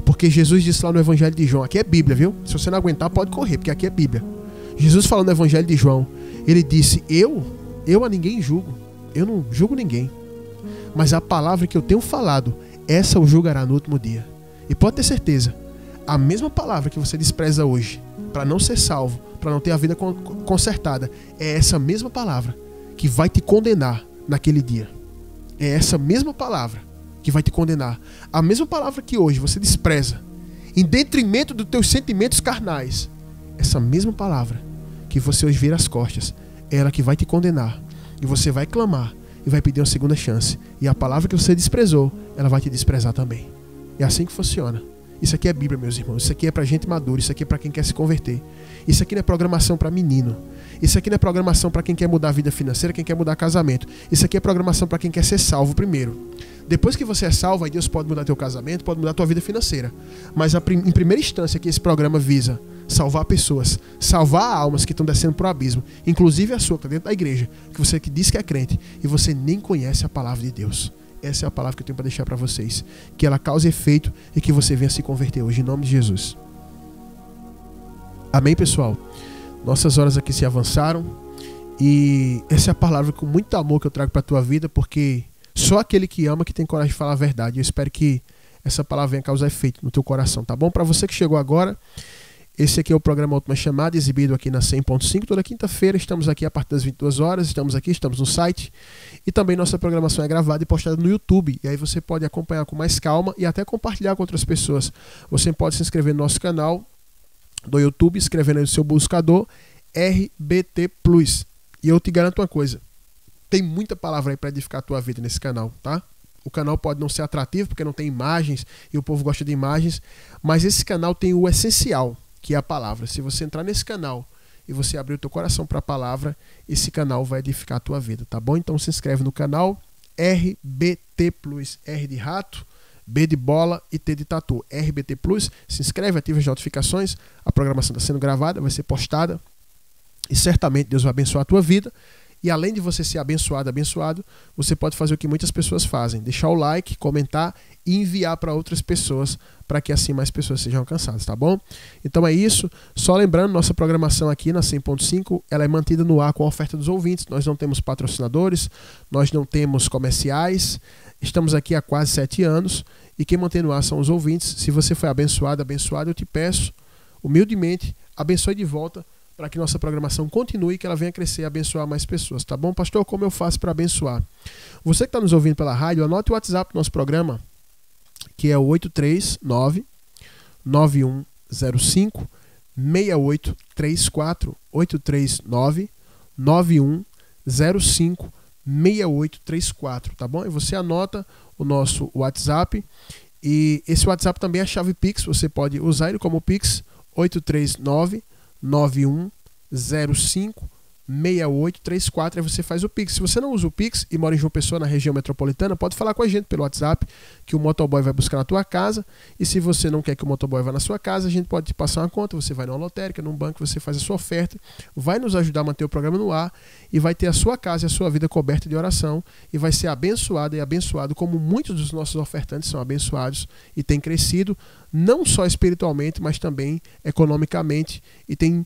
Porque Jesus disse lá no Evangelho de João, aqui é Bíblia, viu? Se você não aguentar, pode correr, porque aqui é Bíblia. Jesus falou no Evangelho de João, ele disse: eu a ninguém julgo, eu não julgo ninguém, mas a palavra que eu tenho falado, essa o julgará no último dia. E pode ter certeza, a mesma palavra que você despreza hoje, para não ser salvo, para não ter a vida consertada, é essa mesma palavra que vai te condenar naquele dia. É essa mesma palavra que vai te condenar. A mesma palavra que hoje você despreza, em detrimento dos teus sentimentos carnais, essa mesma palavra que você hoje vira as costas, é ela que vai te condenar. E você vai clamar e vai pedir uma segunda chance. E a palavra que você desprezou, ela vai te desprezar também. É assim que funciona. Isso aqui é Bíblia, meus irmãos. Isso aqui é pra gente madura. Isso aqui é pra quem quer se converter. Isso aqui não é programação pra menino. Isso aqui não é programação pra quem quer mudar a vida financeira, quem quer mudar casamento. Isso aqui é programação pra quem quer ser salvo primeiro. Depois que você é salvo, aí Deus pode mudar teu casamento, pode mudar tua vida financeira. Mas em primeira instância que esse programa visa salvar pessoas, salvar almas que estão descendo pro abismo, inclusive a sua que está dentro da igreja, que você que diz que é crente e você nem conhece a palavra de Deus. Essa é a palavra que eu tenho para deixar para vocês, que ela cause efeito e que você venha se converter hoje, em nome de Jesus. Amém, pessoal? Nossas horas aqui se avançaram e essa é a palavra com muito amor que eu trago para a tua vida, porque só aquele que ama que tem coragem de falar a verdade. Eu espero que essa palavra venha causar efeito no teu coração, tá bom? Para você que chegou agora, esse aqui é o programa Última Chamada, exibido aqui na 100.5, toda quinta-feira. Estamos aqui a partir das 22 horas, estamos no site. E também nossa programação é gravada e postada no YouTube. E aí você pode acompanhar com mais calma e até compartilhar com outras pessoas. Você pode se inscrever no nosso canal do YouTube, escrevendo aí no seu buscador RBT Plus. E eu te garanto uma coisa, tem muita palavra aí para edificar a tua vida nesse canal, tá? O canal pode não ser atrativo porque não tem imagens e o povo gosta de imagens, mas esse canal tem o essencial, que é a palavra. Se você entrar nesse canal e você abrir o teu coração para a palavra, esse canal vai edificar a tua vida, tá bom? Então se inscreve no canal RBT Plus, R de rato, B de bola e T de tatu, RBT Plus. Se inscreve, ativa as notificações, a programação está sendo gravada, vai ser postada e certamente Deus vai abençoar a tua vida. E além de você ser abençoado, você pode fazer o que muitas pessoas fazem, deixar o like, comentar e enviar para outras pessoas, para que assim mais pessoas sejam alcançadas, tá bom? Então é isso. Só lembrando, nossa programação aqui na 100.5, ela é mantida no ar com a oferta dos ouvintes. Nós não temos patrocinadores, nós não temos comerciais. Estamos aqui há quase 7 anos e quem mantém no ar são os ouvintes. Se você foi abençoado, eu te peço, humildemente, abençoe de volta, para que nossa programação continue e que ela venha crescer e abençoar mais pessoas, tá bom? Pastor, como eu faço para abençoar? Você que está nos ouvindo pela rádio, anote o WhatsApp do nosso programa, que é o 839-9105-6834, 839-9105-6834, tá bom? E você anota o nosso WhatsApp, e esse WhatsApp também é a chave Pix, você pode usar ele como Pix, 839-9105 6834, aí você faz o Pix. Se você não usa o Pix e mora em João Pessoa, na região metropolitana, pode falar com a gente pelo WhatsApp, que o motoboy vai buscar na tua casa. E se você não quer que o motoboy vá na sua casa, a gente pode te passar uma conta, você vai numa lotérica, num banco, você faz a sua oferta, vai nos ajudar a manter o programa no ar e vai ter a sua casa e a sua vida coberta de oração e vai ser abençoada e abençoado como muitos dos nossos ofertantes são abençoados e têm crescido, não só espiritualmente, mas também economicamente e têm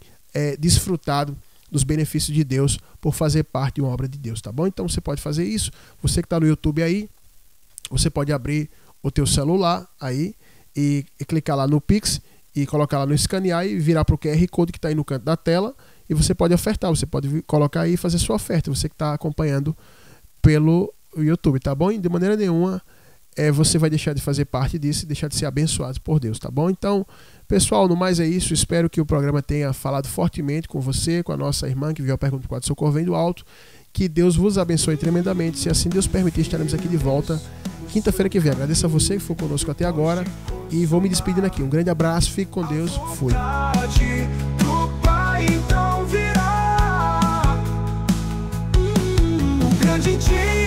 desfrutado dos benefícios de Deus por fazer parte de uma obra de Deus, tá bom? Então você pode fazer isso. Você que está no YouTube aí, você pode abrir o teu celular aí e clicar lá no Pix e colocar lá no escanear e virar para o QR Code que está aí no canto da tela e você pode ofertar, você pode colocar aí e fazer sua oferta, você que está acompanhando pelo YouTube, tá bom? E de maneira nenhuma você vai deixar de fazer parte disso e deixar de ser abençoado por Deus, tá bom? Então, pessoal, no mais é isso. Espero que o programa tenha falado fortemente com você, com a nossa irmã que viu a pergunta do quadro Socorro Vem do Alto. Que Deus vos abençoe tremendamente. Se assim Deus permitir, estaremos aqui de volta quinta-feira que vem. Agradeço a você que foi conosco até agora e vou me despedindo aqui. Um grande abraço, fique com Deus. Fui. O grande dia